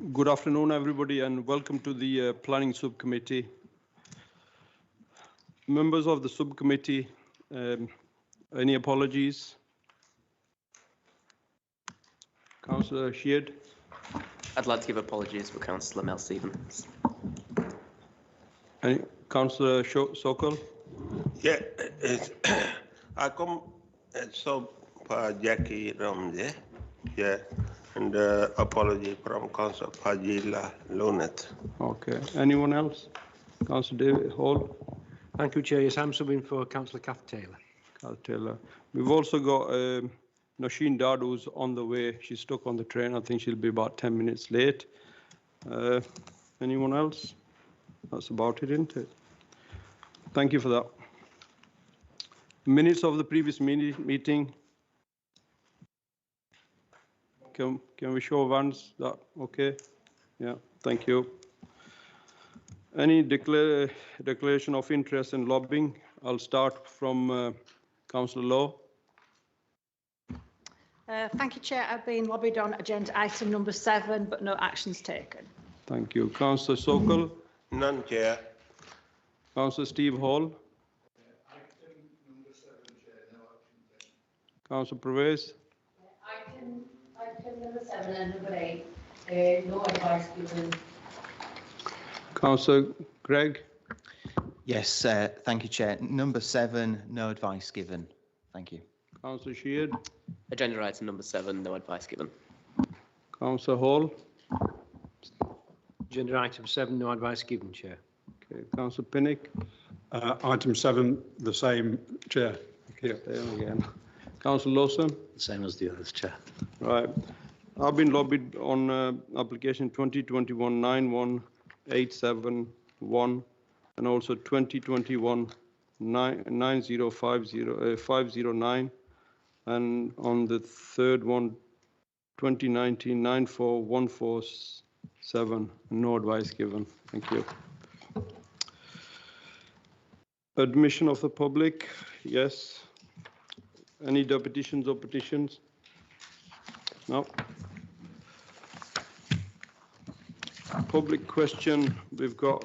Good afternoon, everybody, and welcome to the Planning Subcommittee. Members of the subcommittee, any apologies? Councillor Sheard? I'd like to give apologies for Councillor Mel Stevens. Any, Councillor Sokol? Yeah, I come so Jackie Ramsey, yeah, and apology from Councillor Fajila Lunet. Okay. Anyone else? Councillor David Hall? Thank you, Chair. Yes, I'm subbing for Councillor Kath Taylor. Kath Taylor. We've also got Nosheen Dad, who's on the way. She's stuck on the train. I think she'll be about 10 minutes late. Anyone else? That's about it, isn't it? Thank you for that. Minutes of the previous meeting. Can we show of hands? That okay? Yeah, thank you. Any declaration of interest in lobbying? I'll start from Councillor Lowe. Thank you, Chair. I've been lobbied on agenda item number 7, but no actions taken. Thank you. Councillor Sokol? None, Chair. Councillor Steve Hall? Item number 7, Chair, no action taken. Councillor Pervez? Item number 7 and number 8, no advice given. Councillor Gregg? Yes, thank you, Chair. Number 7, no advice given. Thank you. Councillor Sheard? Agenda item number 7, no advice given. Councillor Hall? Agenda item 7, no advice given, Chair. Okay. Councillor Pinnock? Item 7, the same, Chair. Here, there again. Councillor Lawson? The same as the others, Chair. Right. I've been lobbied on application 2021-91871 and also 2021-9050509 and on the third one 2019-94147. No advice given. Thank you. Admission of the public, yes. Any petitions or petitions? No. Public question. We've got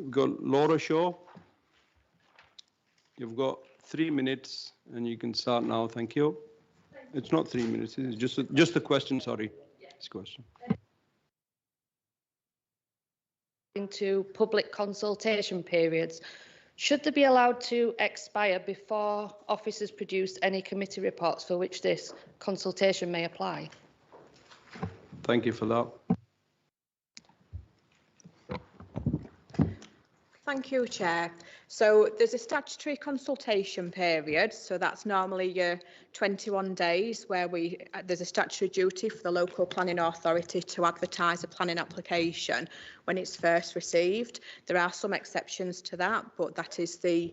Laura Shaw. You've got 3 minutes, and you can start now. Thank you. It's not 3 minutes. It's just a question. Sorry, it's a question. Into public consultation periods, should they be allowed to expire before officers produce any committee reports for which this consultation may apply? Thank you for that. Thank you, Chair. So there's a statutory consultation period, so that's normally your 21 days where there's a statutory duty for the local planning authority to advertise a planning application when it's first received. There are some exceptions to that, but that is the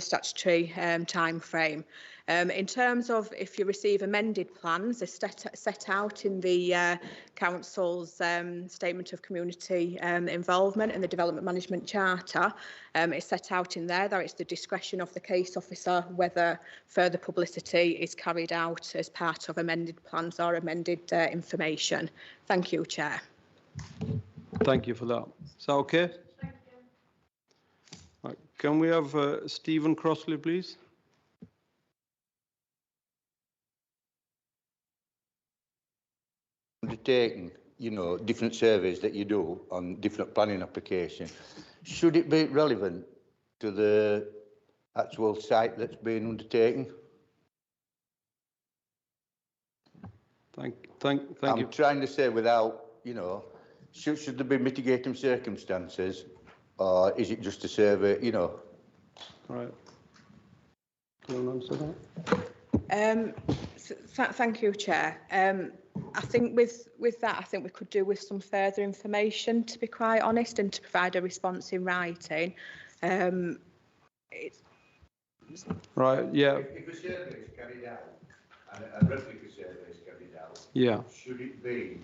statutory time frame. In terms of if you receive amended plans, they're set out in the Council's Statement of Community Involvement and the Development Management Charter. It's set out in there that it's the discretion of the case officer whether further publicity is carried out as part of amended plans or amended information. Thank you, Chair. Thank you for that. Is that okay? Thank you. Right. Can we have Stephen Crossley, please? Undertaking, different surveys that you do on different planning applications, should it be relevant to the actual site that's being undertaken? Thank you. I'm trying to say without, should there be mitigating circumstances, or is it just a survey, All right. Do you want to answer that? Thank you, Chair. I think with that, I think we could do with some further information, to be quite honest, and to provide a response in writing. Right, yeah. If a survey is carried out, and a replica survey is carried out, yeah, should it be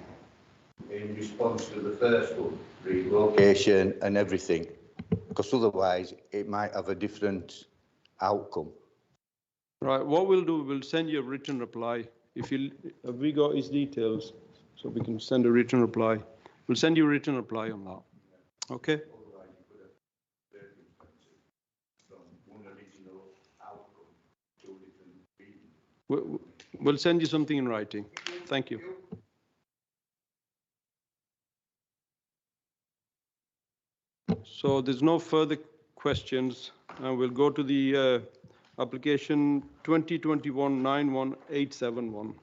in response to the first one, relocation and everything? Because otherwise it might have a different outcome. Right, what we'll do, we'll send you a written reply if you, have we got his details, so we can send a written reply. We'll send you a written reply on that. Okay? We'll send you something in writing. Thank you. So there's no further questions. We'll go to the application 2021-91871.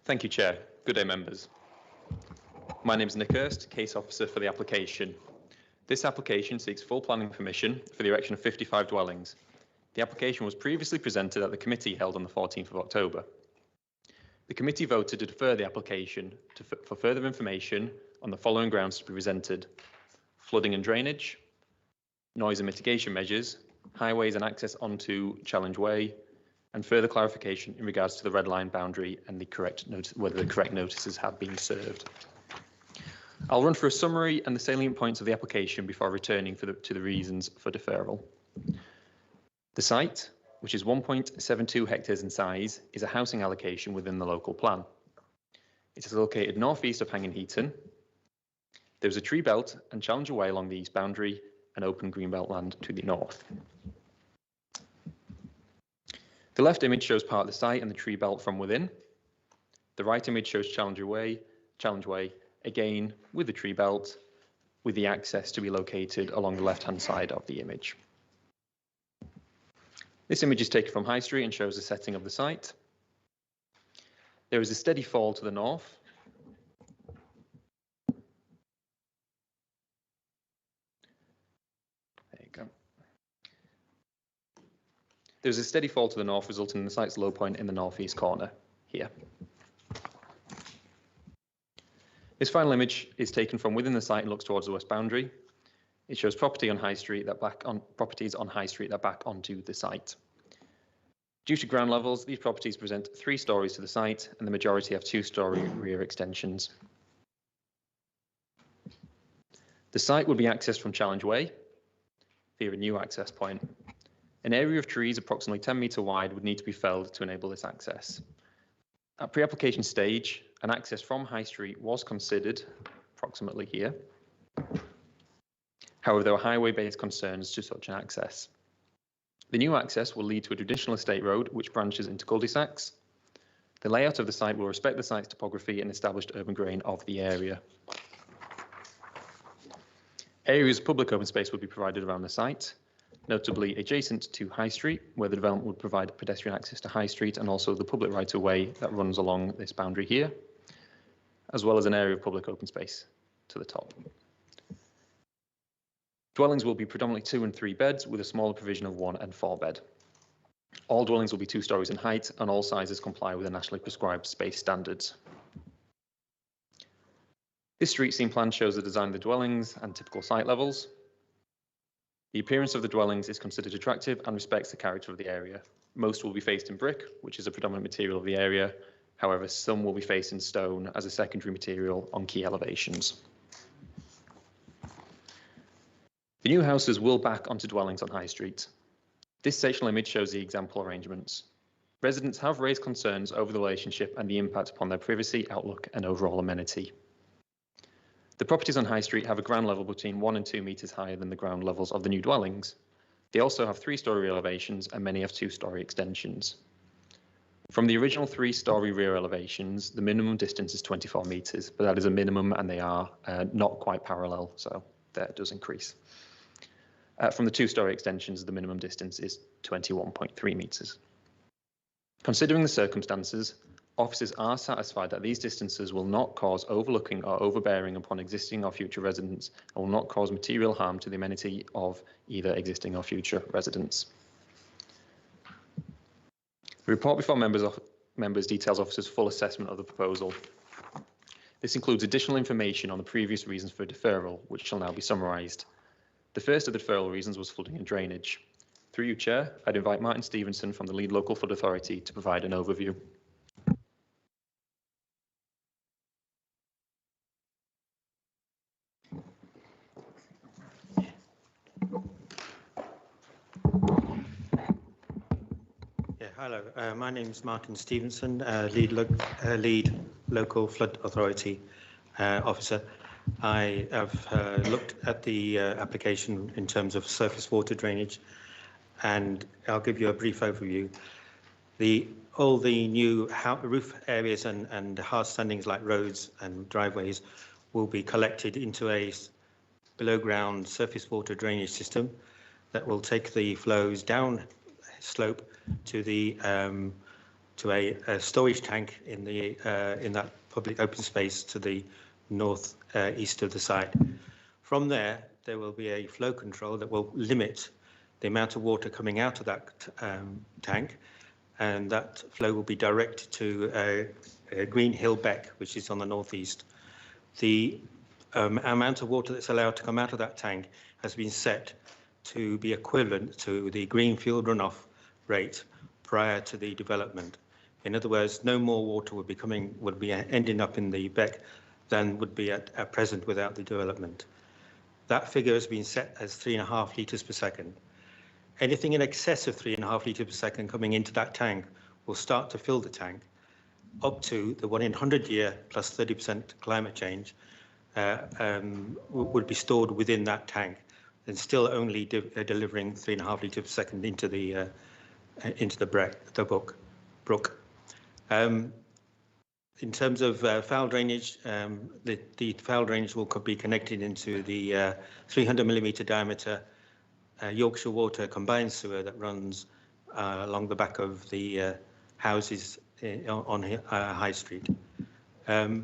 Thank you, Chair. Good day, members. My name is Nick Hurst, case officer for the application. This application seeks full planning permission for the erection of 55 dwellings. The application was previously presented at the committee held on the 14th of October. The committee voted to defer the application for further information on the following grounds to be presented: flooding and drainage, noise and mitigation measures, highways and access onto Challenge Way, and further clarification in regards to the red line boundary and the correct whether the correct notices have been served. I'll run through a summary and the salient points of the application before returning to the reasons for deferral. The site, which is 1.72 hectares in size, is a housing allocation within the local plan. It is located northeast of Hanging Heaton. There is a tree belt and Challenger Way along the east boundary and open greenbelt land to the north. The left image shows part of the site and the tree belt from within. The right image shows Challenge Way, again with the tree belt, with the access to be located along the left-hand side of the image. This image is taken from High Street and shows the setting of the site. There is a steady fall to the north. There you go. There's a steady fall to the north, resulting in the site's low point in the northeast corner here. This final image is taken from within the site and looks towards the west boundary. It shows properties on High Street that back onto the site. Due to ground levels, these properties present 3 stories to the site, and the majority have 2-story rear extensions. The site would be accessed from Challenge Way via a new access point. An area of trees approximately 10 metre wide would need to be felled to enable this access. At pre-application stage, an access from High Street was considered, approximately here. However, there were highway-based concerns to such an access. The new access will lead to a traditional estate road which branches into cul-de-sacs. The layout of the site will respect the site's topography and established urban grain of the area. Areas of public open space would be provided around the site, notably adjacent to High Street, where the development would provide pedestrian access to High Street and also the public right-of-way that runs along this boundary here, as well as an area of public open space to the top. Dwellings will be predominantly 2 and 3 beds with a smaller provision of 1 and 4 bed. All dwellings will be 2 stories in height and all sizes comply with the nationally prescribed space standards. This street scene plan shows the design of the dwellings and typical site levels. The appearance of the dwellings is considered attractive and respects the character of the area. Most will be faced in brick, which is a predominant material of the area. However, some will be faced in stone as a secondary material on key elevations. The new houses will back onto dwellings on High Street. This sectional image shows the example arrangements. Residents have raised concerns over the relationship and the impact upon their privacy, outlook, and overall amenity. The properties on High Street have a ground level between 1 and 2 metres higher than the ground levels of the new dwellings. They also have 3-story elevations and many have 2-story extensions. From the original 3-storey rear elevations, the minimum distance is 24 metres, but that is a minimum and they are not quite parallel, so that does increase. From the 2-storey extensions, the minimum distance is 21.3 metres. Considering the circumstances, officers are satisfied that these distances will not cause overlooking or overbearing upon existing or future residents and will not cause material harm to the amenity of either existing or future residents. The report before members details officers' full assessment of the proposal. This includes additional information on the previous reasons for deferral, which shall now be summarised. The first of the deferral reasons was flooding and drainage. Through you, Chair, I'd invite Martin Stevenson from the Lead Local Flood Authority to provide an overview. Hello, my name is Martin Stevenson, Lead Local Flood Authority Officer. I have looked at the application in terms of surface water drainage, and I'll give you a brief overview. All the new roof areas and hard standings like roads and driveways will be collected into a below ground surface water drainage system that will take the flows down slope to a storage tank in that public open space to the north east of the site. From there will be a flow control that will limit the amount of water coming out of that tank, and that flow will be directed to Green Hill Beck, which is on the northeast. The amount of water that's allowed to come out of that tank has been set to be equivalent to the Greenfield runoff rate prior to the development. In other words, no more water would be ending up in the beck than would be at present without the development. That figure has been set as 3.5 litres per second. Anything in excess of 3.5 litres per second coming into that tank will start to fill the tank up to the 1 in 100 year plus 30% climate change would be stored within that tank and still only delivering 3.5 litres per second into the brook. In terms of foul drainage, the foul drainage will be connected into the 300mm diameter Yorkshire Water combined sewer that runs along the back of the houses on High Street. I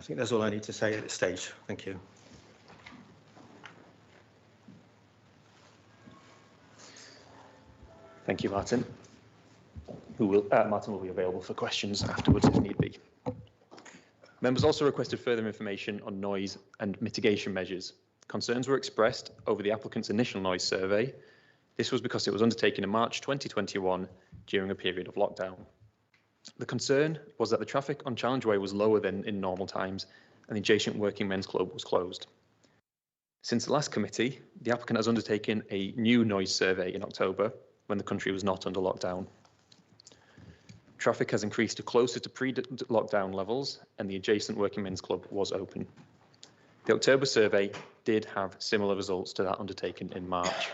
think that's all I need to say at this stage. Thank you. Thank you, Martin. Martin will be available for questions afterwards if need be. Members also requested further information on noise and mitigation measures. Concerns were expressed over the applicant's initial noise survey. This was because it was undertaken in March 2021 during a period of lockdown. The concern was that the traffic on Challenge Way was lower than in normal times and the adjacent Working Men's Club was closed. Since the last committee, the applicant has undertaken a new noise survey in October when the country was not under lockdown. Traffic has increased to closer to pre-lockdown levels and the adjacent Working Men's Club was open. The October survey did have similar results to that undertaken in March.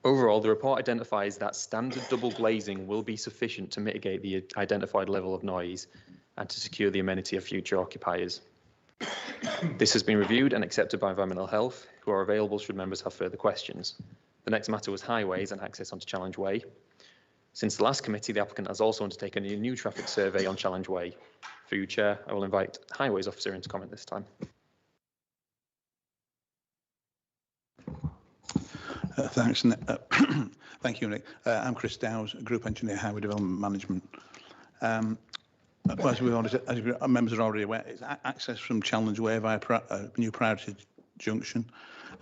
Overall, the report identifies that standard double glazing will be sufficient to mitigate the identified level of noise and to secure the amenity of future occupiers. This has been reviewed and accepted by Environmental Health, who are available should members have further questions. The next matter was highways and access onto Challenge Way. Since the last committee, the applicant has also undertaken a new traffic survey on Challenge Way. Through you, Chair, I will invite the Highways Officer in to comment this time. Thanks, Nick. Thank you, Nick. I'm Chris Dowes, Group Engineer, Highway Development Management. As members are already aware, it's access from Challenge Way via new priority junction.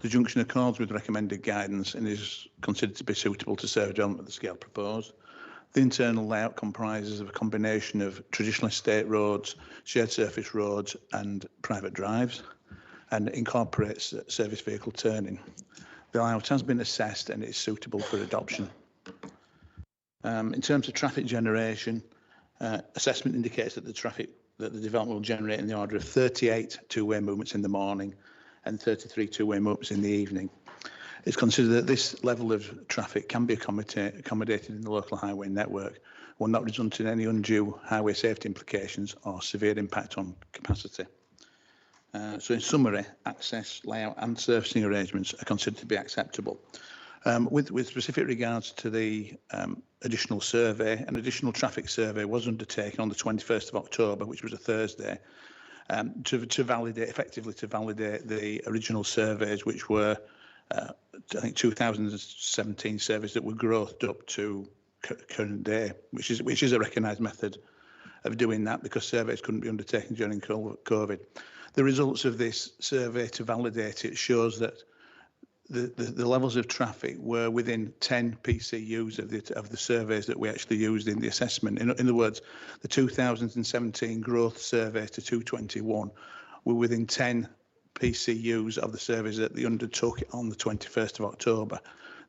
The junction accords with recommended guidance and is considered to be suitable to serve development of the scale proposed. The internal layout comprises of a combination of traditional estate roads, shared surface roads and private drives, and incorporates service vehicle turning. The layout has been assessed and is suitable for adoption. In terms of traffic generation, assessment indicates that the development will generate in the order of 38 two-way movements in the morning and 33 two-way movements in the evening. It's considered that this level of traffic can be accommodated in the local highway network, will not result in any undue highway safety implications or severe impact on capacity. So in summary, access, layout and servicing arrangements are considered to be acceptable. With specific regards to the additional survey, an additional traffic survey was undertaken on the 21st of October, which was a Thursday, to validate the original surveys, which were, I think, 2017 surveys that were growthed up to current day, which is a recognised method of doing that because surveys couldn't be undertaken during COVID. The results of this survey to validate it shows that the levels of traffic were within 10 PCUs of the surveys that we actually used in the assessment. In other words, the 2017 growth survey to 221 were within 10 PCUs of the surveys that they undertook on the 21st of October.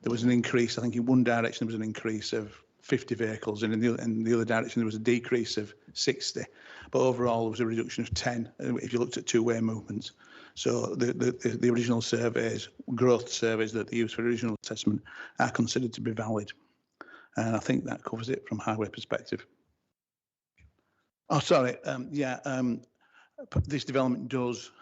There was an increase, I think in one direction there was an increase of 50 vehicles, and in the other direction there was a decrease of 60. But overall, there was a reduction of 10 if you looked at two-way movements. So the original surveys, growth surveys that they used for original assessment are considered to be valid. And I think that covers it from highway perspective. Oh, sorry. This development does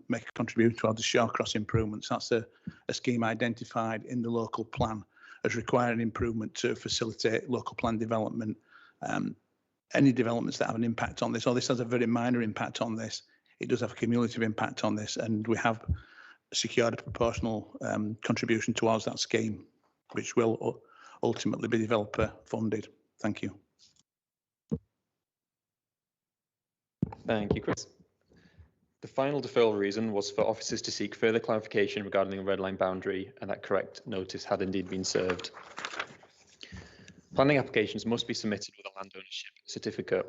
make a contribution towards the shore cross improvements. That's a scheme identified in the local plan as requiring improvement to facilitate local plan development. Any developments that have an impact on this, or this has a very minor impact on this, it does have a cumulative impact on this, and we have secured a proportional contribution towards that scheme, which will ultimately be developer funded. Thank you. Thank you, Chris. The final deferral reason was for officers to seek further clarification regarding the red line boundary, and that correct notice had indeed been served. Planning applications must be submitted with a land ownership certificate.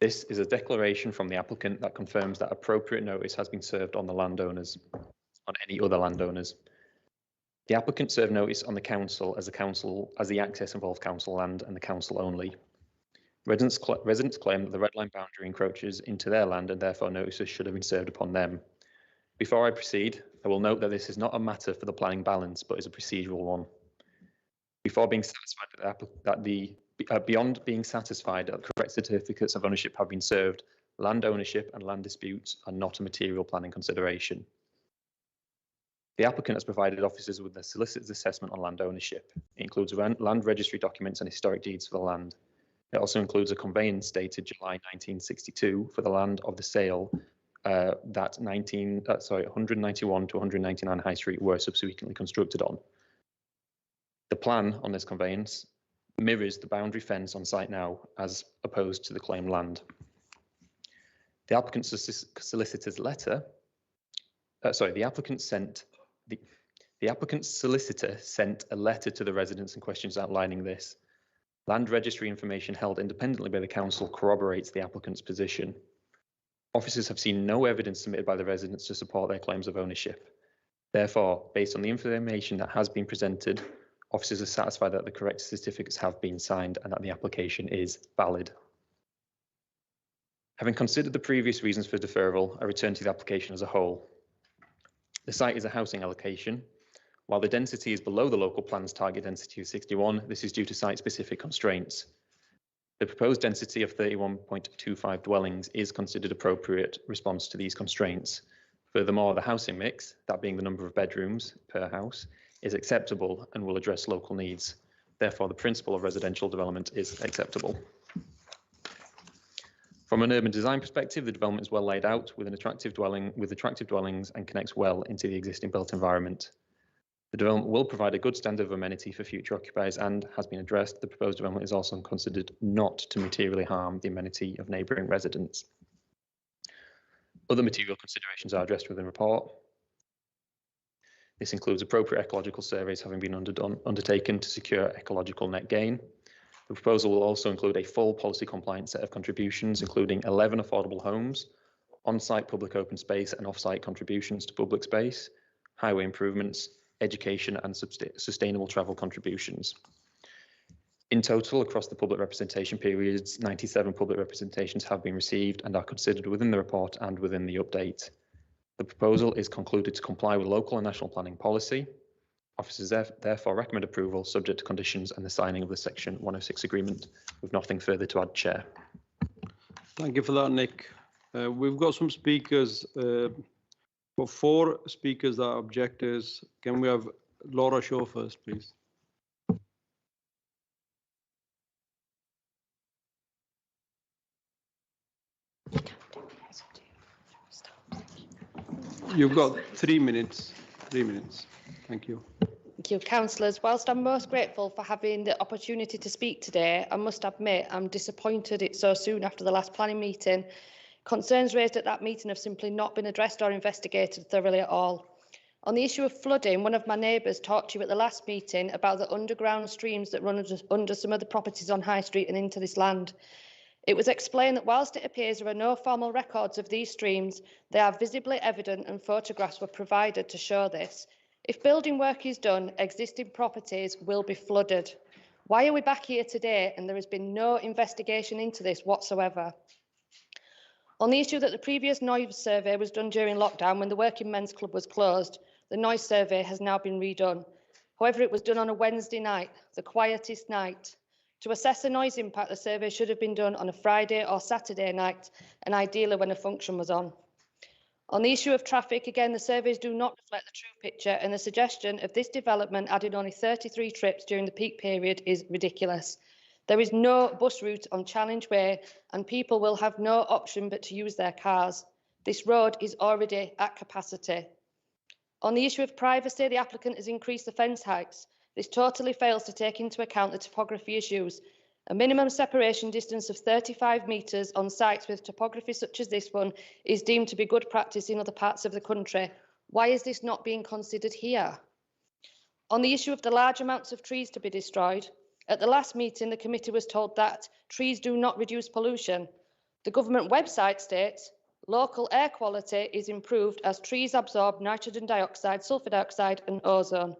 This is a declaration from the applicant that confirms that appropriate notice has been served on the landowners, on any other landowners. The applicant served notice on the council as the access involved council land and the council only. Residents claim that the red line boundary encroaches into their land and therefore notices should have been served upon them. Before I proceed, I will note that this is not a matter for the planning balance, but is a procedural one. Before being satisfied beyond being satisfied that the correct certificates of ownership have been served, land ownership and land disputes are not a material planning consideration. The applicant has provided officers with a solicitor's assessment on land ownership. It includes land registry documents and historic deeds for the land. It also includes a conveyance dated July 1962 for the land of the sale that 191 to 199 High Street were subsequently constructed on. The plan on this conveyance mirrors the boundary fence on site now as opposed to the claimed land. The applicant's solicitor's letter, the applicant's solicitor sent a letter to the residents in questions outlining this. Land registry information held independently by the council corroborates the applicant's position. Officers have seen no evidence submitted by the residents to support their claims of ownership. Therefore, based on the information that has been presented, officers are satisfied that the correct certificates have been signed and that the application is valid. Having considered the previous reasons for deferral, I return to the application as a whole. The site is a housing allocation. While the density is below the local plan's target density of 61, this is due to site-specific constraints. The proposed density of 31.25 dwellings is considered appropriate response to these constraints. Furthermore, the housing mix, that being the number of bedrooms per house, is acceptable and will address local needs. Therefore, the principle of residential development is acceptable. From an urban design perspective, the development is well laid out with attractive dwellings and connects well into the existing built environment. The development will provide a good standard of amenity for future occupiers and has been addressed. The proposed development is also considered not to materially harm the amenity of neighbouring residents. Other material considerations are addressed within the report. This includes appropriate ecological surveys having been undertaken to secure ecological net gain. The proposal will also include a full policy compliant set of contributions, including 11 affordable homes, on-site public open space and off-site contributions to public space, highway improvements, education and sustainable travel contributions. In total, across the public representation periods, 97 public representations have been received and are considered within the report and within the update. The proposal is concluded to comply with local and national planning policy. Officers therefore recommend approval subject to conditions and the signing of the Section 106 agreement. With nothing further to add, Chair. Thank you for that, Nick. We've got some speakers. For 4 speakers that are objectors, can we have Laura Shaw first, please? You've got 3 minutes. 3 minutes. Thank you. Thank you, councillors. Whilst I'm most grateful for having the opportunity to speak today, I must admit I'm disappointed it's so soon after the last planning meeting. Concerns raised at that meeting have simply not been addressed or investigated thoroughly at all. On the issue of flooding, one of my neighbours talked to you at the last meeting about the underground streams that run under some of the properties on High Street and into this land. It was explained that whilst it appears there are no formal records of these streams, they are visibly evident and photographs were provided to show this. If building work is done, existing properties will be flooded. Why are we back here today and there has been no investigation into this whatsoever? On the issue that the previous noise survey was done during lockdown when the Working Men's Club was closed, the noise survey has now been redone. However, it was done on a Wednesday night, the quietest night. To assess the noise impact, the survey should have been done on a Friday or Saturday night, and ideally when a function was on. On the issue of traffic, again, the surveys do not reflect the true picture, and the suggestion of this development adding only 33 trips during the peak period is ridiculous. There is no bus route on Challenge Way, and people will have no option but to use their cars. This road is already at capacity. On the issue of privacy, the applicant has increased the fence heights. This totally fails to take into account the topography issues. A minimum separation distance of 35 metres on sites with topography such as this one is deemed to be good practice in other parts of the country. Why is this not being considered here? On the issue of the large amounts of trees to be destroyed, at the last meeting, the committee was told that trees do not reduce pollution. The government website states local air quality is improved as trees absorb nitrogen dioxide, sulphur dioxide and ozone.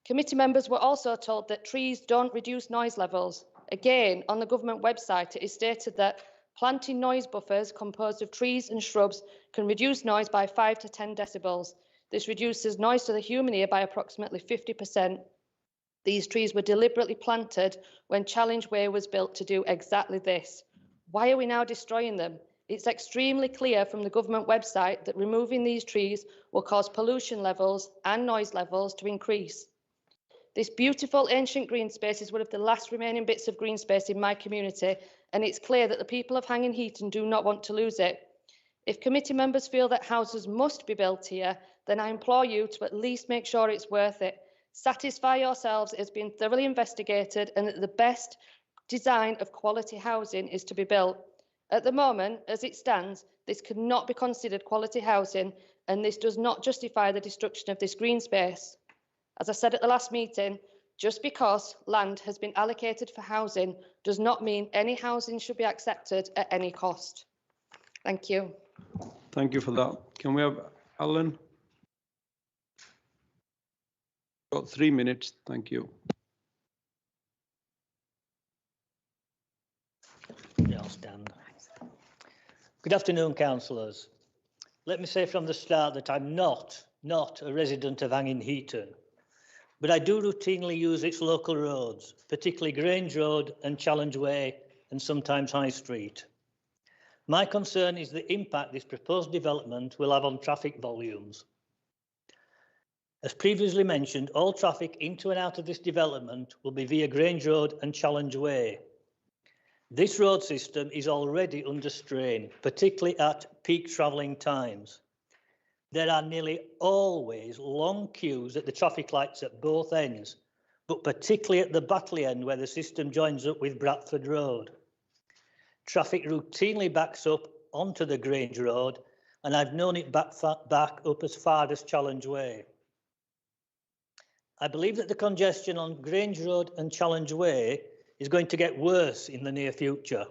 Committee members were also told that trees don't reduce noise levels. Again, on the government website, it is stated that planting noise buffers composed of trees and shrubs can reduce noise by 5 to 10 decibels. This reduces noise to the human ear by approximately 50%. These trees were deliberately planted when Challenge Way was built to do exactly this. Why are we now destroying them? It's extremely clear from the government website that removing these trees will cause pollution levels and noise levels to increase. This beautiful ancient green space is one of the last remaining bits of green space in my community, and it's clear that the people of Hanging Heaton do not want to lose it. If committee members feel that houses must be built here, then I implore you to at least make sure it's worth it. Satisfy yourselves it has been thoroughly investigated and that the best design of quality housing is to be built. At the moment, as it stands, this cannot be considered quality housing, and this does not justify the destruction of this green space. As I said at the last meeting, just because land has been allocated for housing does not mean any housing should be accepted at any cost. Thank you. Thank you for that. Can we have Alan? Got 3 minutes. Thank you. Yeah, I'll stand. Good afternoon, councillors. Let me say from the start that I'm not a resident of Hanging Heaton, but I do routinely use its local roads, particularly Grange Road and Challenge Way and sometimes High Street. My concern is the impact this proposed development will have on traffic volumes. As previously mentioned, all traffic into and out of this development will be via Grange Road and Challenge Way. This road system is already under strain, particularly at peak travelling times. There are nearly always long queues at the traffic lights at both ends, but particularly at the Batley end where the system joins up with Bradford Road. Traffic routinely backs up onto the Grange Road, and I've known it back up as far as Challenge Way. I believe that the congestion on Grange Road and Challenge Way is going to get worse in the near future.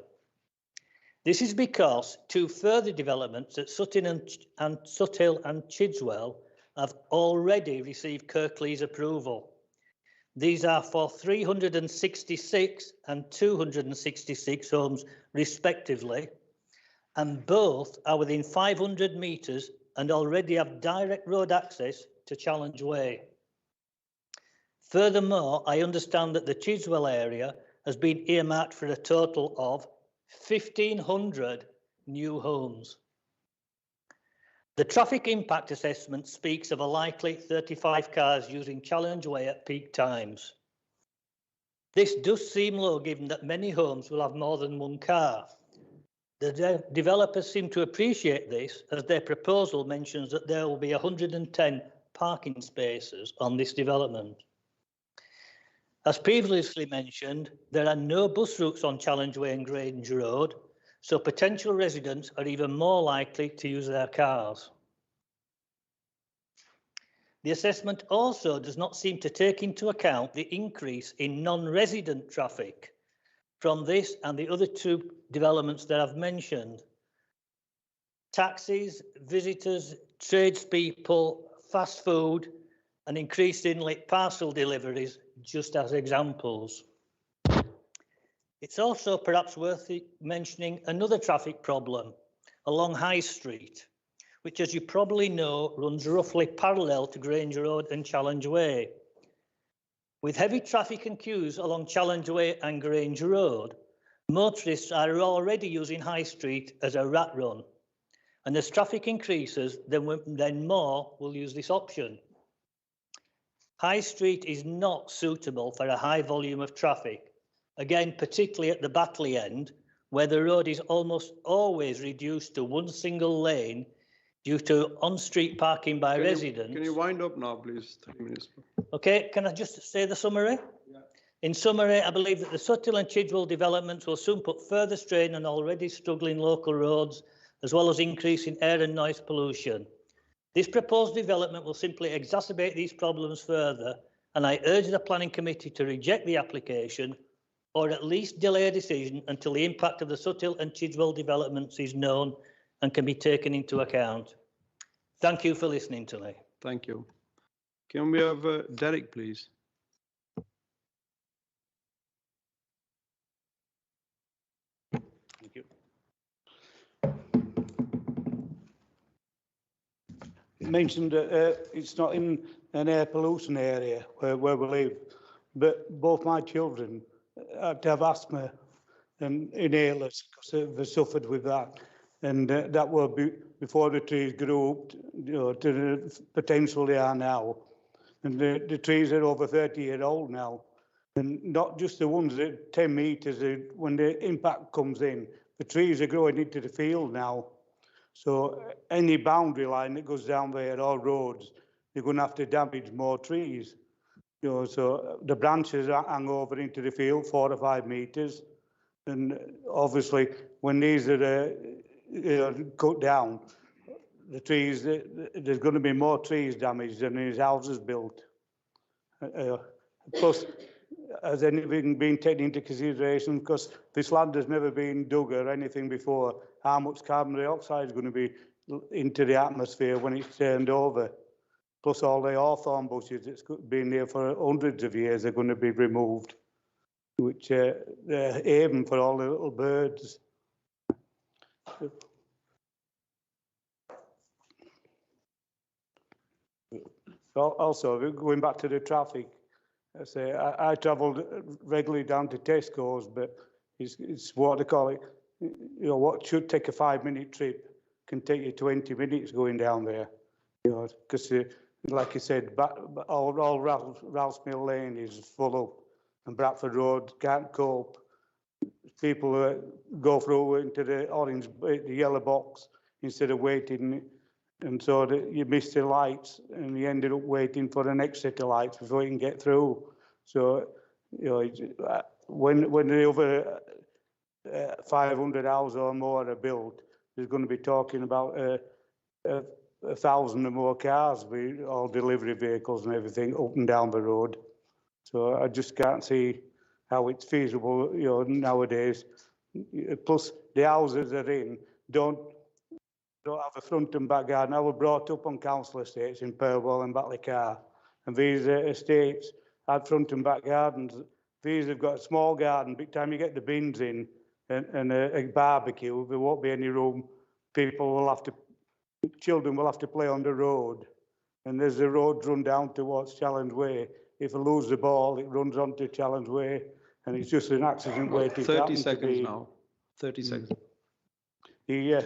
This is because 2 further developments at Suthill and Chidswell have already received Kirklees approval. These are for 366 and 266 homes respectively, and both are within 500 metres and already have direct road access to Challenge Way. Furthermore, I understand that the Chiswell area has been earmarked for a total of 1,500 new homes. The traffic impact assessment speaks of a likely 35 cars using Challenge Way at peak times. This does seem low given that many homes will have more than one car. The developers seem to appreciate this as their proposal mentions that there will be 110 parking spaces on this development. As previously mentioned, there are no bus routes on Challenge Way and Grange Road, so potential residents are even more likely to use their cars. The assessment also does not seem to take into account the increase in non-resident traffic from this and the other two developments that I've mentioned. Taxis, visitors, tradespeople, fast food, and increasingly parcel deliveries, just as examples. It's also perhaps worth mentioning another traffic problem along High Street, which, as you probably know, runs roughly parallel to Grange Road and Challenge Way. With heavy traffic and queues along Challenge Way and Grange Road, motorists are already using High Street as a rat run. And as traffic increases, then more will use this option. High Street is not suitable for a high volume of traffic, again, particularly at the Batley end, where the road is almost always reduced to one single lane due to on-street parking by residents. Can you wind up now, please? 3 minutes. Okay, can I just say the summary? Yeah. In summary, I believe that the Suthill and Chidwell developments will soon put further strain on already struggling local roads, as well as increasing air and noise pollution. This proposed development will simply exacerbate these problems further, and I urge the Planning Committee to reject the application or at least delay a decision until the impact of the Suthill and Chidwell developments is known and can be taken into account. Thank you for listening to me. Thank you. Can we have Derek, please? Thank you. You mentioned that it's not in an air pollution area where we live, but both my children had to have asthma and inhalers because they suffered with that. And that will be before the trees grew up, to the potential they are now. And the trees are over 30-year-old now. And not just the ones at 10 metres, when the impact comes in, the trees are growing into the field now. So any boundary line that goes down there or roads, they're going to have to damage more trees. So the branches hang over into the field 4 or 5 metres. And obviously, when these are cut down, the trees, there's going to be more trees damaged than his houses built. Plus, has anything been taken into consideration? Because this land has never been dug or anything before. How much carbon dioxide is going to be into the atmosphere when it's turned over? Plus all the hawthorn bushes that's been there for hundreds of years are going to be removed, which they're haven for all the little birds. Also, going back to the traffic, I travelled regularly down to Tesco's, but it's what they call it. What should take a 5-minute trip can take you 20 minutes going down there. Because like you said, all Rouse Mill Lane is full up, and Bradford Road can't cope. People go through into the yellow box instead of waiting, and so you miss the lights, and you ended up waiting for the next set of lights before you can get through. So, when the other 500 houses or more are built, there's going to be talking about 1,000 or more cars, with all delivery vehicles and everything up and down the road. So I just can't see how it's feasible, nowadays. Plus, the houses they're in don't have a front and back garden. I was brought up on council estates in Purwell and Batley Car, and these estates had front and back gardens. These have got a small garden. By the time you get the bins in and a barbecue, there won't be any room. Children will have to play on the road. And there's a road run down towards Challenge Way. if I lose the ball, it runs onto Challenge Way, and it's just an accident waiting to 30 happen to seconds be. now. 30 seconds. Yeah.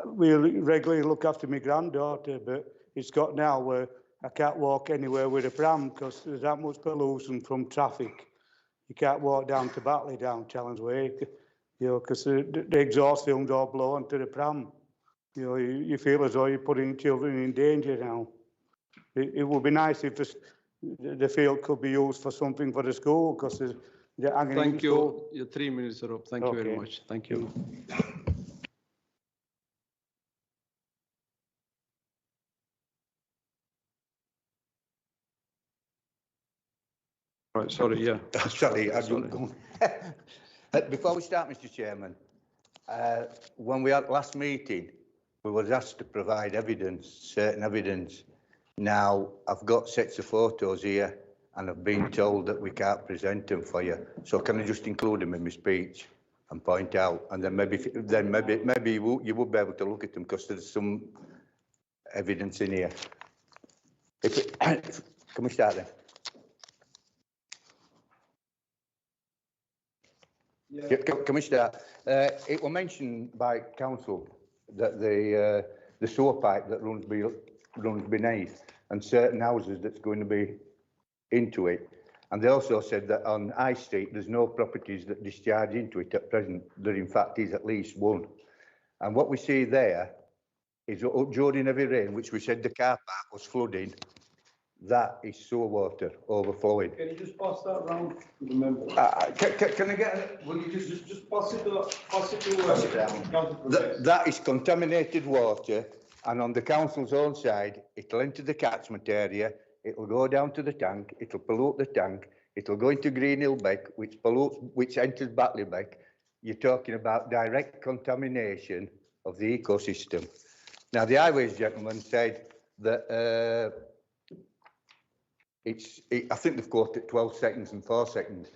We regularly look after my granddaughter, but it's got now where I can't walk anywhere with a pram because there's that much pollution from traffic. You can't walk down to Batley down Challenge Way, you know, because the exhaust fumes all blow onto the pram. You know, you feel as though you're putting children in danger now. It would be nice if the field could be used for something for the school because they're hanging in Thank you. school. Your 3 minutes are up. Thank you very Okay. much. Thank you. Right, sorry, yeah. Sorry, I didn't go. Before we start, Mr. Chairman, when we had last meeting, we were asked to provide evidence, certain evidence. Now, I've got sets of photos here, and I've been told that we can't present them for you. So can I just include them in my speech and point out, and then maybe you would be able to look at them because there's some evidence in here. Can we start then? Yeah. Can we start? It was mentioned by council that the sewer pipe that runs beneath and certain houses that's going to be into it. And they also said that on High Street there's no properties that discharge into it at present. There in fact is at least one. And what we see there is during heavy rain, which we said the car park was flooding, that is sewer water overflowing. Can you just pass that round to the member? Can I get it? Will you just pass it down? That is contaminated water, and on the council's own side, it'll enter the catchment area, it'll go down to the tank, it'll pollute the tank, it'll go into Greenhill Beck, which enters Batley Beck. You're talking about direct contamination of the ecosystem. Now, the highways gentleman said that I think they've quoted 12 seconds and 4 seconds.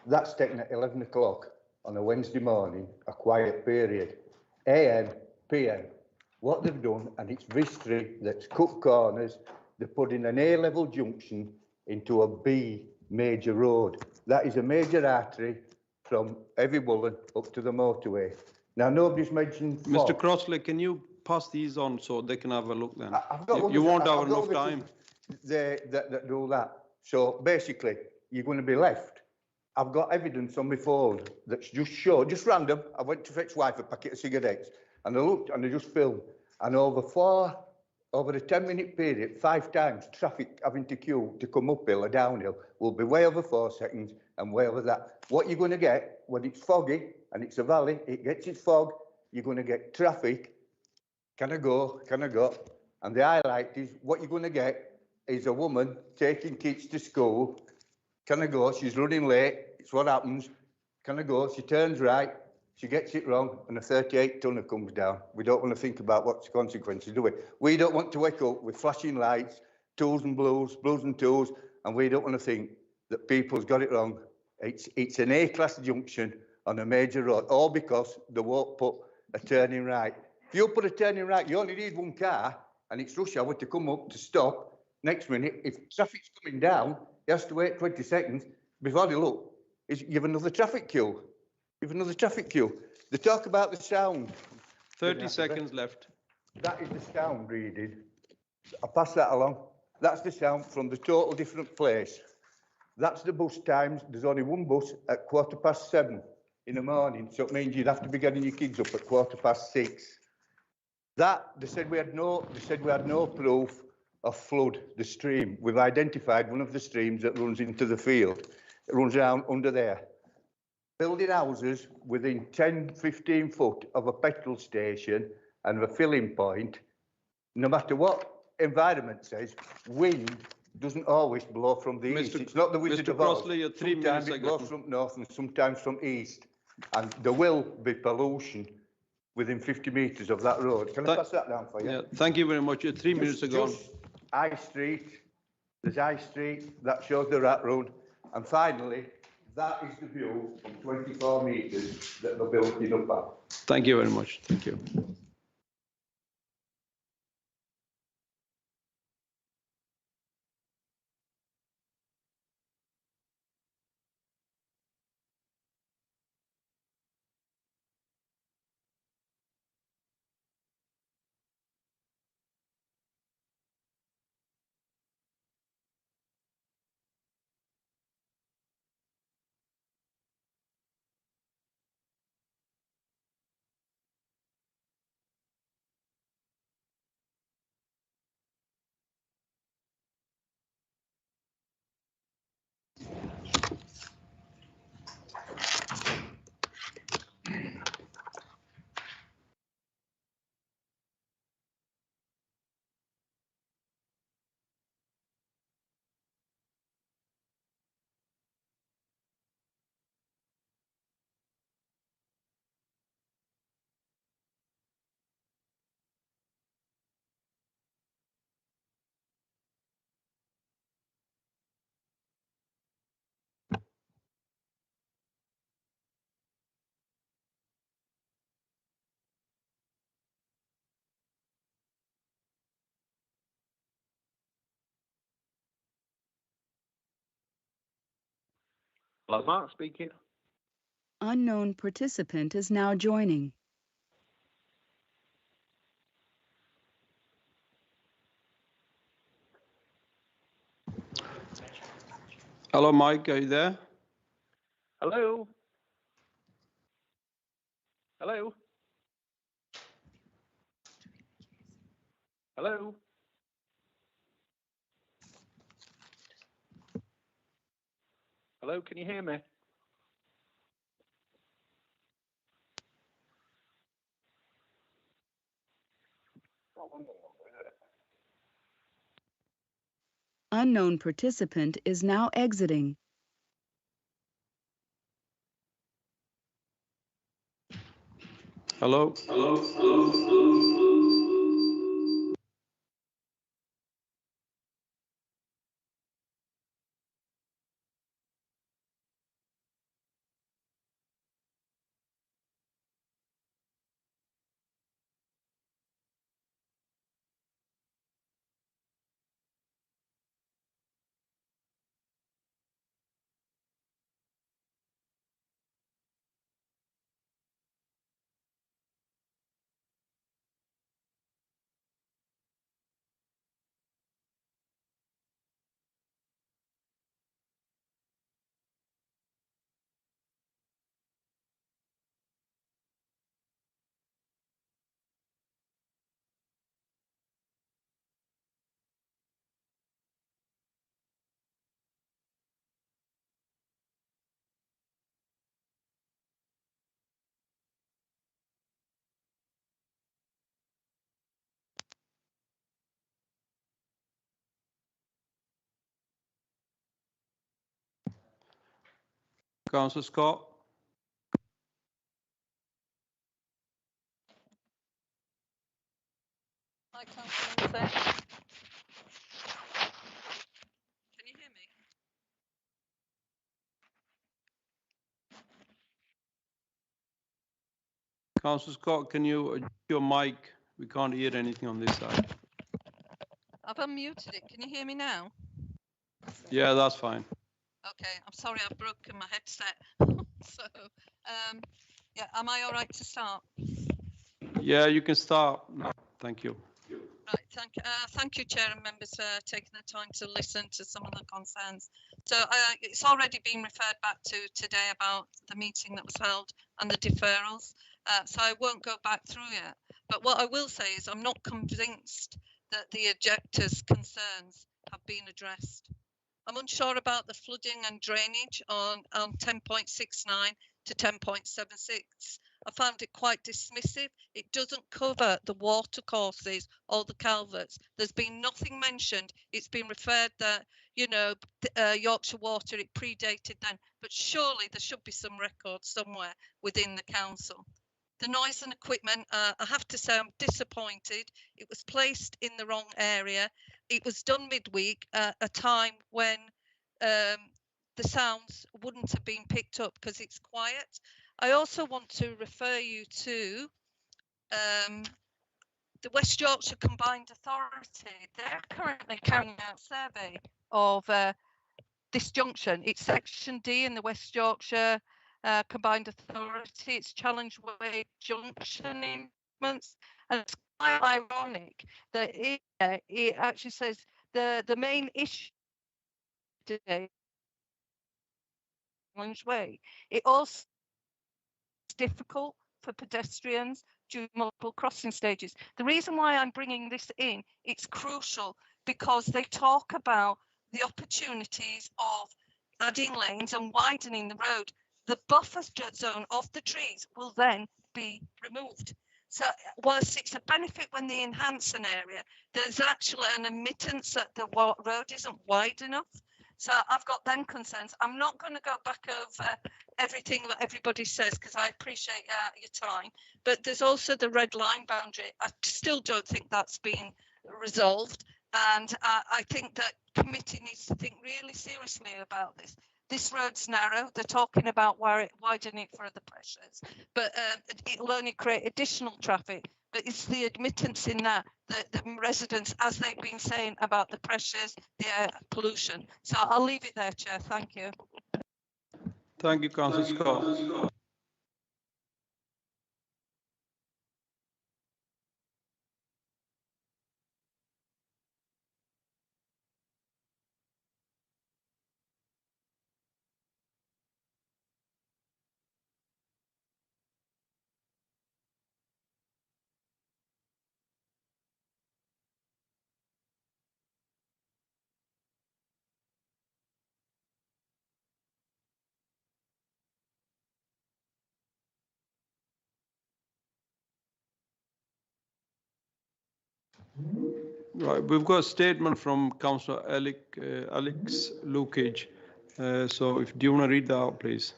That's taken at 11 o'clock on a Wednesday morning, a quiet period. AM, PM, what they've done, and it's Vistry that's cut corners, they're putting an A-level junction into a B major road. That is a major artery from Heavy Woollen up to the motorway. Now, nobody's mentioned... Mr. Crossley, can you pass these on so they can have a look then? You won't have enough time. That do that. So basically, you're going to be left. I've got evidence on my phone that's just random. I went to fetch wife a packet of cigarettes and I looked and I just filmed. And over a 10-minute period, 5 times, traffic having to queue to come uphill or downhill will be way over 4 seconds and way over that. What you're going to get when it's foggy and it's a valley, it gets its fog, you're going to get traffic. Can I go? Can I go? And the highlight is what you're going to get is a woman taking kids to school. Can I go? She's running late. It's what happens. Can I go? She turns right. She gets it wrong, and a 38-tonner comes down. We don't want to think about what's the consequences, do we? We don't want to wake up with flashing lights, tools and blues and tools, and we don't want to think that people's got it wrong. It's an A-class junction on a major road, all because they won't put a turning right. If you put a turning right, you only need one car, and it's rush hour to come up to stop. Next minute, if traffic's coming down, he has to wait 20 seconds before they look. You have another traffic queue. You have another traffic queue. They talk about the sound. 30 seconds left. That is the sound reading. I'll pass that along. That's the sound from the total different place. That's the bus times. There's only one bus at 7:15 in the morning, so it means you'd have to be getting your kids up at 6:15. They said we had no proof of flood, the stream. We've identified one of the streams that runs into the field. It runs down under there. Building houses within 10, 15 foot of a petrol station and a filling point, no matter what environment says, wind doesn't always blow from the east. It's not the Wizard of Oz. Sometimes it blows from north and sometimes from east. And there will be pollution within 50 metres of that road. Can I pass that down for you? Yeah, thank you very much. 3 minutes ago. Just High Street, there's High Street, that shows the rat road. And finally, that is the view from 24 metres that they're building up at. Thank you very much. Thank you. Hello, Mark speaking. Unknown participant is now joining. Hello, Mike, are you there? Hello? Hello? Hello? Hello, can you hear me? Unknown participant is now exiting. Hello? Councillor Scott? Hi, Councillor Lindsay. Can you hear me? Councillor Scott, can you adjust your mic? We can't hear anything on this side. I've unmuted it. Can you hear me now? Yeah, that's fine. Okay, I'm sorry I've broken my headset. So, yeah, am I all right to start? Yeah, you can start. Thank you. Right, thank you, Chair and members, for taking the time to listen to some of the concerns. So it's already been referred back to today about the meeting that was held and the deferrals. So I won't go back through it. But what I will say is I'm not convinced that the objectors' concerns have been addressed. I'm unsure about the flooding and drainage on 10.69 to 10.76. I found it quite dismissive. It doesn't cover the water courses or the culverts. There's been nothing mentioned. It's been referred that, you know, Yorkshire Water, it predated then, but surely there should be some record somewhere within the council. The noise and equipment, I have to say I'm disappointed. It was placed in the wrong area. It was done midweek at a time when the sounds wouldn't have been picked up because it's quiet. I also want to refer you to the West Yorkshire Combined Authority. They're currently carrying out a survey of this junction. It's section D in the West Yorkshire Combined Authority. It's Challenge Way Junction improvements, and it's quite ironic that it actually says the main issue today Challenge Way. It also is difficult for pedestrians due to multiple crossing stages. The reason why I'm bringing this in, it's crucial because they talk about the opportunities of adding lanes and widening the road. The buffer zone of the trees will then be removed. So whilst it's a benefit when they enhance an area, there's actually an admittance that the road isn't wide enough. So I've got them concerns. I'm not going to go back over everything that everybody says because I appreciate your time. But there's also the red line boundary. I still don't think that's been resolved. And I think that committee needs to think really seriously about this. This road's narrow. They're talking about widening it for other pressures, but it'll only create additional traffic. But it's the admittance in that the residents, as they've been saying about the pressures, the air pollution. So I'll leave it there, Chair. Thank you. Thank you, Councillor Scott. Right, we've got a statement from Councillor Alex Lukage. So do you want to read that out, please?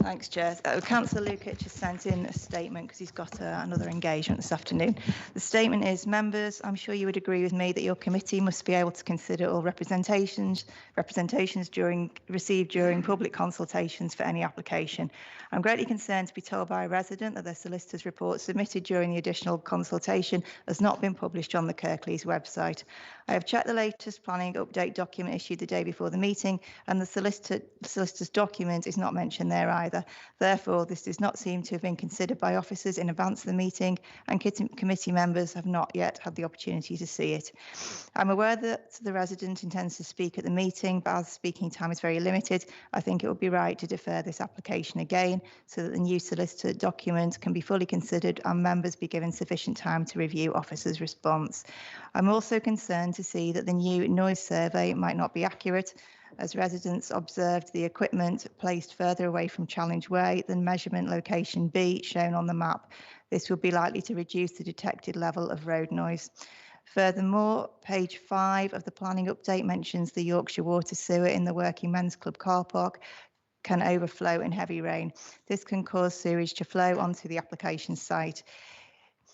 Thanks, Chair. Councillor Lukic has sent in a statement because he's got another engagement this afternoon. The statement is, members, I'm sure you would agree with me that your committee must be able to consider all representations received during public consultations for any application. I'm greatly concerned to be told by a resident that their solicitor's report submitted during the additional consultation has not been published on the Kirklees website. I have checked the latest planning update document issued the day before the meeting, and the solicitor's document is not mentioned there either. Therefore, this does not seem to have been considered by officers in advance of the meeting, and committee members have not yet had the opportunity to see it. I'm aware that the resident intends to speak at the meeting, but as speaking time is very limited, I think it would be right to defer this application again so that the new solicitor document can be fully considered and members be given sufficient time to review officers' response. I'm also concerned to see that the new noise survey might not be accurate, as residents observed the equipment placed further away from Challenge Way than measurement location B shown on the map. This would be likely to reduce the detected level of road noise. Furthermore, page 5 of the planning update mentions the Yorkshire Water Sewer in the Working Men's Club car park can overflow in heavy rain. This can cause sewage to flow onto the application site.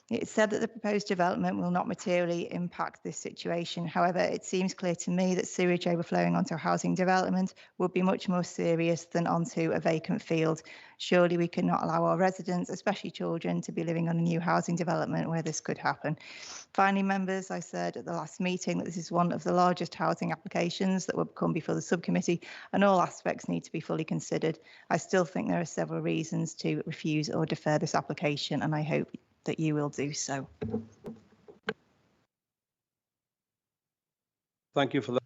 It's said that the proposed development will not materially impact this situation. However, it seems clear to me that sewage overflowing onto a housing development would be much more serious than onto a vacant field. Surely we cannot allow our residents, especially children, to be living on a new housing development where this could happen. Finally, members, I said at the last meeting that this is one of the largest housing applications that will come before the subcommittee, and all aspects need to be fully considered. I still think there are several reasons to refuse or defer this application, and I hope that you will do so. Thank you for that.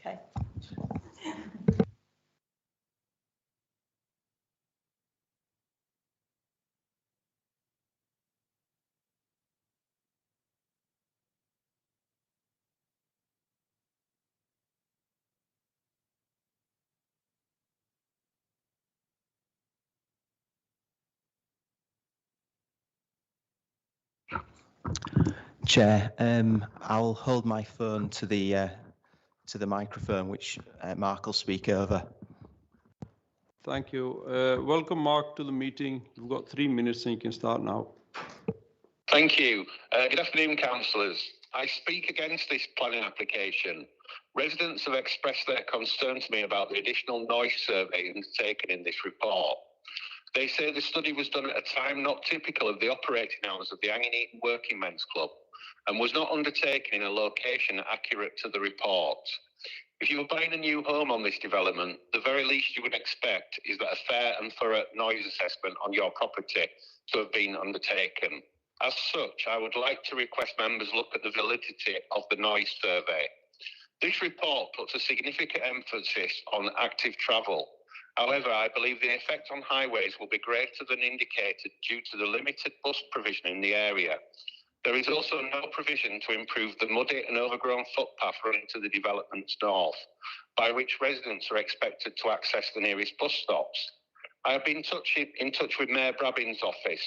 Okay. Chair, I'll hold my phone to the microphone, which Mark will speak over. Thank you. Welcome, Mark, to the meeting. You've got 3 minutes and you can start now. Thank you. Good afternoon, councillors. I speak against this planning application. Residents have expressed their concern to me about the additional noise survey undertaken in this report. They say the study was done at a time not typical of the operating hours of the Hanging Eaton Working Men's Club and was not undertaken in a location accurate to the report. If you were buying a new home on this development, the very least you would expect is that a fair and thorough noise assessment on your property to have been undertaken. As such, I would like to request members look at the validity of the noise survey. This report puts a significant emphasis on active travel. However, I believe the effect on highways will be greater than indicated due to the limited bus provision in the area. There is also no provision to improve the muddy and overgrown footpath running to the development's north, by which residents are expected to access the nearest bus stops. I have been in touch with Mayor Brabbin's office.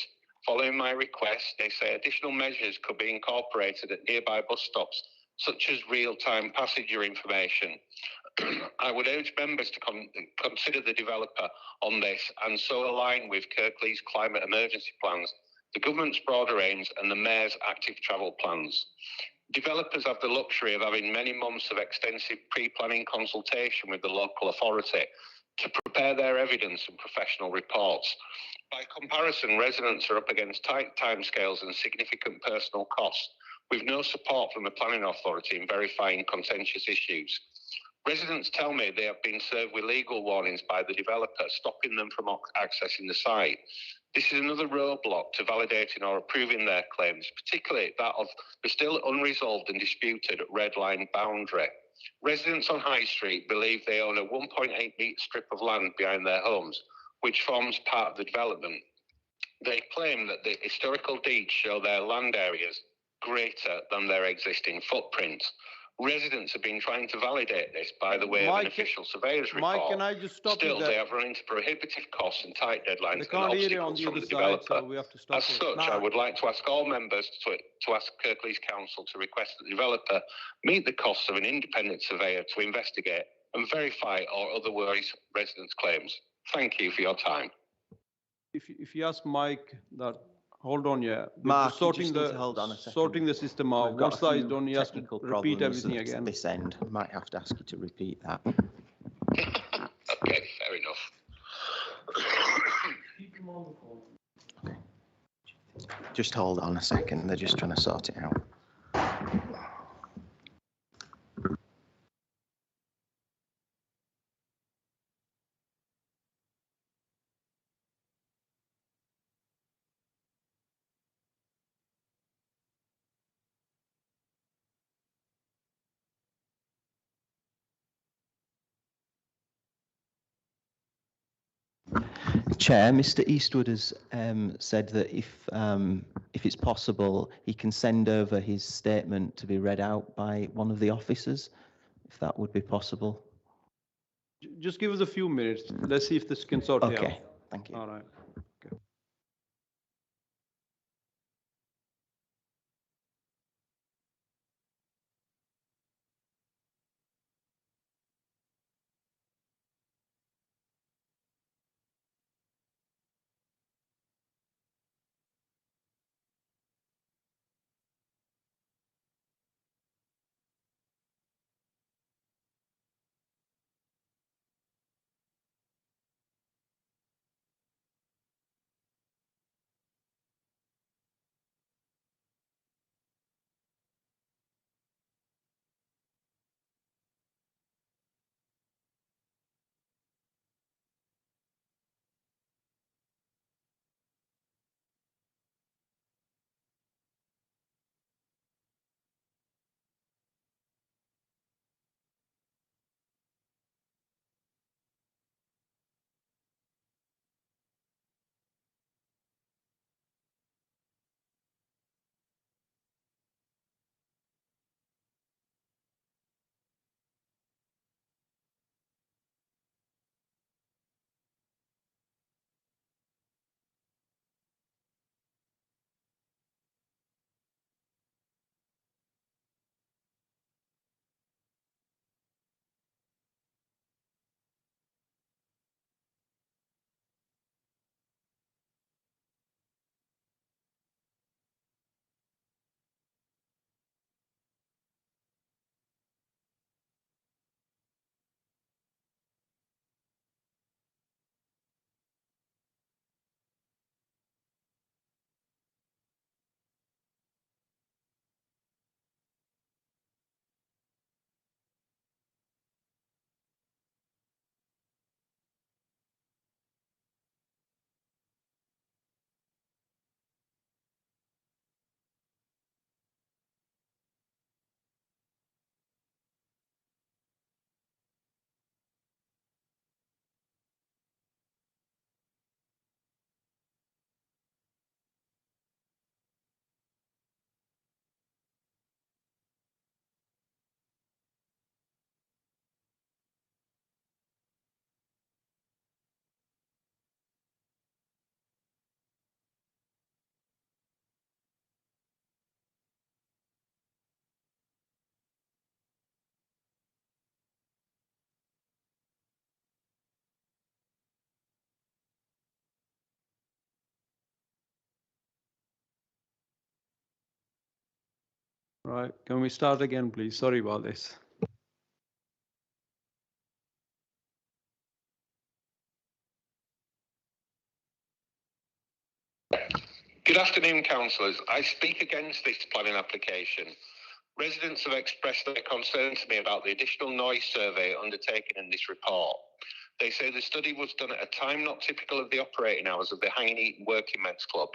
Following my request, they say additional measures could be incorporated at nearby bus stops, such as real-time passenger information. I would urge members to consider the developer on this and so align with Kirklees' climate emergency plans, the government's broader aims and the Mayor's active travel plans. Developers have the luxury of having many months of extensive pre-planning consultation with the local authority to prepare their evidence and professional reports. By comparison, residents are up against tight timescales and significant personal costs, with no support from the planning authority in verifying contentious issues. Residents tell me they have been served with legal warnings by the developer, stopping them from accessing the site. This is another roadblock to validating or approving their claims, particularly that of the still unresolved and disputed red line boundary. Residents on High Street believe they own a 1.8 metre strip of land behind their homes, which forms part of the development. They claim that the historical deeds show their land areas greater than their existing footprint. Residents have been trying to validate this by the way of an official surveyor's report. Mike, can I just stop Still, you there? they have run into prohibitive costs and tight deadlines and can't hear you on obstacles the from other the side, developer. so we have to stop As it. such, I would like to ask all members to ask Kirklees Council to request that the developer meet the costs of an independent surveyor to investigate and verify or otherwise residents' claims. Thank you for your time. If you ask Mike that, hold on, yeah. we're Mark, just you just need to hold on a second. sorting the system out. We've got Once a that is few done, you have to technical repeat problems everything at again. this end. I might have to ask you to repeat that. Okay, fair enough. Just hold on a second. They're just trying to sort it out. Chair, Mr. Eastwood has said that if it's possible, he can send over his statement to be read out by one of the officers, if that would be possible. Just give us a few minutes. Let's see if this can sort it out. Okay, thank you. All right. Okay. Right. Can we start again, please? Sorry about this. Good afternoon, councillors. I speak against this planning application. Residents have expressed their concern to me about the additional noise survey undertaken in this report. They say the study was done at a time not typical of the operating hours of the Hanging Eaton Working Men's Club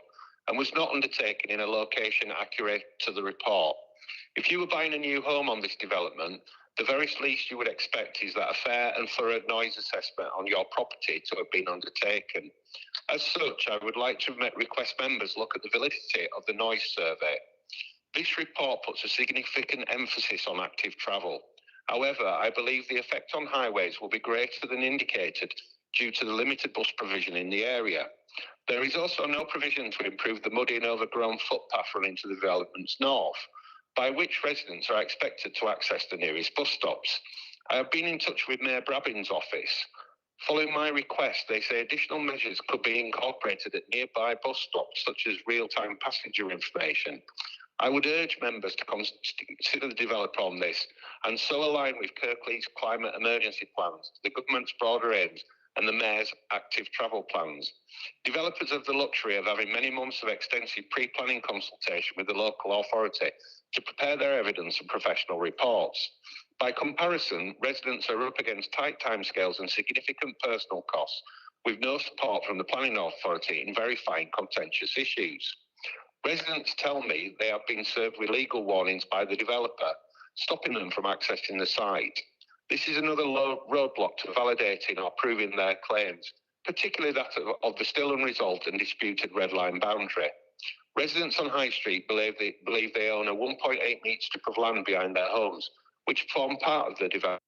and was not undertaken in a location accurate to the report. If you were buying a new home on this development, the very least you would expect is that a fair and thorough noise assessment on your property to have been undertaken. As such, I would like to request members look at the validity of the noise survey. This report puts a significant emphasis on active travel. However, I believe the effect on highways will be greater than indicated due to the limited bus provision in the area. There is also no provision to improve the muddy and overgrown footpath running to the development's north, by which residents are expected to access the nearest bus stops. I have been in touch with Mayor Brabbin's office. Following my request, they say additional measures could be incorporated at nearby bus stops, such as real-time passenger information. I would urge members to consider the developer on this and so align with Kirklees' climate emergency plans, the government's broader aims and the Mayor's active travel plans. Developers have the luxury of having many months of extensive pre-planning consultation with the local authority to prepare their evidence and professional reports. By comparison, residents are up against tight timescales and significant personal costs, with no support from the planning authority in verifying contentious issues. Residents tell me they have been served with legal warnings by the developer, stopping them from accessing the site. This is another roadblock to validating or proving their claims, particularly that of the still unresolved and disputed red line boundary. Residents on High Street believe they own a 1.8 metre strip of land behind their homes, which form part of the development.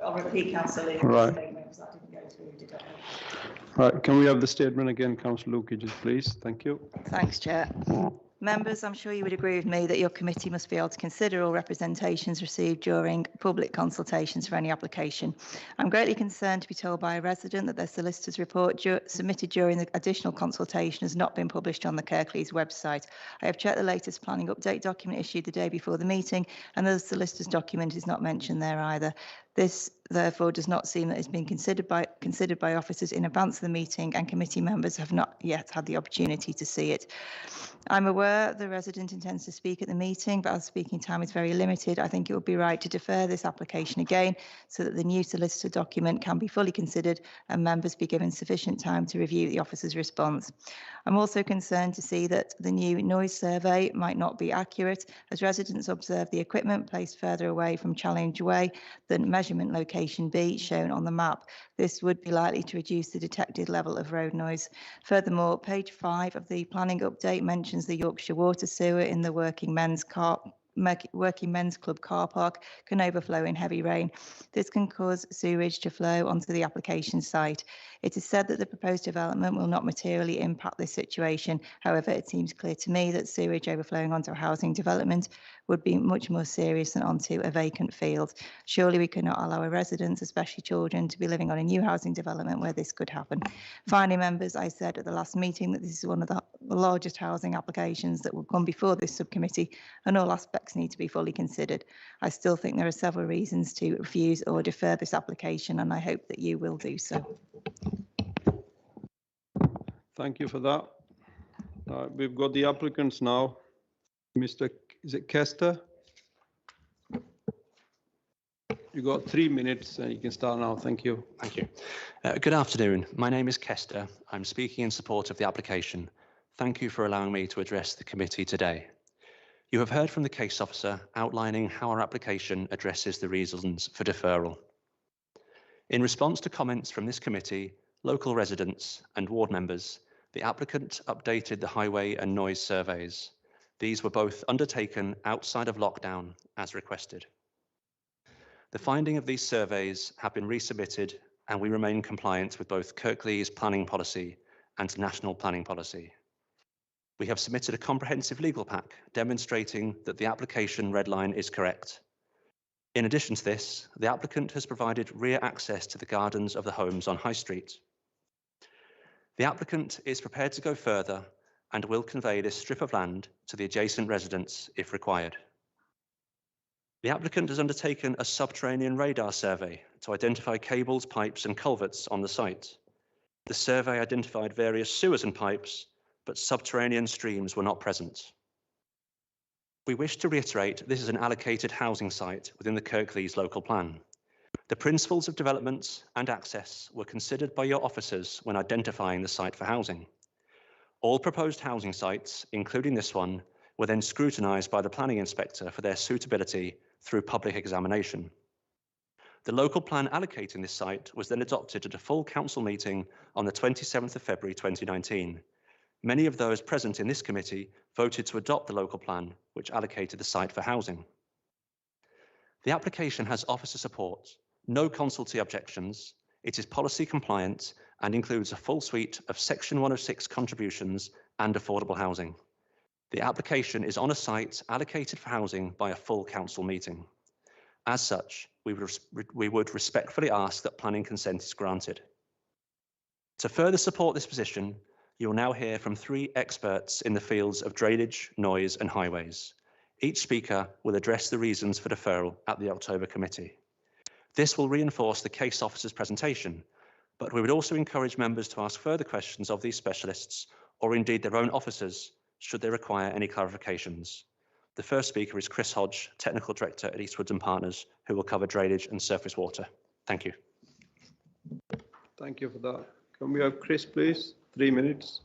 I'll repeat Councillor Luke's Right. statement because that didn't go through, did it? Right, can we have the statement again, Councillor Luke, please? Thank you. Thanks, Chair. Members, I'm sure you would agree with me that your committee must be able to consider all representations received during public consultations for any application. I'm greatly concerned to be told by a resident that their solicitor's report submitted during the additional consultation has not been published on the Kirklees website. I have checked the latest planning update document issued the day before the meeting, and the solicitor's document is not mentioned there either. This, therefore, does not seem that it's been considered by officers in advance of the meeting, and committee members have not yet had the opportunity to see it. I'm aware the resident intends to speak at the meeting, but as speaking time is very limited, I think it would be right to defer this application again so that the new solicitor document can be fully considered and members be given sufficient time to review the officer's response. I'm also concerned to see that the new noise survey might not be accurate, as residents observe the equipment placed further away from Challenge Way than measurement location B shown on the map. This would be likely to reduce the detected level of road noise. Furthermore, page 5 of the planning update mentions the Yorkshire water sewer in the Working Men's Club car park can overflow in heavy rain. This can cause sewage to flow onto the application site. It is said that the proposed development will not materially impact this situation. However, it seems clear to me that sewage overflowing onto a housing development would be much more serious than onto a vacant field. Surely we cannot allow our residents, especially children, to be living on a new housing development where this could happen. Finally, members, I said at the last meeting that this is one of the largest housing applications that will come before this subcommittee, and all aspects need to be fully considered. I still think there are several reasons to refuse or defer this application, and I hope that you will do so. Thank you for that. We've got the applicants now. Mr. Is it Kester? You got 3 minutes and you can start now. Thank you. Thank you. Good afternoon. My name is Kester. I'm speaking in support of the application. Thank you for allowing me to address the committee today. You have heard from the case officer outlining how our application addresses the reasons for deferral. In response to comments from this committee, local residents and ward members, the applicant updated the highway and noise surveys. These were both undertaken outside of lockdown as requested. The finding of these surveys have been resubmitted and we remain compliant with both Kirklees planning policy and national planning policy. We have submitted a comprehensive legal pack demonstrating that the application red line is correct. In addition to this, the applicant has provided rear access to the gardens of the homes on High Street. The applicant is prepared to go further and will convey this strip of land to the adjacent residents if required. The applicant has undertaken a subterranean radar survey to identify cables, pipes and culverts on the site. The survey identified various sewers and pipes, but subterranean streams were not present. We wish to reiterate this is an allocated housing site within the Kirklees local plan. The principles of development and access were considered by your officers when identifying the site for housing. All proposed housing sites, including this one, were then scrutinised by the planning inspector for their suitability through public examination. The local plan allocating this site was then adopted at a full council meeting on the 27th of February 2019. Many of those present in this committee voted to adopt the local plan, which allocated the site for housing. The application has officer support, no consultee objections, it is policy compliant and includes a full suite of Section 106 contributions and affordable housing. The application is on a site allocated for housing by a full council meeting. As such, we would respectfully ask that planning consent is granted. To further support this position, you will now hear from 3 experts in the fields of drainage, noise and highways. Each speaker will address the reasons for deferral at the October committee. This will reinforce the case officer's presentation, but we would also encourage members to ask further questions of these specialists or indeed their own officers should they require any clarifications. The first speaker is Chris Hodge, Technical Director at Eastwoods and Partners, who will cover drainage and surface water. Thank you. Thank you for that. Can we have Chris, please? 3 minutes.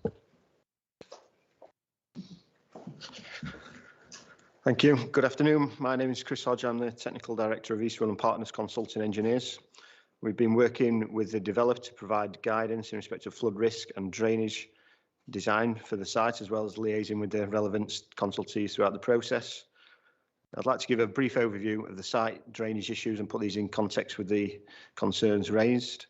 Thank you. Good afternoon. My name is Chris Hodge. I'm the Technical Director of Eastwoods and Partners Consulting Engineers. We've been working with the developer to provide guidance in respect of flood risk and drainage design for the site, as well as liaising with the relevant consultees throughout the process. I'd like to give a brief overview of the site drainage issues and put these in context with the concerns raised.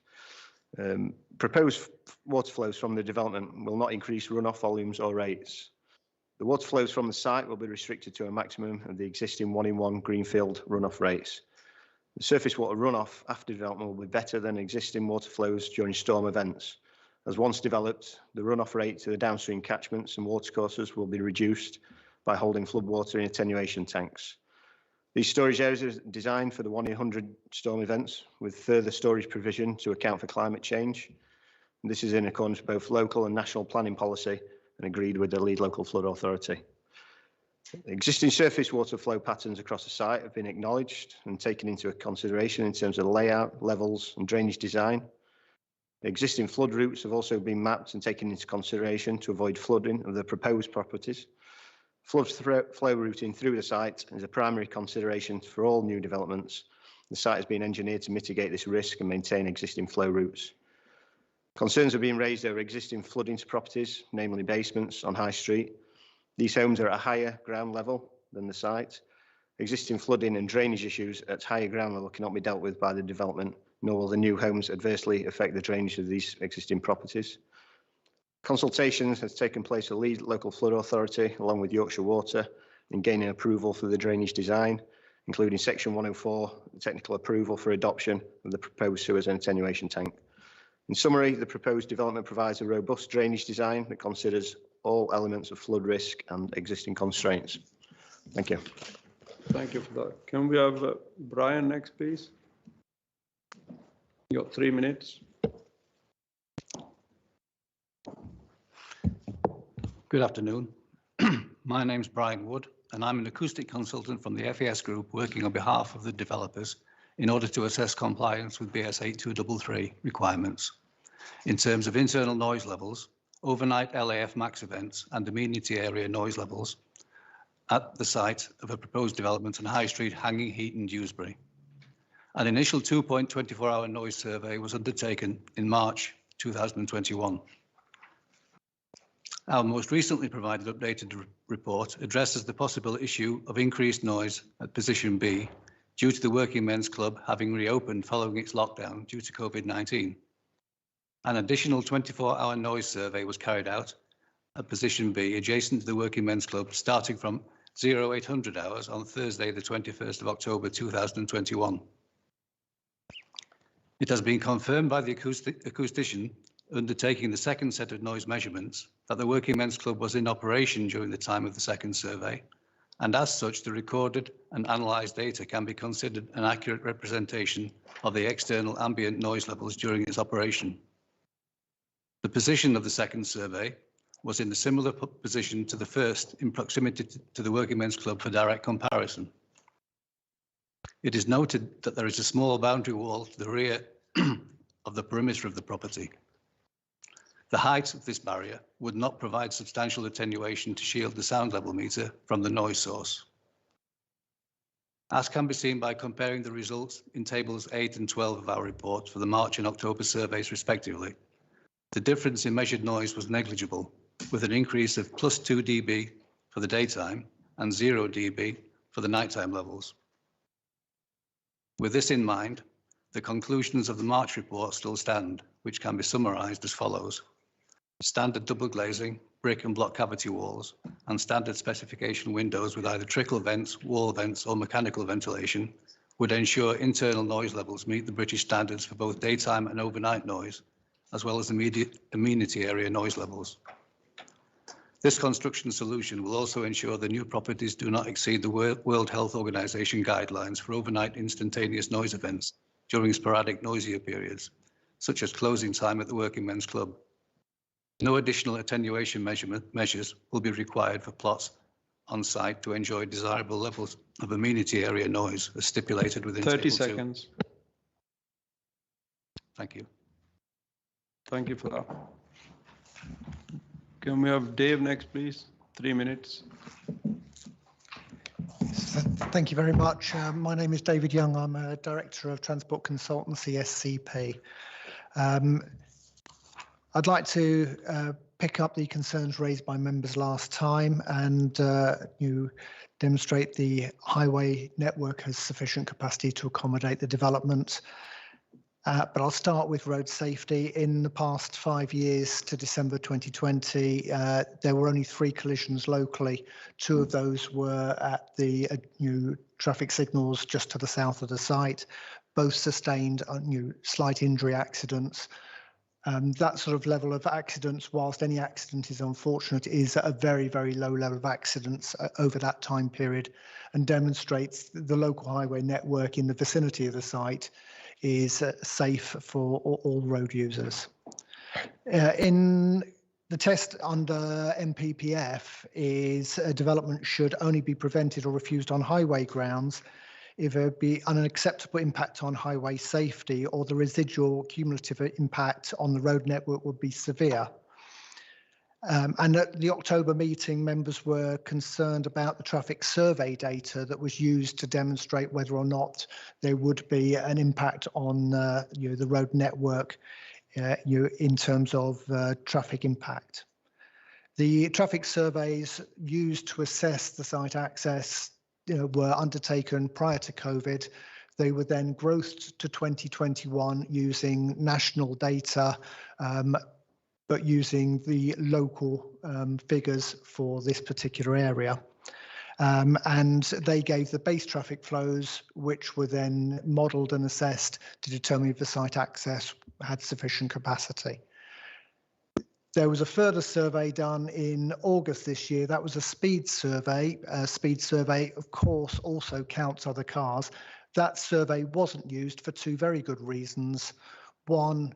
Proposed water flows from the development will not increase runoff volumes or rates. The water flows from the site will be restricted to a maximum of the existing 1-in-1 greenfield runoff rates. The surface water runoff after development will be better than existing water flows during storm events, as once developed, the runoff rate to the downstream catchments and watercourses will be reduced by holding floodwater in attenuation tanks. These storage areas are designed for the 1 in 100 storm events, with further storage provision to account for climate change. And this is in accordance with both local and national planning policy and agreed with the lead local flood authority. Existing surface water flow patterns across the site have been acknowledged and taken into consideration in terms of layout, levels and drainage design. The existing flood routes have also been mapped and taken into consideration to avoid flooding of the proposed properties. Flood flow routing through the site is a primary consideration for all new developments. The site has been engineered to mitigate this risk and maintain existing flow routes. Concerns are being raised over existing flooding to properties, namely basements on High Street. These homes are at a higher ground level than the site. Existing flooding and drainage issues at higher ground level cannot be dealt with by the development, nor will the new homes adversely affect the drainage of these existing properties. Consultations has taken place with lead local flood authority along with Yorkshire Water in gaining approval for the drainage design, including section 104, the technical approval for adoption of the proposed sewers and attenuation tank. In summary, the proposed development provides a robust drainage design that considers all elements of flood risk and existing constraints. Thank you. Thank you for that. Can we have Brian next, please? You got 3 minutes. Good afternoon. My name's Brian Wood, and I'm an acoustic consultant from the FES Group working on behalf of the developers in order to assess compliance with BS 8233 requirements in terms of internal noise levels, overnight LAF max events and amenity area noise levels at the site of a proposed development on High Street, Hanging Heat in Dewsbury. An initial 2.24-hour noise survey was undertaken in March 2021. Our most recently provided updated report addresses the possible issue of increased noise at position B due to the Working Men's Club having reopened following its lockdown due to COVID-19. An additional 24-hour noise survey was carried out at position B adjacent to the Working Men's Club starting from 0800 hours on Thursday, the 21st of October 2021. It has been confirmed by the acoustician undertaking the second set of noise measurements that the Working Men's Club was in operation during the time of the second survey, and as such the recorded and analysed data can be considered an accurate representation of the external ambient noise levels during its operation. The position of the second survey was in a similar position to the first in proximity to the Working Men's Club for direct comparison. It is noted that there is a small boundary wall to the rear of the perimeter of the property. The height of this barrier would not provide substantial attenuation to shield the sound level meter from the noise source. As can be seen by comparing the results in tables 8 and 12 of our report for the March and October surveys respectively, the difference in measured noise was negligible, with an increase of +2 dB for the daytime and 0 dB for the nighttime levels. With this in mind, the conclusions of the March report still stand, which can be summarised as follows. Standard double glazing, brick and block cavity walls, and standard specification windows with either trickle vents, wall vents or mechanical ventilation would ensure internal noise levels meet the British standards for both daytime and overnight noise, as well as amenity area noise levels. This construction solution will also ensure the new properties do not exceed the World Health Organization guidelines for overnight instantaneous noise events during sporadic noisier periods, such as closing time at the Working Men's Club. No additional attenuation measures will be required for plots on site to enjoy desirable levels of amenity area noise as stipulated within 30 Table 2. seconds. Thank you. Thank you for that. Can we have Dave next, please? 3 minutes. Thank you very much. My name is David Young. I'm a Director of Transport Consultancy, SCP. I'd like to pick up the concerns raised by members last time and demonstrate the highway network has sufficient capacity to accommodate the development. But I'll start with road safety. In the past 5 years to December 2020, there were only 3 collisions locally. 2 of those were at the new traffic signals just to the south of the site. Both sustained slight injury accidents. That sort of level of accidents, whilst any accident is unfortunate, is at a very, very low level of accidents over that time period, and demonstrates the local highway network in the vicinity of the site is safe for all road users. In the test under MPPF is development should only be prevented or refused on highway grounds if there be an unacceptable impact on highway safety or the residual cumulative impact on the road network would be severe. And at the October meeting, members were concerned about the traffic survey data that was used to demonstrate whether or not there would be an impact on the road network in terms of traffic impact. The traffic surveys used to assess the site access were undertaken prior to COVID. They were then growthed to 2021 using national data, but using the local figures for this particular area. And they gave the base traffic flows, which were then modelled and assessed to determine if the site access had sufficient capacity. There was a further survey done in August this year. That was a speed survey. A speed survey, of course, also counts other cars. That survey wasn't used for 2 very good reasons. One,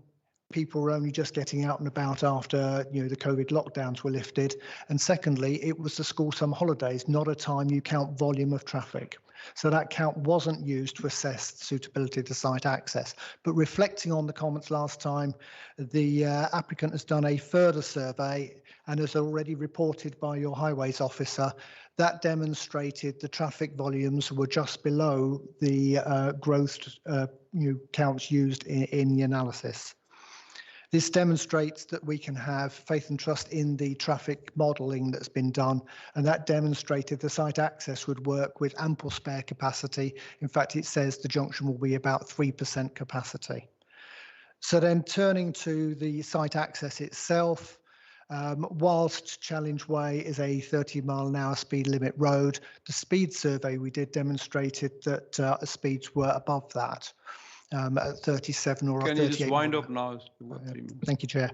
people were only just getting out and about after the COVID lockdowns were lifted. And secondly, it was the school summer holidays, not a time you count volume of traffic. So that count wasn't used to assess suitability to site access. But reflecting on the comments last time, the applicant has done a further survey and has already reported by your highways officer that demonstrated the traffic volumes were just below the growth counts used in the analysis. This demonstrates that we can have faith and trust in the traffic modelling that's been done, and that demonstrated the site access would work with ample spare capacity. In fact, it says the junction will be about 3% capacity. So then turning to the site access itself, whilst Challenge Way is a 30-mile-an-hour speed limit road, the speed survey we did demonstrated that speeds were above that. At 37 or 38. Can you just wind up now? Thank you, Chair.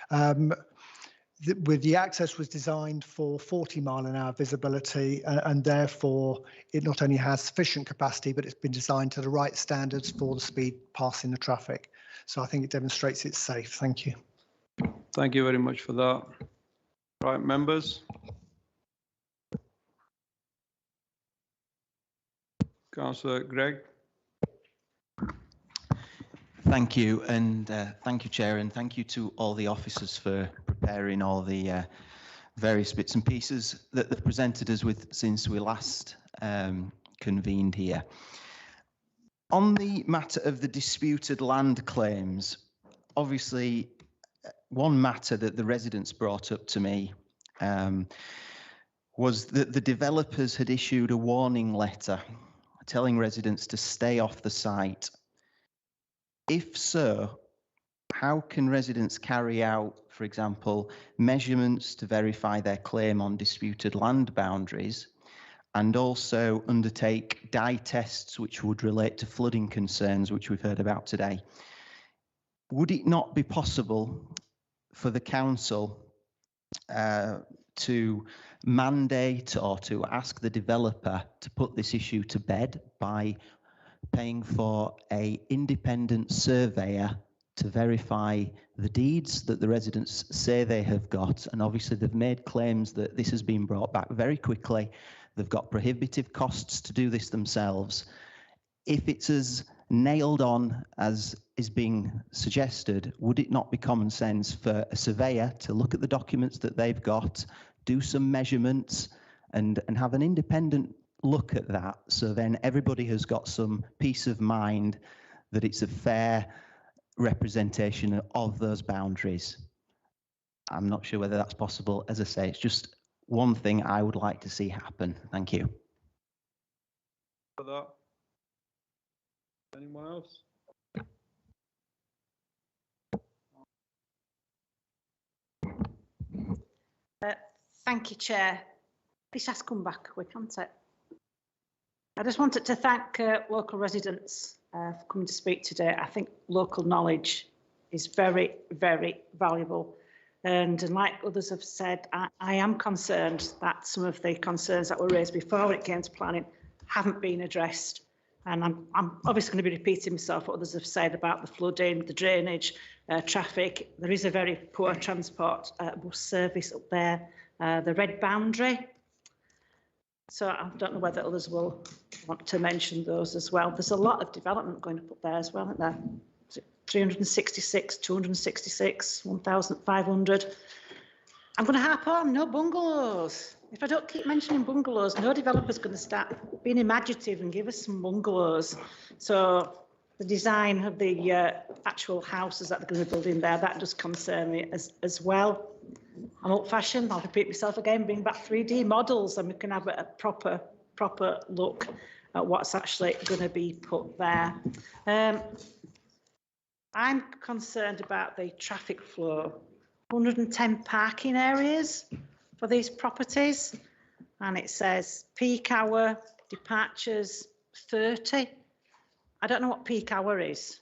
With the access was designed for 40-mile-an-hour visibility, and therefore it not only has sufficient capacity, but it's been designed to the right standards for the speed passing the traffic. So I think it demonstrates it's safe. Thank you. Thank you very much for that. Right, members. Councillor Gregg. Thank you, and thank you, Chair, and thank you to all the officers for preparing all the various bits and pieces that they've presented us with since we last convened here. On the matter of the disputed land claims, obviously, one matter that the residents brought up to me was that the developers had issued a warning letter telling residents to stay off the site. If so, how can residents carry out, for example, measurements to verify their claim on disputed land boundaries, and also undertake dye tests which would relate to flooding concerns, which we've heard about today? Would it not be possible for the council to mandate or to ask the developer to put this issue to bed by paying for an independent surveyor to verify the deeds that the residents say they have got? And obviously they've made claims that this has been brought back very quickly. They've got prohibitive costs to do this themselves. If it's as nailed on as is being suggested, would it not be common sense for a surveyor to look at the documents that they've got, do some measurements, and have an independent look at that, so then everybody has got some peace of mind that it's a fair representation of those boundaries? I'm not sure whether that's possible. As I say, it's just one thing I would like to see happen. Thank you. For that. Anyone else? Thank you, Chair. This has come back quick, hasn't it? I just wanted to thank local residents for coming to speak today. I think local knowledge is very, very valuable. And like others have said, I am concerned that some of the concerns that were raised before when it came to planning haven't been addressed. And I'm obviously going to be repeating myself what others have said about the flooding, the drainage, traffic. There is a very poor transport bus service up there, the red boundary. So I don't know whether others will want to mention those as well. There's a lot of development going up there as well, isn't there? 366, 266, 1,500. I'm going to harp on, no bungalows. If I don't keep mentioning bungalows, no developer's going to start being imaginative and give us some bungalows. So the design of the actual houses that they're going to be building there, that does concern me as well. I'm old-fashioned, I'll repeat myself again, bring back 3D models and we can have a proper look at what's actually going to be put there. I'm concerned about the traffic flow. 110 parking areas for these properties, and it says peak hour departures 30. I don't know what peak hour is.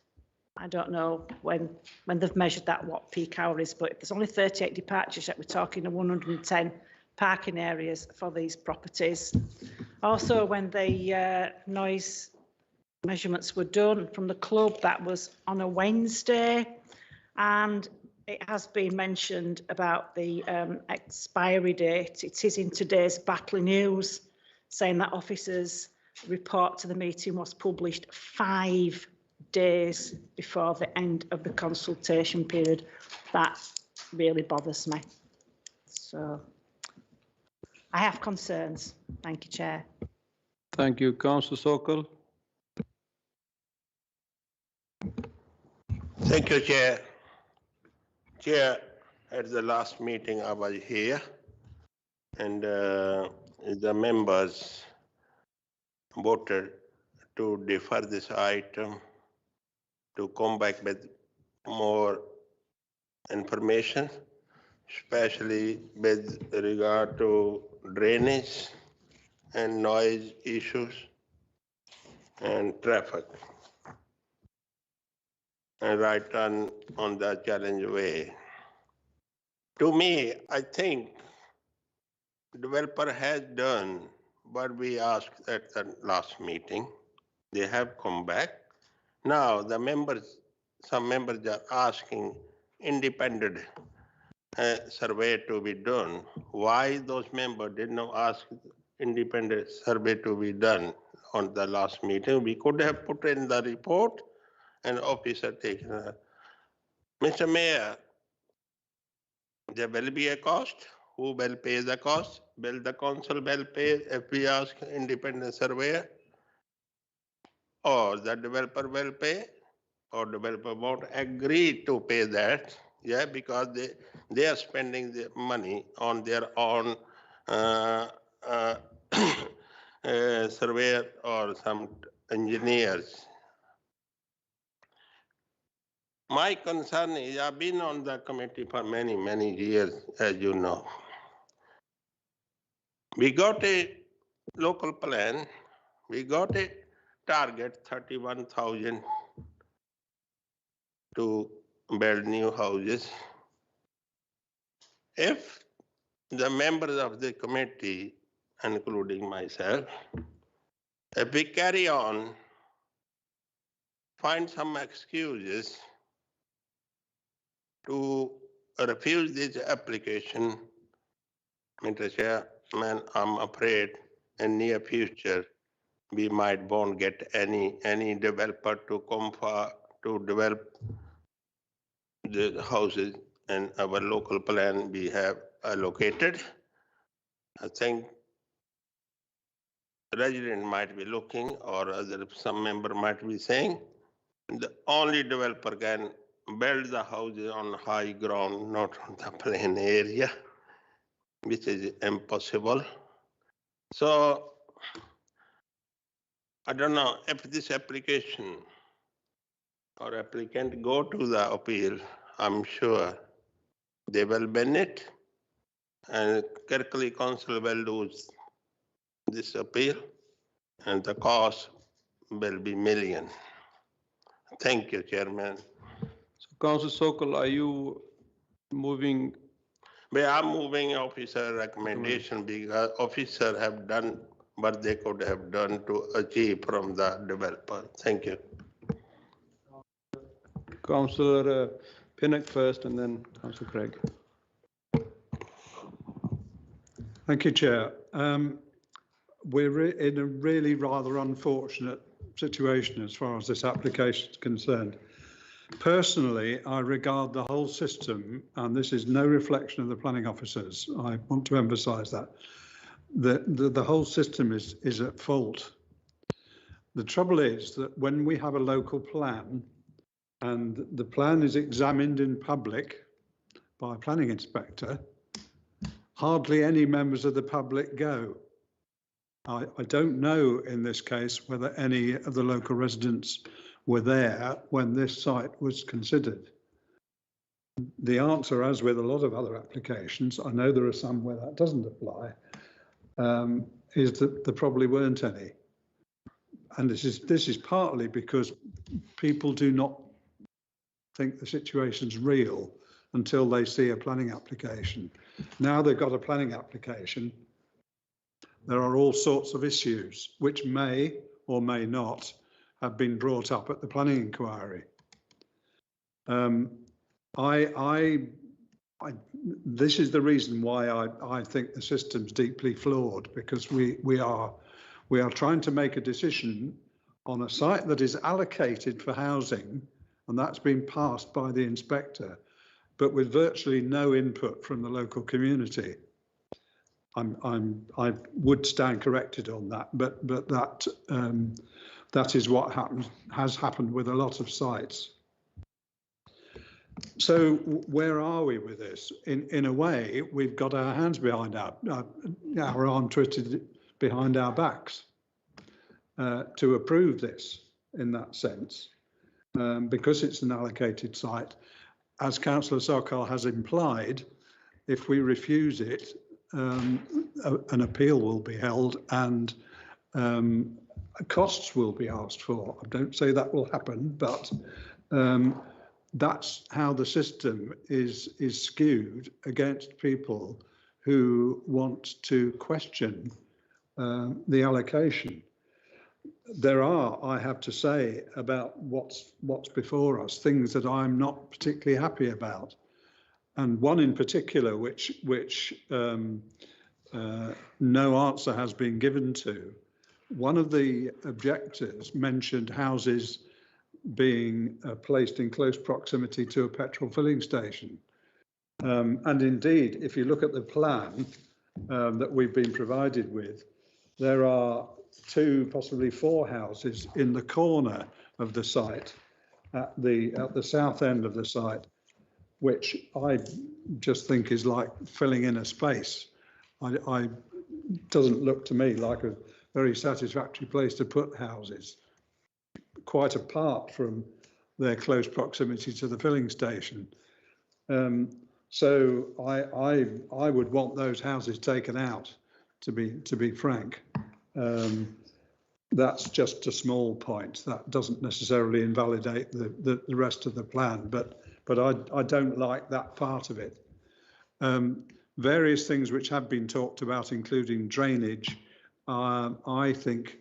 I don't know when they've measured that what peak hour is, but if there's only 38 departures, yet we're talking of 110 parking areas for these properties. Also, when the noise measurements were done from the club, that was on a Wednesday, and it has been mentioned about the expiry date. It is in today's Battley News, saying that officers' report to the meeting was published 5 days before the end of the consultation period. That really bothers me. So I have concerns. Thank you, Chair. Thank you, Councillor Sokol. Thank you, Chair. Chair, at the last meeting I was here and the members voted to defer this item to come back with more information, especially with regard to drainage and noise issues and traffic. And right turn on the challenge way. To me, I think developer has done what we asked at the last meeting. They have come back. Now the members, some members are asking independent survey to be done. Why those members did not ask independent survey to be done on the last meeting? We could have put in the report and officer taken. Mr. Mayor, there will be a cost. Who will pay the cost? Will the council will pay if we ask independent surveyor? Or the developer will pay? Or developer won't agree to pay that? Yeah, because they are spending the money on their own surveyor or some engineers. My concern is I've been on the committee for many, many years, as you know. We got a local plan. We got a target 31,000 to build new houses. If the members of the committee, including myself, if we carry on, find some excuses to refuse this application, Mr. Chairman, I'm afraid in near future we might won't get any developer to come for to develop the houses in our local plan we have allocated. I think resident might be looking, or other some member might be saying the only developer can build the houses on high ground, not on the plain area, which is impossible. So I don't know if this application or applicant go to the appeal, I'm sure they will win it, and Kirklees Council will lose this appeal, and the cost will be million. Thank you, Chairman. So, Councillor Sokol, are you moving? But I'm moving officer recommendation because officer have done what they could have done to achieve from the developer. Thank you. Councillor Pinnock first, and then Councillor Craig. Thank you, Chair. We're in a really rather unfortunate situation as far as this application is concerned. Personally, I regard the whole system, and this is no reflection of the planning officers, I want to emphasise that, the whole system is at fault. The trouble is that when we have a local plan and the plan is examined in public by a planning inspector, hardly any members of the public go. I don't know in this case whether any of the local residents were there when this site was considered. The answer, as with a lot of other applications, I know there are some where that doesn't apply, is that there probably weren't any. And this is partly because people do not think the situation's real until they see a planning application. Now they've got a planning application, there are all sorts of issues which may or may not have been brought up at the planning inquiry. This is the reason why I think the system's deeply flawed, because we are trying to make a decision on a site that is allocated for housing, and that's been passed by the inspector, but with virtually no input from the local community. I would stand corrected on that, but that is what has happened with a lot of sites. So where are we with this? In a way, we've got our hands behind our arm twisted behind our backs to approve this in that sense, because it's an allocated site. As Councillor Sokol has implied, if we refuse it, an appeal will be held and costs will be asked for. I don't say that will happen, but that's how the system is skewed against people who want to question the allocation. There are, I have to say, about what's before us, things that I'm not particularly happy about. And one in particular, which no answer has been given to. One of the objectors mentioned houses being placed in close proximity to a petrol filling station. And indeed, if you look at the plan that we've been provided with, there are 2, possibly 4 houses in the corner of the site, at the south end of the site, which I just think is like filling in a space. Doesn't look to me like a very satisfactory place to put houses, quite apart from their close proximity to the filling station. So I would want those houses taken out, to be frank. That's just a small point. That doesn't necessarily invalidate the rest of the plan, but I don't like that part of it. Various things which have been talked about, including drainage, I think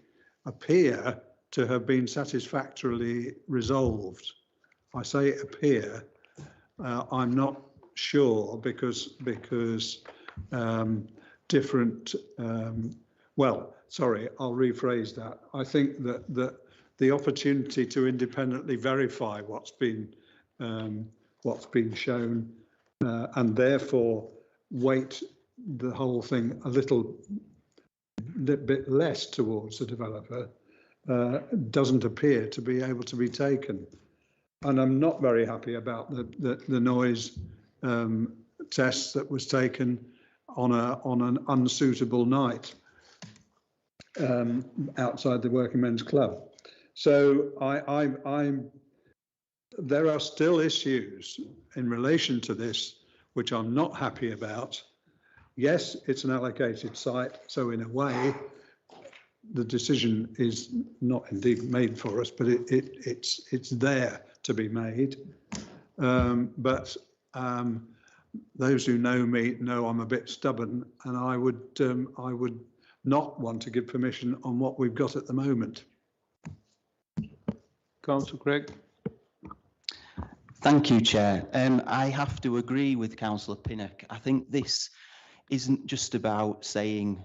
appear to have been satisfactorily resolved. I say appear. I'm not sure because different. Well, sorry, I'll rephrase that. I think that the opportunity to independently verify what's been shown and therefore weight the whole thing a little bit less towards the developer doesn't appear to be able to be taken. And I'm not very happy about the noise test that was taken on an unsuitable night. outside the Working Men's Club. So there are still issues in relation to this which I'm not happy about. Yes, it's an allocated site, so in a way, the decision is not indeed made for us, but it's there to be made. But those who know me know I'm a bit stubborn, and I would not want to give permission on what we've got at the moment. Councillor Craig. Thank you, Chair. I have to agree with Councillor Pinnock. I think this isn't just about saying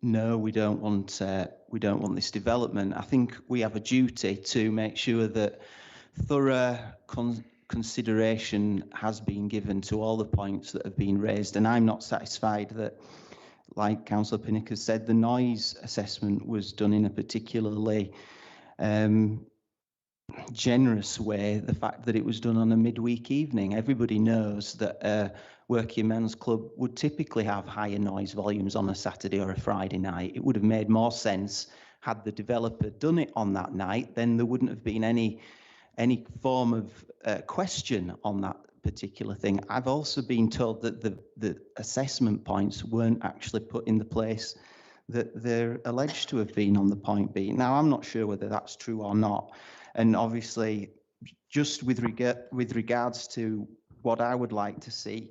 no, we don't want this development. I think we have a duty to make sure that thorough consideration has been given to all the points that have been raised, and I'm not satisfied that, like Councillor Pinnock has said, the noise assessment was done in a particularly generous way. The fact that it was done on a midweek evening, everybody knows that a Working Men's Club would typically have higher noise volumes on a Saturday or a Friday night. It would have made more sense had the developer done it on that night. Then there wouldn't have been any form of question on that particular thing. I've also been told that the assessment points weren't actually put in the place that they're alleged to have been on the point B. Now, I'm not sure whether that's true or not. And obviously, just with regards to what I would like to see,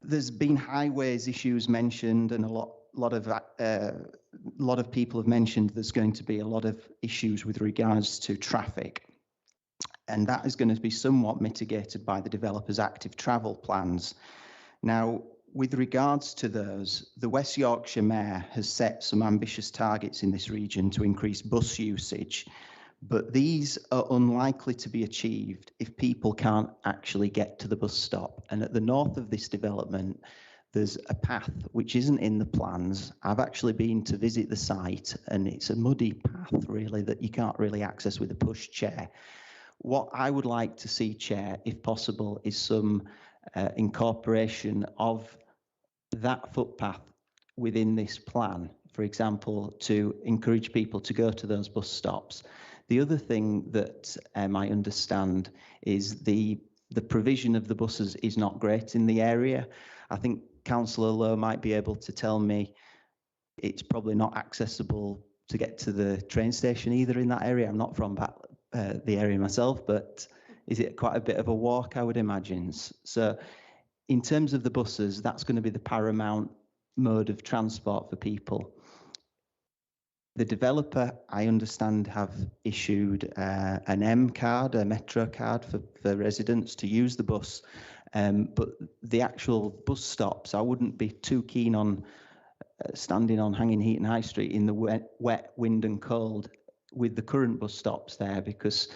there's been highways issues mentioned, and a lot of people have mentioned there's going to be a lot of issues with regards to traffic, and that is going to be somewhat mitigated by the developer's active travel plans. Now, with regards to those, the West Yorkshire Mayor has set some ambitious targets in this region to increase bus usage, but these are unlikely to be achieved if people can't actually get to the bus stop. And at the north of this development, there's a path which isn't in the plans. I've actually been to visit the site, and it's a muddy path, really, that you can't really access with a push chair. What I would like to see, Chair, if possible, is some incorporation of that footpath within this plan, for example, to encourage people to go to those bus stops. The other thing that I understand is the provision of the buses is not great in the area. I think Councillor Lowe might be able to tell me it's probably not accessible to get to the train station either in that area. I'm not from the area myself, but is it quite a bit of a walk, I would imagine? So in terms of the buses, that's going to be the paramount mode of transport for people. The developer, I understand, have issued an M card, a Metro card for residents to use the bus, but the actual bus stops, I wouldn't be too keen on standing on Hanging Heaton High Street in the wet, wind and cold with the current bus stops there, because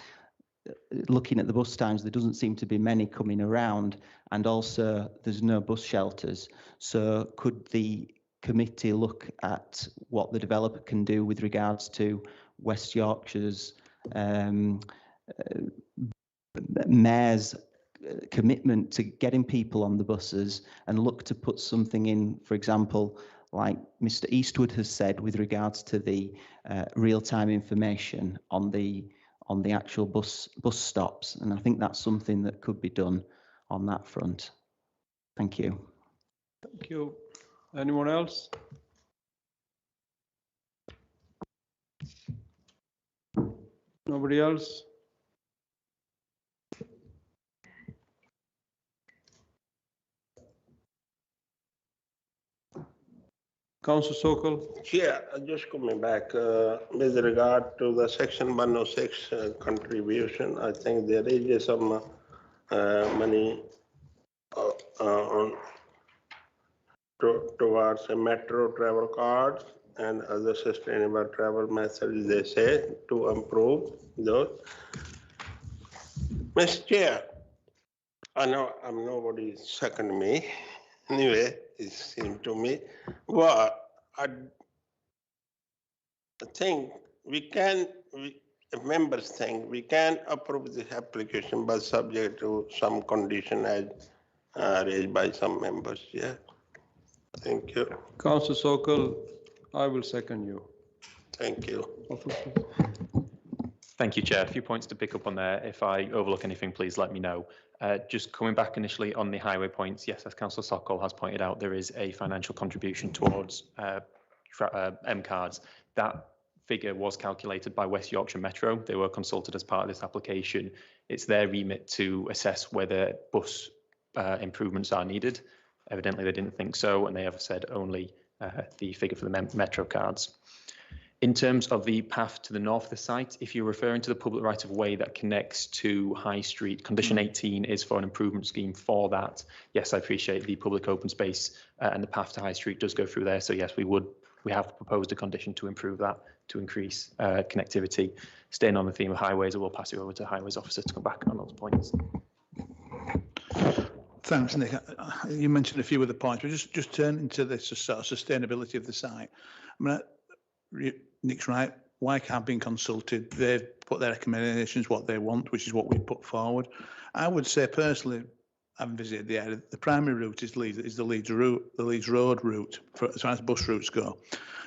looking at the bus times, there doesn't seem to be many coming around, and also there's no bus shelters. So could the committee look at what the developer can do with regards to West Yorkshire's mayor's commitment to getting people on the buses, and look to put something in, for example, like Mr. Eastwood has said, with regards to the real-time information on the actual bus stops. And I think that's something that could be done on that front. Thank you. Thank you. Anyone else? Nobody else? Councillor Sokol. Yeah, just coming back with regard to the section 106 contribution, I think there is some money towards a metro travel cards and other sustainable travel methods, they say, to improve those. Mr. Chair, I know I'm nobody second me. Anyway, it seemed to me. Well, I think if members think we can approve this application, but subject to some condition as raised by some members. Yeah. Thank you. Councillor Sokol, I will second you. Thank you. Thank you, Chair. A few points to pick up on there. If I overlook anything, please let me know. Just coming back initially on the highway points, yes, as Councillor Sokol has pointed out, there is a financial contribution towards M cards. That figure was calculated by West Yorkshire Metro. They were consulted as part of this application. It's their remit to assess whether bus improvements are needed. Evidently, they didn't think so, and they have said only the figure for the Metro cards. In terms of the path to the north of the site, if you're referring to the public right-of-way that connects to High Street, condition 18 is for an improvement scheme for that. Yes, I appreciate the public open space and the path to High Street does go through there. So yes, we have proposed a condition to improve that, to increase connectivity. Staying on the theme of highways, I will pass you over to the Highways Officer to come back on those points. Thanks, Nick. You mentioned a few of the points, but just turning to the sort of sustainability of the site. I mean, Nick's right. WIC have been consulted. They've put their recommendations, what they want, which is what we put forward. I would say personally, having visited the area, the primary route is the Leeds Road route, as far as bus routes go.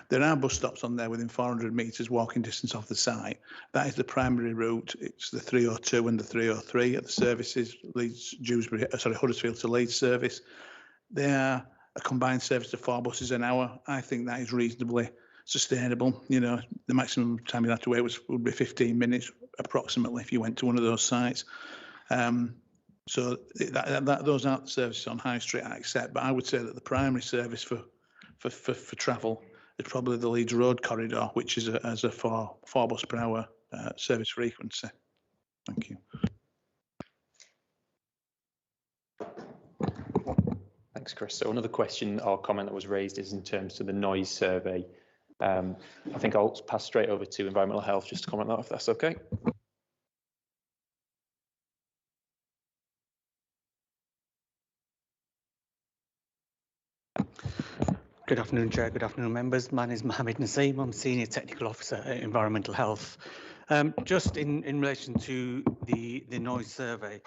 There are bus stops on there within 400 metres walking distance off the site. That is the primary route. It's the 302 and the 303 at the services, Huddersfield to Leeds service. They are a combined service of 4 buses an hour. I think that is reasonably sustainable. You know, the maximum time you have to wait would be 15 minutes approximately if you went to one of those sites. So those aren't the services on High Street, I accept, but I would say that the primary service for travel is probably the Leeds Road corridor, which is as a 4 bus per hour service frequency. Thank you. Thanks, Chris. So another question or comment that was raised is in terms of the noise survey. I think I'll pass straight over to Environmental Health just to comment on that, if that's okay. Good afternoon, Chair. Good afternoon, members. My name is Mohammed Naseem. I'm Senior Technical Officer at Environmental Health. Just in relation to the noise survey,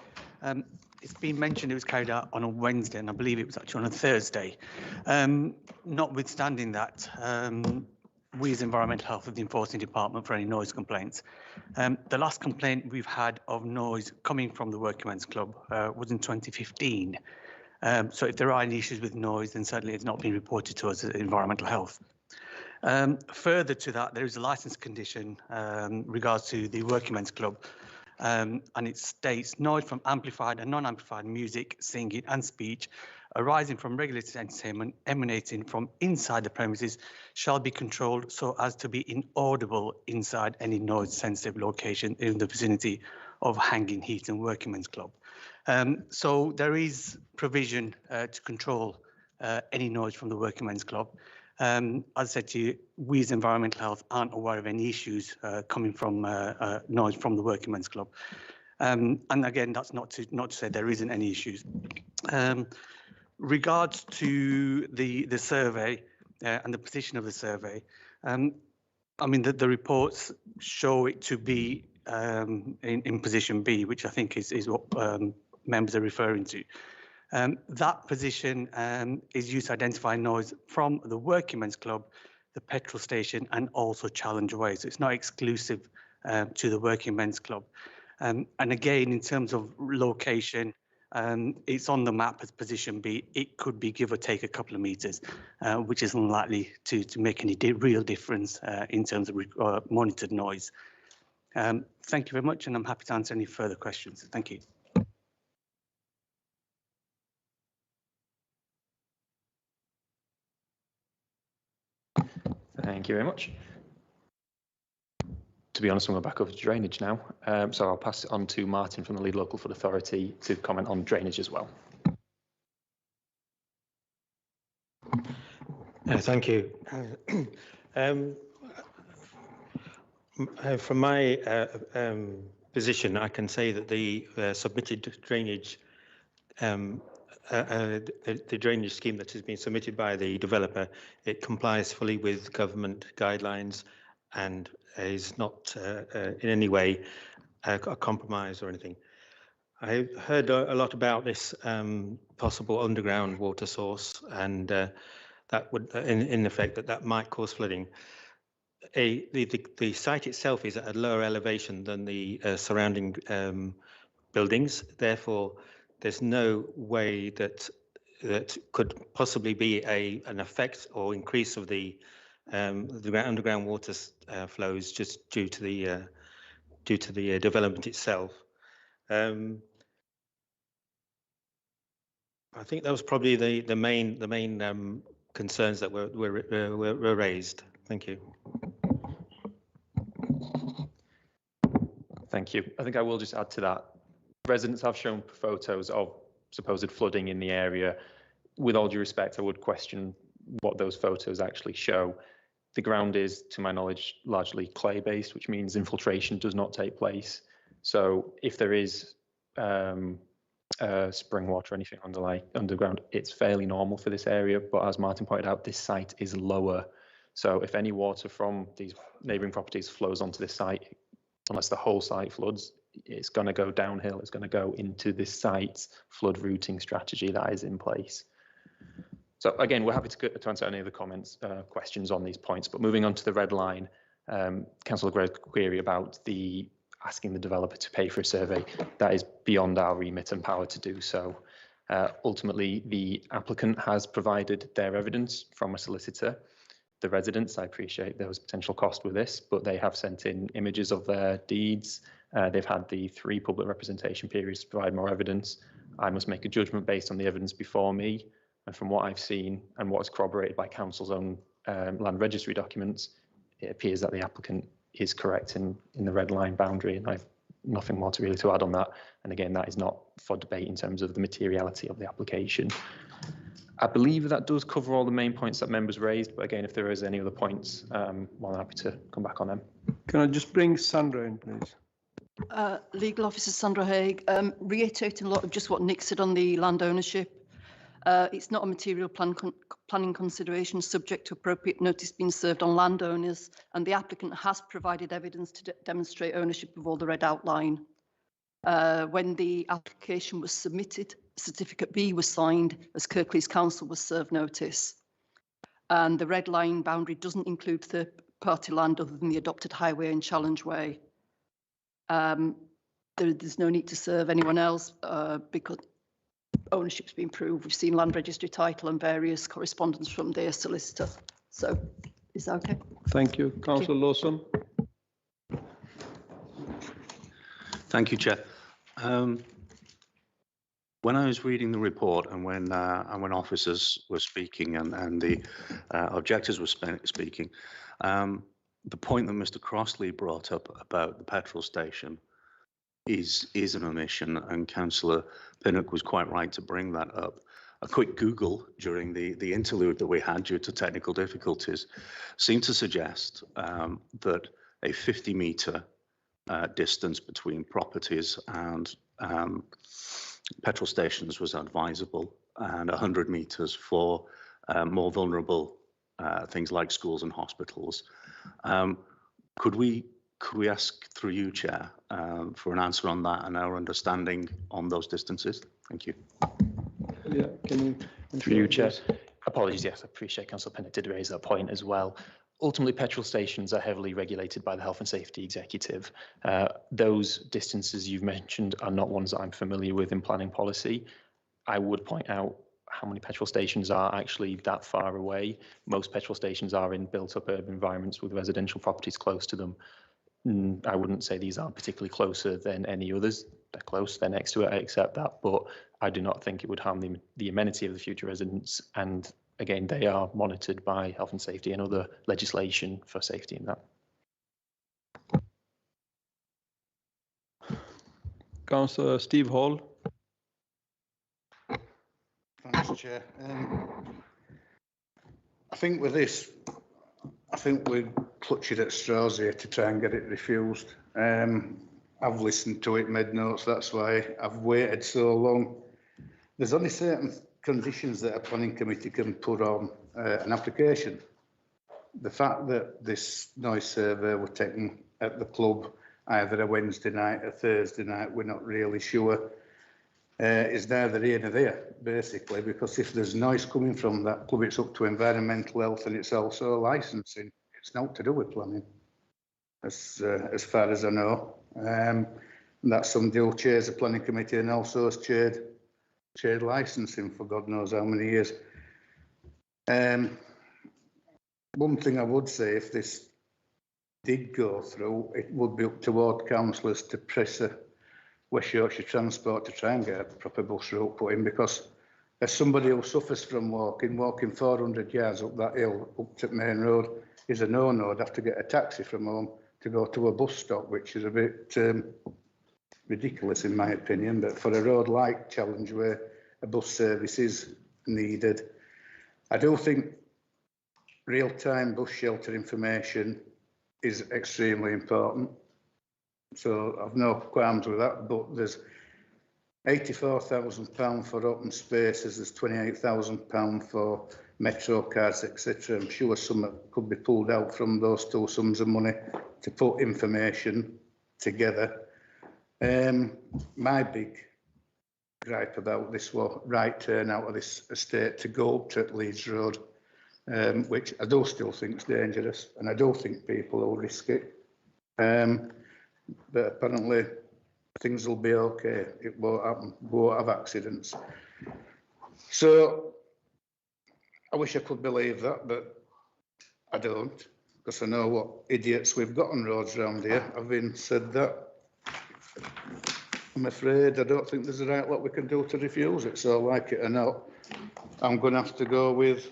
it's been mentioned it was carried out on a Wednesday, and I believe it was actually on a Thursday. Notwithstanding that, we as Environmental Health are the enforcing department for any noise complaints. The last complaint we've had of noise coming from the Workingmen's Club was in 2015. So if there are any issues with noise, then certainly it's not been reported to us as Environmental Health. Further to that, there is a licence condition regards to the Workingmen's Club, and it states noise from amplified and non-amplified music, singing and speech arising from regulated entertainment emanating from inside the premises shall be controlled so as to be inaudible inside any noise-sensitive location in the vicinity of Hanging Heaton Workingmen's Club. So there is provision to control any noise from the Workingmen's Club. As I said to you, we as Environmental Health aren't aware of any issues coming from noise from the Workingmen's Club. And again, that's not to say there isn't any issues. Regards to the survey and the position of the survey, I mean, the reports show it to be in position B, which I think is what members are referring to. That position is used to identify noise from the Workingmen's Club, the petrol station, and also Challenge Way. So it's not exclusive to the Workingmen's Club. And again, in terms of location, it's on the map as position B. It could be give or take a couple of meters, which is unlikely to make any real difference in terms of monitored noise. Thank you very much, and I'm happy to answer any further questions. Thank you. Thank you very much. To be honest, I'm going back over to drainage now. So I'll pass it on to Martin from the Lead Local Flood Authority to comment on drainage as well. Thank you. From my position, I can say that the submitted drainage, the drainage scheme that has been submitted by the developer, it complies fully with government guidelines and is not in any way a compromise or anything. I heard a lot about this possible underground water source, and that would, in effect, that might cause flooding. The site itself is at a lower elevation than the surrounding buildings. Therefore, there's no way that could possibly be an effect or increase of the underground water flows just due to the development itself. I think that was probably the main concerns that were raised. Thank you. Thank you. I think I will just add to that. Residents have shown photos of supposed flooding in the area. With all due respect, I would question what those photos actually show. The ground is, to my knowledge, largely clay-based, which means infiltration does not take place. So if there is spring water or anything underground, it's fairly normal for this area. But as Martin pointed out, this site is lower. So if any water from these neighbouring properties flows onto this site, unless the whole site floods, it's going to go downhill. It's going to go into this site's flood routing strategy that is in place. So again, we're happy to answer any of the comments, questions on these points. But moving on to the red line, Councillor Gray's query about asking the developer to pay for a survey, that is beyond our remit and power to do so. Ultimately, the applicant has provided their evidence from a solicitor. The residents, I appreciate there was potential cost with this, but they have sent in images of their deeds. They've had the 3 public representation periods to provide more evidence. I must make a judgment based on the evidence before me. And from what I've seen and what is corroborated by council's own land registry documents, it appears that the applicant is correct in the red line boundary, and I've nothing more to add on that. And again, that is not for debate in terms of the materiality of the application. I believe that does cover all the main points that members raised, but again, if there is any other points, I'm more than happy to come back on them. Can I just bring Sandra in, please? Legal Officer Sandra Haig, reiterating a lot of just what Nick said on the land ownership. It's not a material planning consideration subject to appropriate notice being served on landowners, and the applicant has provided evidence to demonstrate ownership of all the red outline. When the application was submitted, Certificate B was signed as Kirklees Council was served notice. And the red line boundary doesn't include third-party land other than the adopted highway and challenge way. There's no need to serve anyone else because ownership's been proved. We've seen land registry title and various correspondence from their solicitor. So is that okay? Thank you. Councillor Lawson. Thank you, Chair. When I was reading the report and when officers were speaking and the objectors were speaking, the point that Mr. Crossley brought up about the petrol station is an omission, and Councillor Pinnock was quite right to bring that up. A quick Google during the interlude that we had due to technical difficulties seemed to suggest that a 50-metre distance between properties and petrol stations was advisable, and 100 metres for more vulnerable things like schools and hospitals. Could we ask through you, Chair, for an answer on that and our understanding on those distances? Thank you. Yeah, can you? Through you, Chair. Apologies, yes, I appreciate Councillor Pinnock did raise that point as well. Ultimately, petrol stations are heavily regulated by the Health and Safety Executive. Those distances you've mentioned are not ones that I'm familiar with in planning policy. I would point out how many petrol stations are actually that far away. Most petrol stations are in built-up urban environments with residential properties close to them. I wouldn't say these are particularly closer than any others. They're close, they're next to it, I accept that, but I do not think it would harm the amenity of the future residents. And again, they are monitored by health and safety and other legislation for safety in that. Councillor Steve Hall. Thanks, Chair. I think with this, we're clutching at straws here to try and get it refused. I've listened to it, made notes, that's why I've waited so long. There's only certain conditions that a planning committee can put on an application. The fact that this noise survey was taken at the club either a Wednesday night or Thursday night, we're not really sure. is neither here nor there, basically, because if there's noise coming from that club, it's up to environmental health and it's also licensing. It's not to do with planning, as far as I know. That's somebody who chairs the planning committee and also has chaired licensing for God knows how many years. One thing I would say, if this did go through, it would be up to ward councillors to press West Yorkshire Transport to try and get a proper bus route put in, because as somebody who suffers from walking 400 yards up that hill, up to Main Road, is a no-no. I'd have to get a taxi from home to go to a bus stop, which is a bit ridiculous in my opinion. But for a road like Challenge, where a bus service is needed, I do think real-time bus shelter information is extremely important. So I've no qualms with that, but there's £84,000 for open spaces, there's £28,000 for metro cards, etc. I'm sure some could be pulled out from those two sums of money to put information together. My big gripe about this was right turn out of this estate to go up to Leeds Road, which I do still think is dangerous, and I do think people will risk it. But apparently things will be okay. It won't happen, won't have accidents. So I wish I could believe that, but I don't, because I know what idiots we've got on roads around here. Having said that, I'm afraid I don't think there's a right lot we can do to refuse it. So like it or not, I'm going to have to go with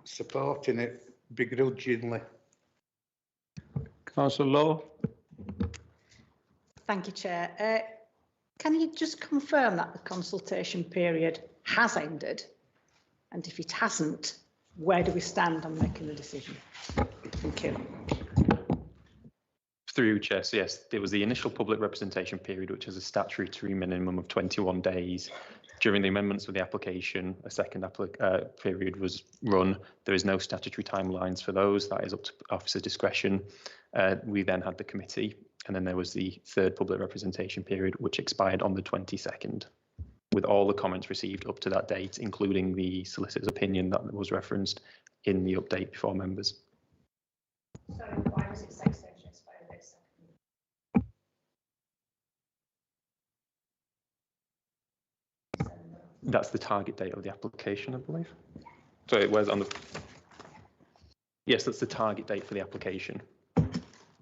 supporting it begrudgingly. Councillor Lowe. Thank you, Chair. Can you just confirm that the consultation period has ended? And if it hasn't, where do we stand on making the decision? Thank you. Through Chair, so yes, there was the initial public representation period, which is a statutory minimum of 21 days. During the amendments of the application, a second period was run. There is no statutory timelines for those. That is up to officer discretion. We then had the committee, and then there was the third public representation period, which expired on the 22nd, with all the comments received up to that date, including the solicitor's opinion that was referenced in the update before members. So why does it say section expired at second? That's the target date of the application, I believe. So it was on the... Yes, that's the target date for the application.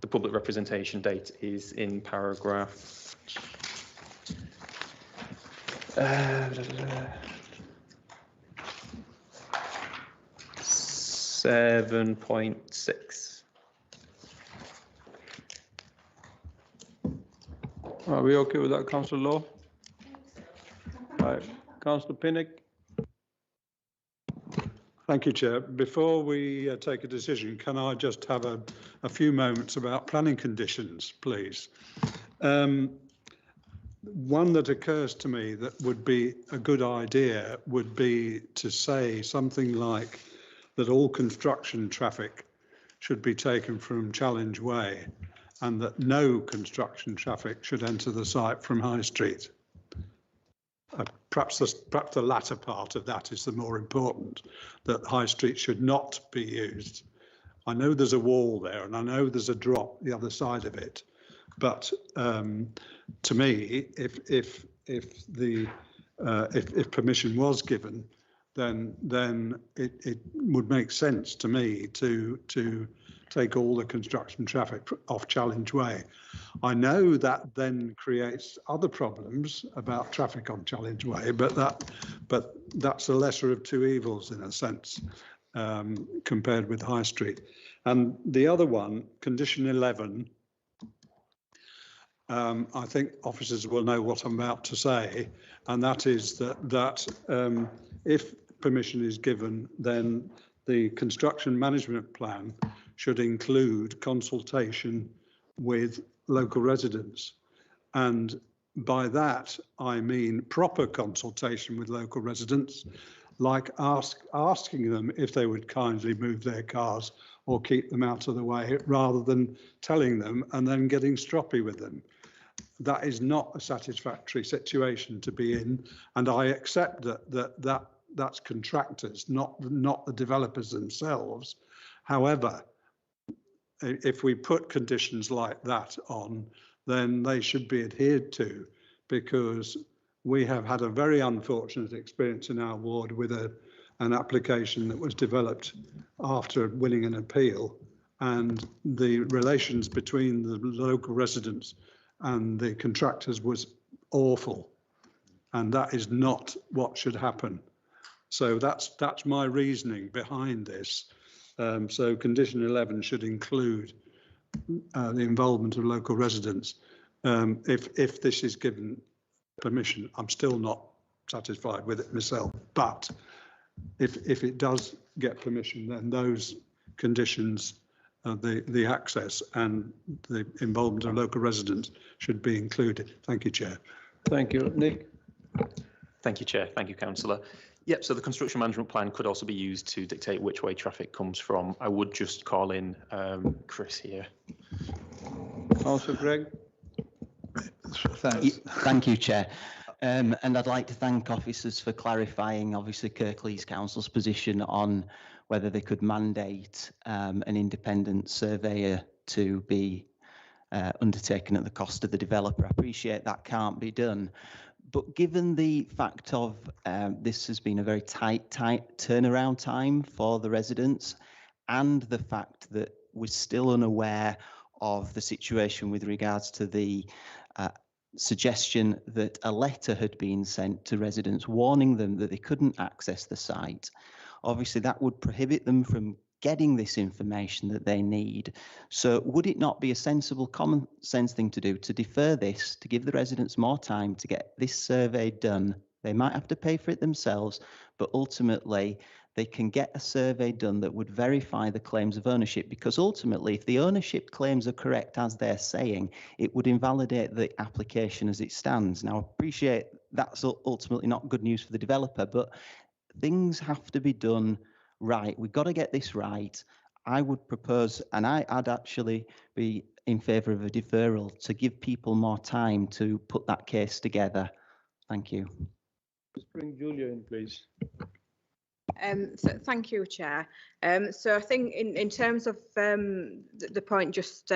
The public representation date is in paragraph 7.6. Are we okay with that, Councillor Lowe? Right, Councillor Pinnock. Thank you, Chair. Before we take a decision, can I just have a few moments about planning conditions, please? One that occurs to me that would be a good idea would be to say something like that all construction traffic should be taken from Challenge Way and that no construction traffic should enter the site from High Street. Perhaps the latter part of that is the more important, that High Street should not be used. I know there's a wall there and I know there's a drop the other side of it, but to me, if permission was given, then it would make sense to me to take all the construction traffic off Challenge Way. I know that then creates other problems about traffic on Challenge Way, but that's the lesser of two evils in a sense, compared with High Street. And the other one, condition 11, I think officers will know what I'm about to say, and that is that if permission is given, then the construction management plan should include consultation with local residents. And by that, I mean proper consultation with local residents, like asking them if they would kindly move their cars or keep them out of the way, rather than telling them and then getting stroppy with them. that is not a satisfactory situation to be in, and I accept that's contractors, not the developers themselves. However, if we put conditions like that on, then they should be adhered to, because we have had a very unfortunate experience in our ward with an application that was developed after winning an appeal, and the relations between the local residents and the contractors was awful, and that is not what should happen. So that's my reasoning behind this. So condition 11 should include the involvement of local residents. If this is given permission, I'm still not satisfied with it myself, but if it does get permission, then those conditions, the access and the involvement of local residents should be included. Thank you, Chair. Thank you. Nick? Thank you, Chair. Thank you, Councillor. Yep, so the construction management plan could also be used to dictate which way traffic comes from. I would just call in Chris here. Councillor Gregg? Thanks. Thank you, Chair. And I'd like to thank officers for clarifying, obviously, Kirklees Council's position on whether they could mandate an independent surveyor to be undertaken at the cost of the developer. I appreciate that can't be done. But given the fact of this has been a very tight turnaround time for the residents, and the fact that we're still unaware of the situation with regards to the suggestion that a letter had been sent to residents warning them that they couldn't access the site, obviously that would prohibit them from getting this information that they need. So would it not be a sensible common sense thing to do to defer this, to give the residents more time to get this survey done? They might have to pay for it themselves, but ultimately they can get a survey done that would verify the claims of ownership, because ultimately if the ownership claims are correct as they're saying, it would invalidate the application as it stands. Now I appreciate that's ultimately not good news for the developer, but things have to be done right. We've got to get this right. I would propose, and I'd actually be in favour of a deferral to give people more time to put that case together. Thank you. Let's bring Julia in, please. So thank you, Chair. So I think in terms of the point just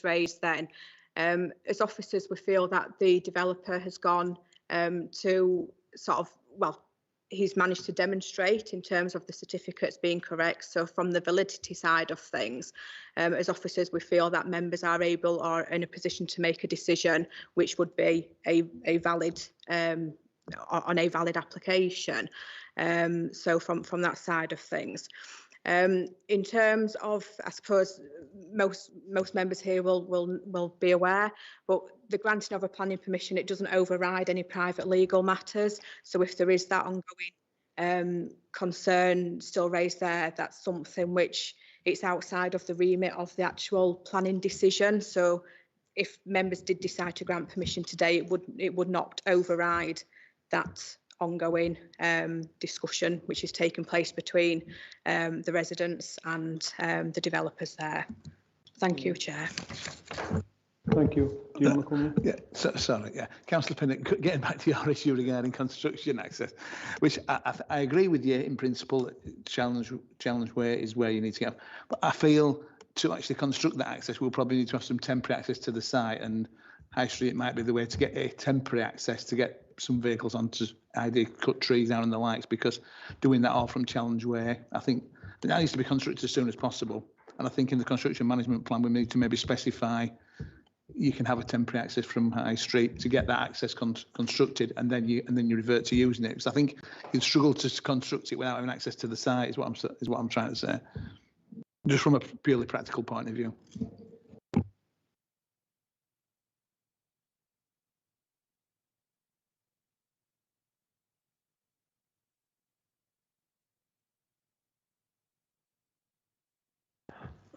raised then, as officers, we feel that the developer has gone to sort of, well, he's managed to demonstrate in terms of the certificates being correct. So from the validity side of things, as officers, we feel that members are able or in a position to make a decision which would be a valid on a valid application. So from that side of things. In terms of, I suppose most members here will be aware, but the granting of a planning permission, it doesn't override any private legal matters. So if there is that ongoing concern still raised there, that's something which it's outside of the remit of the actual planning decision. So if members did decide to grant permission today, it would not override that ongoing discussion which is taking place between the residents and the developers there. Thank you, Chair. Thank you. Do you want to come in? Yeah, sorry, yeah. Councillor Pinnock, getting back to your issue regarding construction access, which I agree with you in principle, challenge where is where you need to get. But I feel to actually construct that access, we'll probably need to have some temporary access to the site, and High Street might be the way to get a temporary access to get some vehicles onto either cut trees down and the likes, because doing that all from Challenge Way, I think that needs to be constructed as soon as possible. And I think in the construction management plan, we need to maybe specify you can have a temporary access from High Street to get that access constructed, and then you revert to using it. Because I think you'd struggle to construct it without having access to the site. Is what I'm trying to say, just from a purely practical point of view.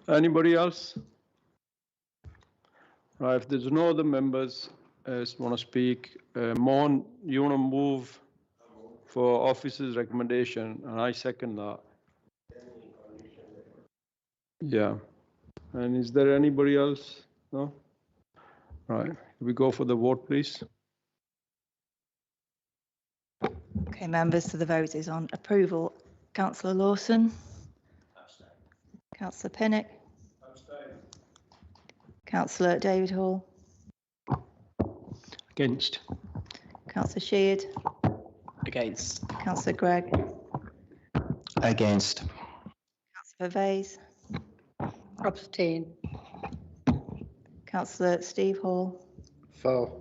Anybody else? Right, if there's no other members want to speak, Mon, you want to move for officer's recommendation, and I second that. Yeah. And is there anybody else? No? Right, we go for the vote, please. Okay, members, so the vote is on approval. Councillor Lawson. Councillor Pinnock. Councillor David Hall. Against. Councillor Sheard. Against. Councillor Gregg. Against. Councillor Vase. Abstain. Councillor Steve Hall. For.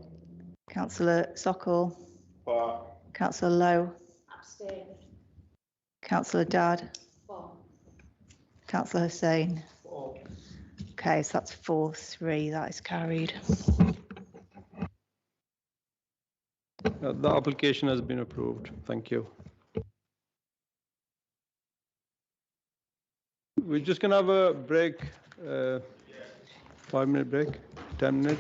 Councillor Sokol. For. Councillor Lowe. Abstain. Councillor Dadd. For. Councillor Hussain. For. Okay, so that's 4-3. That is carried. The application has been approved. Thank you. We're just gonna have a break, 5-minute break, 10 minute.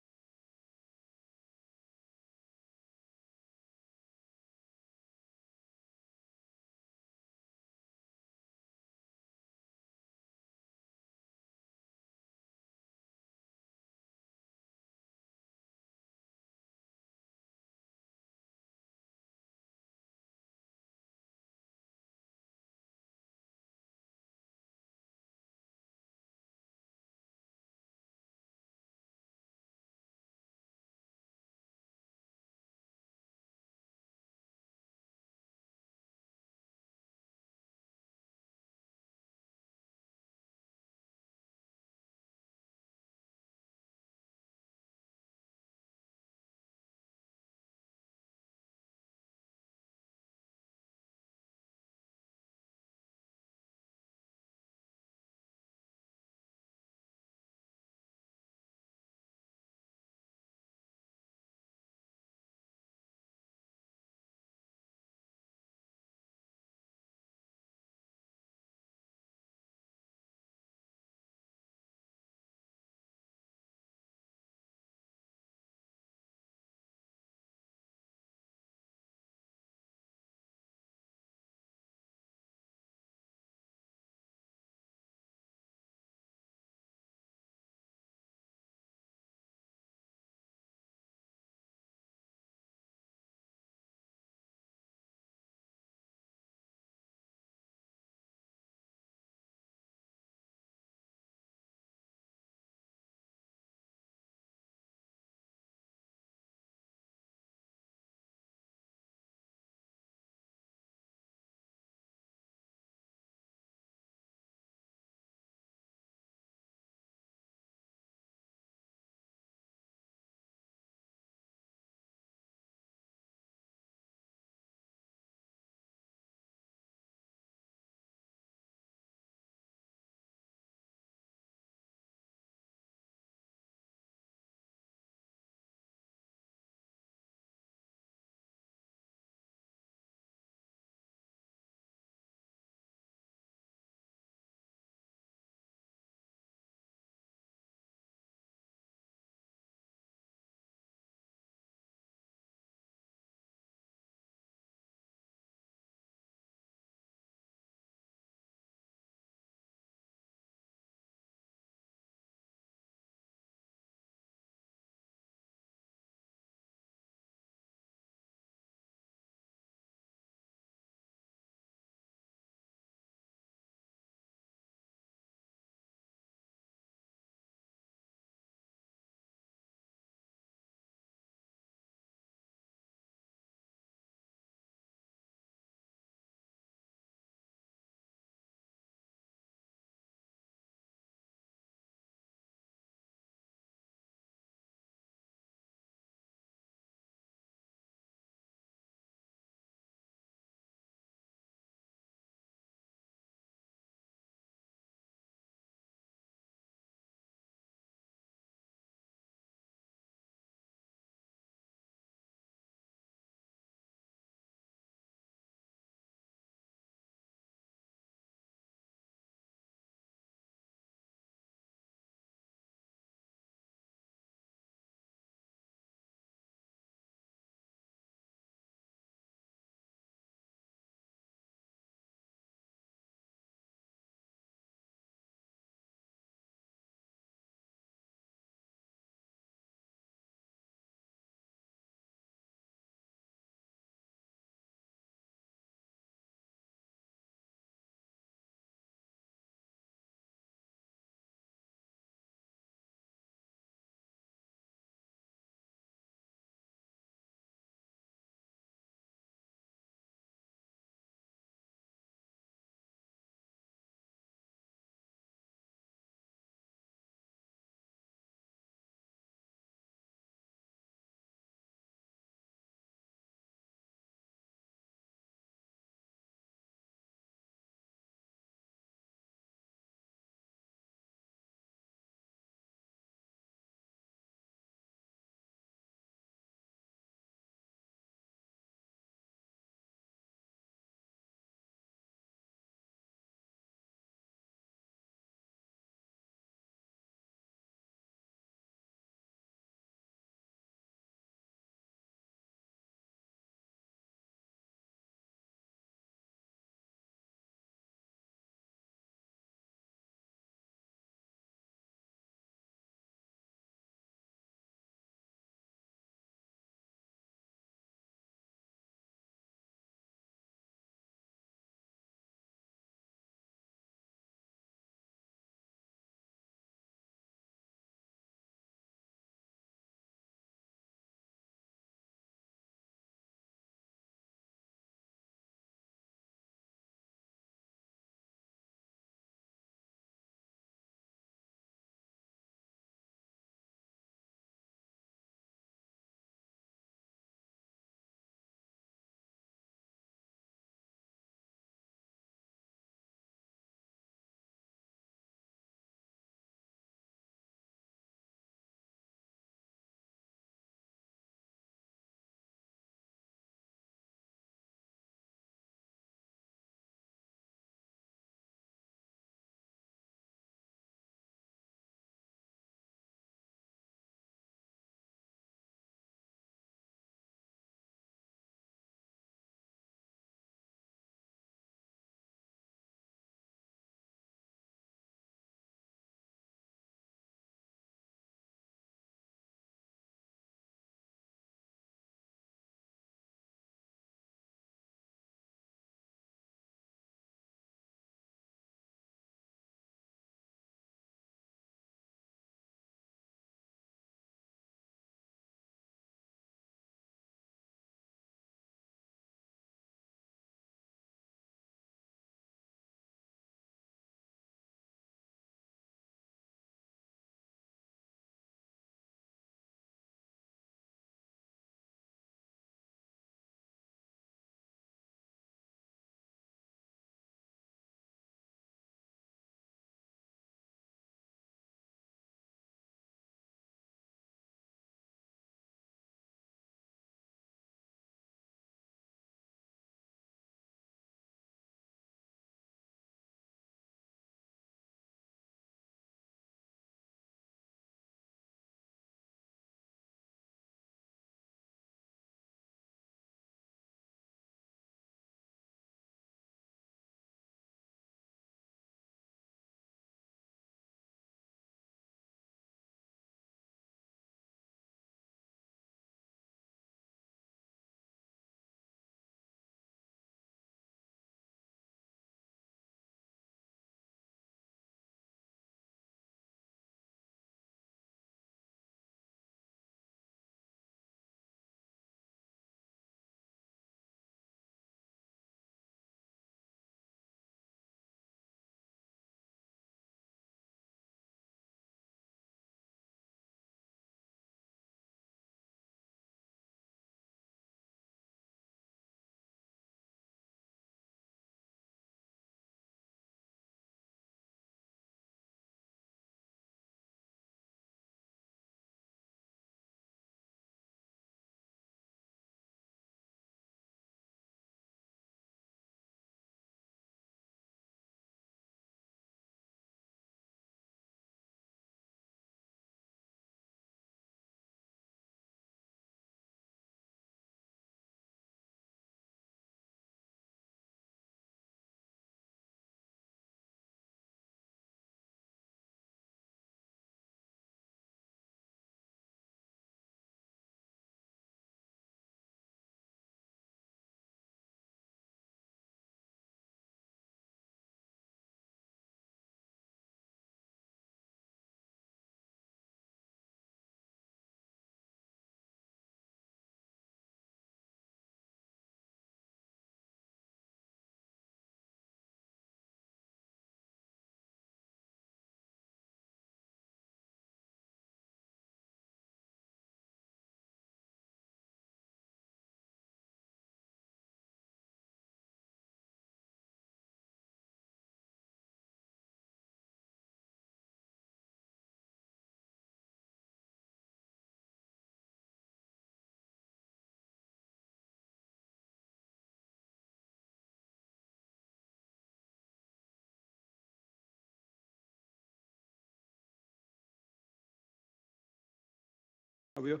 Have you?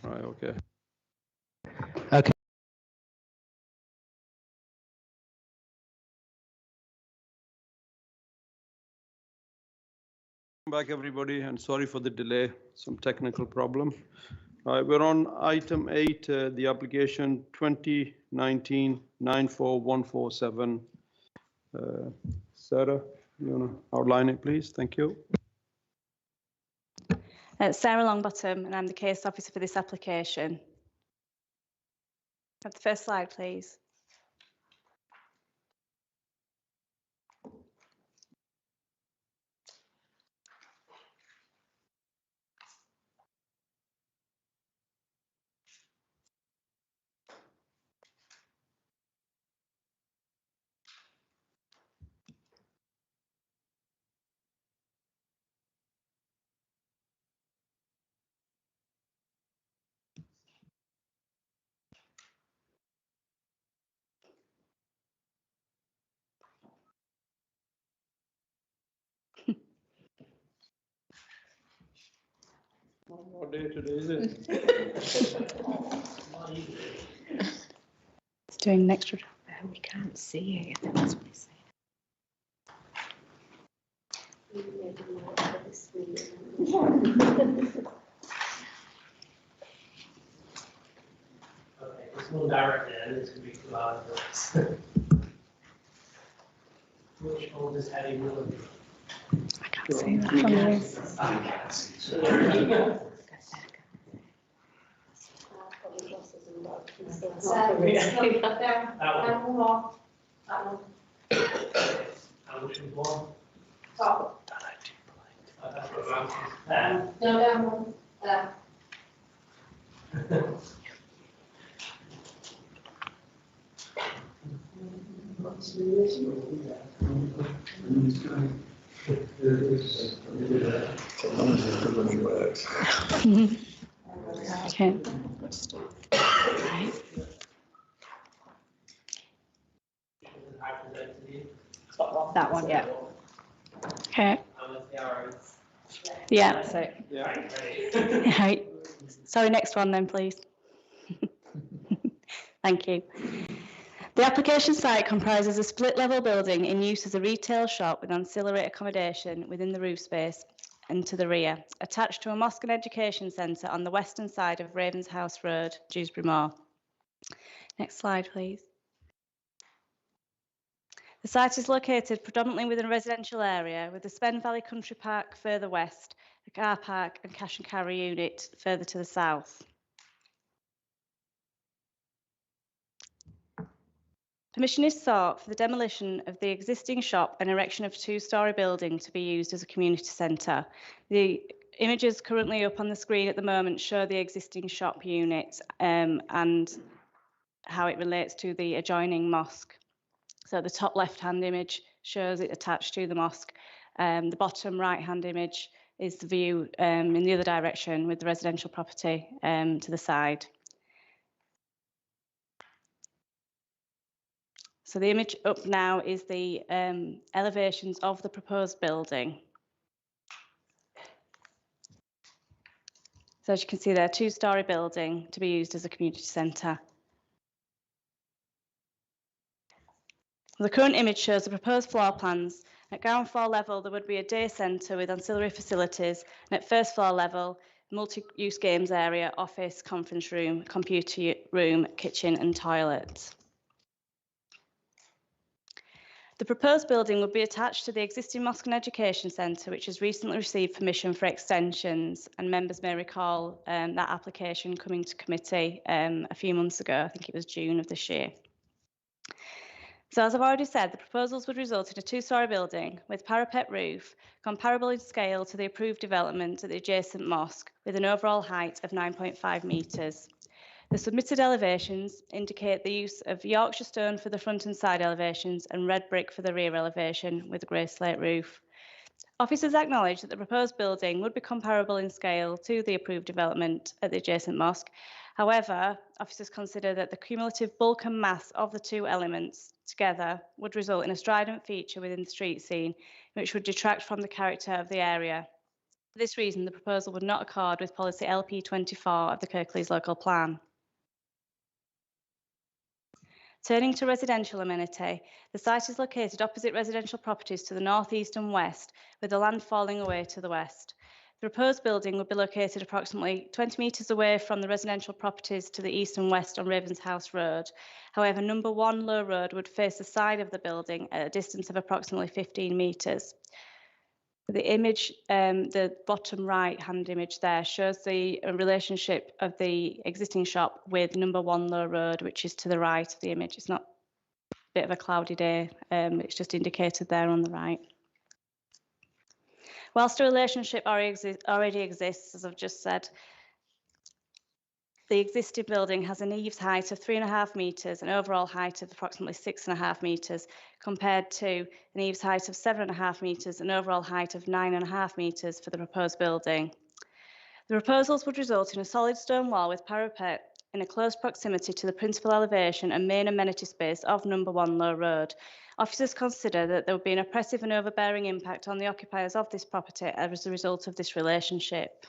Right, okay. Okay. Welcome back, everybody, and sorry for the delay, some technical problem. We're on item 8, the application 2019-94147. Sarah, you want to outline it, please? Thank you. Sarah Longbottom, and I'm the case officer for this application. Have the first slide, please. What day today is it? It's doing an extra job. We can't see it. That's what he's Okay, it's more direct there, and it's going to be 2 hours. Which folder is heading Woollen? I can't see that from this. I can't see. That one. How much was one? That's what I'm saying. No, down one. Technology works. Okay. Right. That one, yeah. Okay. Yeah, that's it. Right. Sorry, next one then, please. Thank you. The application site comprises a split-level building in use as a retail shop with ancillary accommodation within the roof space and to the rear, attached to a mosque and education centre on the western side of Ravenshouse Road, Dewsbury Moor. Next slide, please. The site is located predominantly within a residential area with the Spen Valley Country Park further west, a car park and cash and carry unit further to the south. Permission is sought for the demolition of the existing shop and erection of a 2-storey building to be used as a community centre. The images currently up on the screen at the moment show the existing shop unit and how it relates to the adjoining mosque. So the top left-hand image shows it attached to the mosque. The bottom right-hand image is the view in the other direction with the residential property to the side. So the image up now is the elevations of the proposed building. So as you can see there, 2-storey building to be used as a community centre. The current image shows the proposed floor plans. At ground floor level, there would be a day centre with ancillary facilities, and at first floor level, multi-use games area, office, conference room, computer room, kitchen and toilet. The proposed building would be attached to the existing Mosque and Education Centre, which has recently received permission for extensions, and members may recall that application coming to committee a few months ago. I think it was June of this year. So as I've already said, the proposals would result in a 2-storey building with parapet roof, comparable in scale to the approved development at the adjacent mosque, with an overall height of 9.5 metres. The submitted elevations indicate the use of Yorkshire stone for the front and side elevations and red brick for the rear elevation with a grey slate roof. Officers acknowledge that the proposed building would be comparable in scale to the approved development at the adjacent mosque. However, officers consider that the cumulative bulk and mass of the two elements together would result in a strident feature within the street scene, which would detract from the character of the area. For this reason, the proposal would not accord with policy LP24 of the Kirklees local plan. Turning to residential amenity, the site is located opposite residential properties to the north, east and west, with the land falling away to the west. The proposed building would be located approximately 20 metres away from the residential properties to the east and west on Ravenshouse Road. However, number 1 Low Road would face the side of the building at a distance of approximately 15 metres. The image, the bottom right-hand image there, shows the relationship of the existing shop with number 1 Low Road, which is to the right of the image. It's not a bit of a cloudy day, it's just indicated there on the right. Whilst a relationship already exists, as I've just said, the existing building has an eaves height of 3.5 metres and overall height of approximately 6.5 metres, compared to an eaves height of 7.5 metres and overall height of 9.5 metres for the proposed building. The proposals would result in a solid stone wall with parapet in a close proximity to the principal elevation and main amenity space of number 1 Low Road. Officers consider that there would be an oppressive and overbearing impact on the occupiers of this property as a result of this relationship.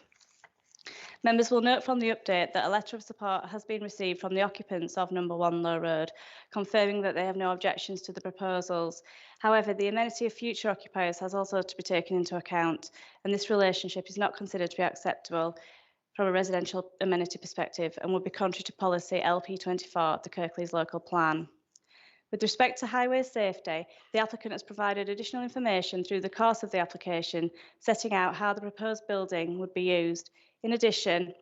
Members will note from the update that a letter of support has been received from the occupants of number 1 Low Road, confirming that they have no objections to the proposals. However, the amenity of future occupiers has also to be taken into account, and this relationship is not considered to be acceptable from a residential amenity perspective and would be contrary to policy LP24, the Kirklees local plan. With respect to highway safety, the applicant has provided additional information through the course of the application, setting out how the proposed building would be used. In addition,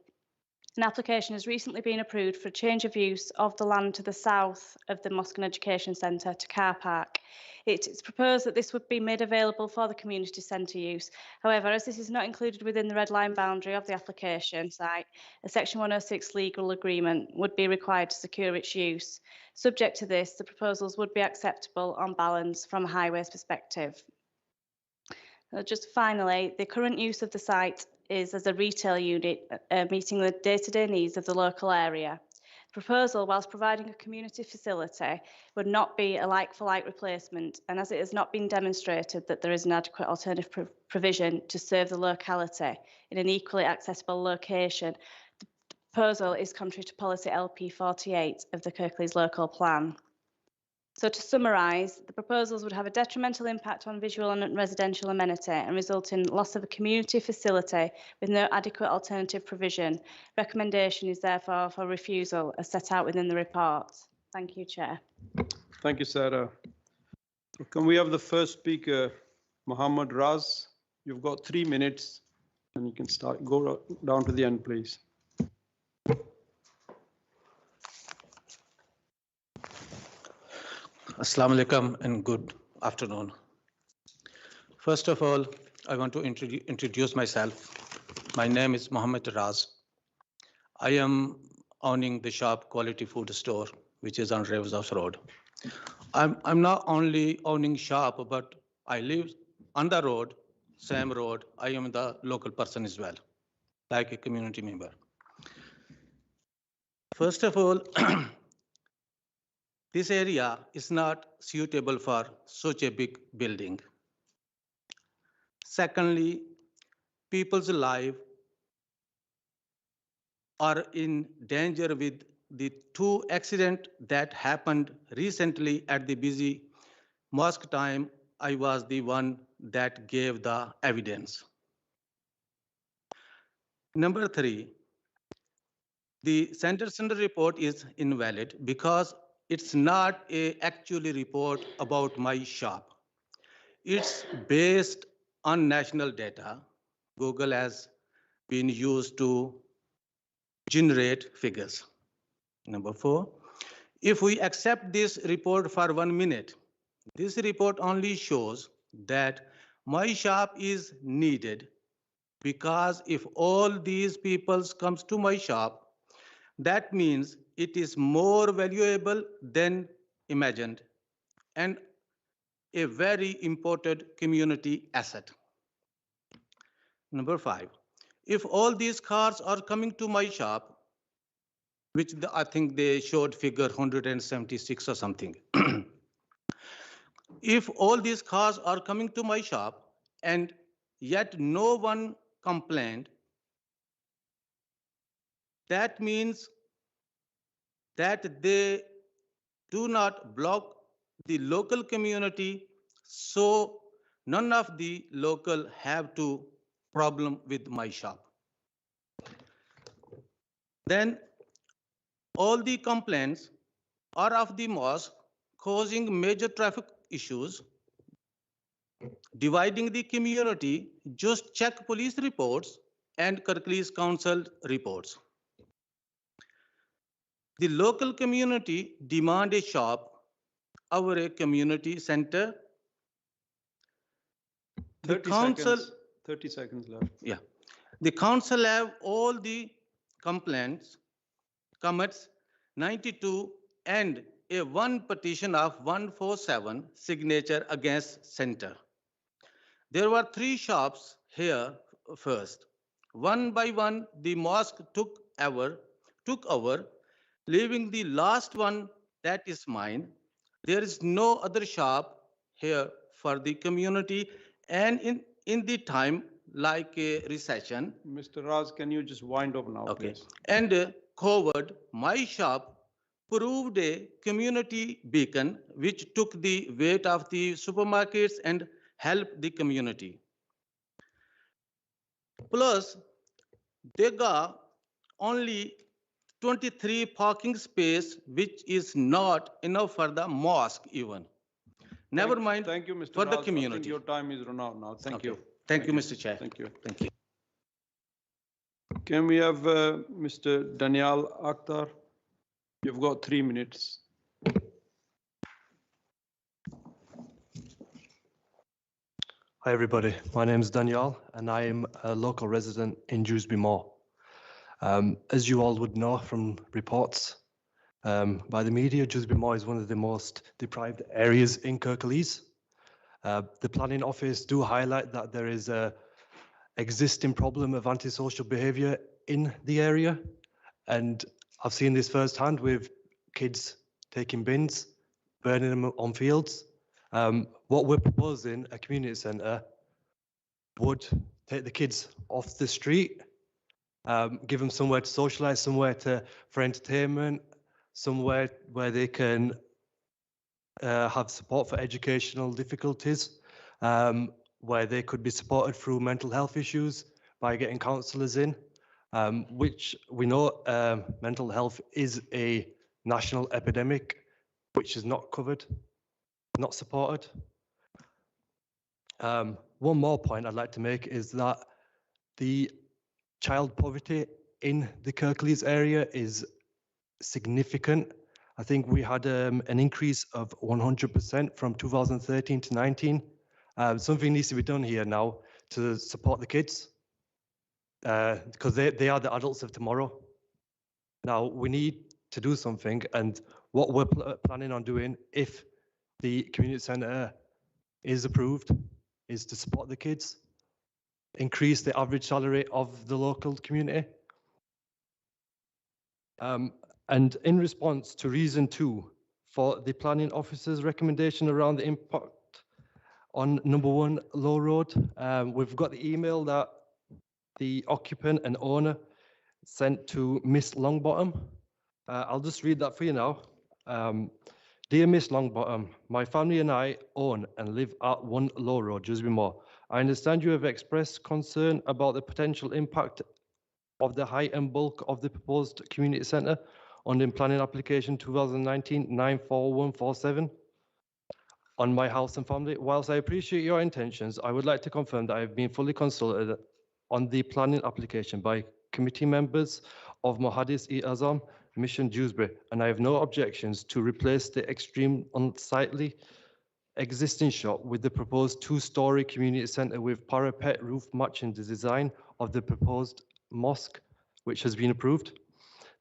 an application has recently been approved for a change of use of the land to the south of the Mosque and Education Centre to car park. It's proposed that this would be made available for the community centre use. However, as this is not included within the red line boundary of the application site, a Section 106 legal agreement would be required to secure its use. Subject to this, the proposals would be acceptable on balance from a highways perspective. Just finally, the current use of the site is as a retail unit, meeting the day-to-day needs of the local area. The proposal, whilst providing a community facility, would not be a like-for-like replacement, and as it has not been demonstrated that there is an adequate alternative provision to serve the locality in an equally accessible location, the proposal is contrary to policy LP48 of the Kirklees local plan. So to summarise, the proposals would have a detrimental impact on visual and residential amenity and result in loss of a community facility with no adequate alternative provision. Recommendation is therefore for refusal as set out within the report. Thank you, Chair. Thank you, Sarah. Can we have the first speaker, Mohammed Raz? You've got 3 minutes and you can go down to the end, please. Assalamu alaikum and good afternoon. First of all, I want to introduce myself. My name is Mohammed Raz. I am owning the shop Quality Food Store, which is on Ravenshouse Road. I'm not only owning shop, but I live on the road, same road. I am the local person as well, like a community member. First of all, this area is not suitable for such a big building. Secondly, people's lives are in danger with the 2 accidents that happened recently at the busy mosque time. I was the one that gave the evidence. Number 3, the Sanderson report is invalid because it's not a actually report about my shop. It's based on national data. Google has been used to generate figures. Number 4, if we accept this report for 1 minute, this report only shows that my shop is needed because if all these people comes to my shop, that means it is more valuable than imagined and a very important community asset. Number 5, if all these cars are coming to my shop, which I think they showed figure 176 or something. If all these cars are coming to my shop and yet no one complaint, that means that they do not block the local community, so none of the local have to problem with my shop. Then all the complaints are of the mosque causing major traffic issues, dividing the community. Just check police reports and Kirklees Council reports. The local community demand a shop over a community center. The 30 council, seconds. 30 seconds left. yeah, the council have all the complaints, comments 92 and a one petition of 147 signature against center. There were 3 shops here first. One by one, the mosque took over, leaving the last one, that is mine. There is no other shop here for the community, and in the time like a recession. Mr. Raz, can you just wind up now, Okay. please? And COVID, my shop proved a community beacon which took the weight of the supermarkets and helped the community. Plus, they got only 23 parking space, which is not enough for the mosque even. Never mind Thank you, Mr. for the Raz. I think community. your time is run out now. Thank Okay. you. Thank you, Mr. Chair. Thank you. Thank you. Can we have Mr. Daniel Akhtar? You've got 3 minutes. Hi everybody, my name is Daniel and I am a local resident in Dewsbury Moor. As you all would know from reports by the media, Dewsbury Moor is one of the most deprived areas in Kirklees. The planning office do highlight that there is a existing problem of antisocial behaviour in the area, and I've seen this firsthand with kids taking bins, burning them on fields. What we're proposing, a community centre, would take the kids off the street, give them somewhere to socialise, somewhere for entertainment, somewhere where they can have support for educational difficulties, where they could be supported through mental health issues by getting counsellors in, which we know mental health is a national epidemic, which is not covered, not supported. One more point I'd like to make is that the child poverty in the Kirklees area is significant. I think we had an increase of 100% from 2013 to 19. Something needs to be done here now to support the kids because they are the adults of tomorrow. Now we need to do something, and what we're planning on doing, if the community centre is approved, is to support the kids, increase the average salary of the local community. And in response to reason 2 for the planning officer's recommendation around the impact on number 1 Low Road, we've got the email that the occupant and owner sent to Miss Longbottom. I'll just read that for you now. Dear Miss Longbottom, my family and I own and live at 1 Low Road, Dewsbury Moor. I understand you have expressed concern about the potential impact of the height and bulk of the proposed community centre on the planning application 2019-94147 on my house and family. Whilst I appreciate your intentions, I would like to confirm that I have been fully consulted on the planning application by committee members of Mohadis-e-Azam Mission Dewsbury, and I have no objections to replace the extreme unsightly existing shop with the proposed 2-storey community centre with parapet roof matching the design of the proposed mosque, which has been approved.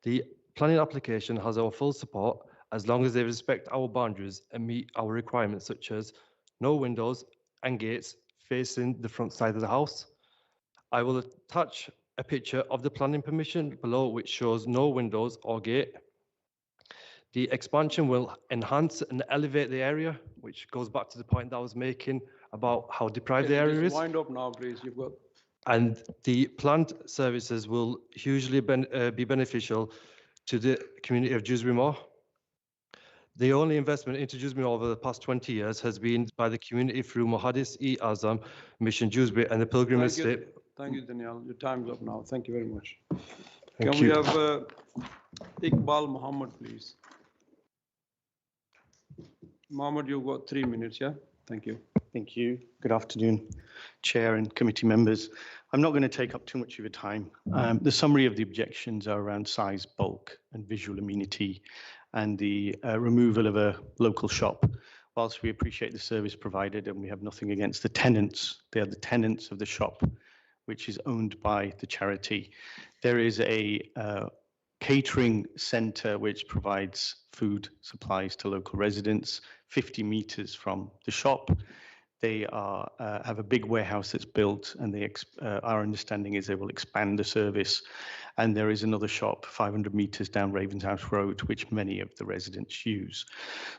The planning application has our full support as long as they respect our boundaries and meet our requirements, such as no windows and gates facing the front side of the house. I will attach a picture of the planning permission below, which shows no windows or gate. The expansion will enhance and elevate the area, which goes back to the point that I was making about how deprived the area is. Wind up now, please. You've got and the planned services will hugely be beneficial to the community of Dewsbury Moor. The only investment into Dewsbury Moor over the past 20 years has been by the community through Mohadis-e-Azam Mission Dewsbury and the Pilgrim Estate. Thank you, Danielle. Your time's up now. Thank you very much. Thank Can you. we have Iqbal Muhammad, please? Mohammed, you've got 3 minutes, yeah? Thank you. Thank you. Good afternoon, Chair and committee members. I'm not going to take up too much of your time. The summary of the objections are around size, bulk, and visual amenity, and the removal of a local shop. Whilst we appreciate the service provided and we have nothing against the tenants, they are the tenants of the shop, which is owned by the charity. There is a catering centre which provides food supplies to local residents 50 metres from the shop. They are have a big warehouse that's built, and our understanding is they will expand the service. And there is another shop 500 metres down Ravenshouse Road, which many of the residents use.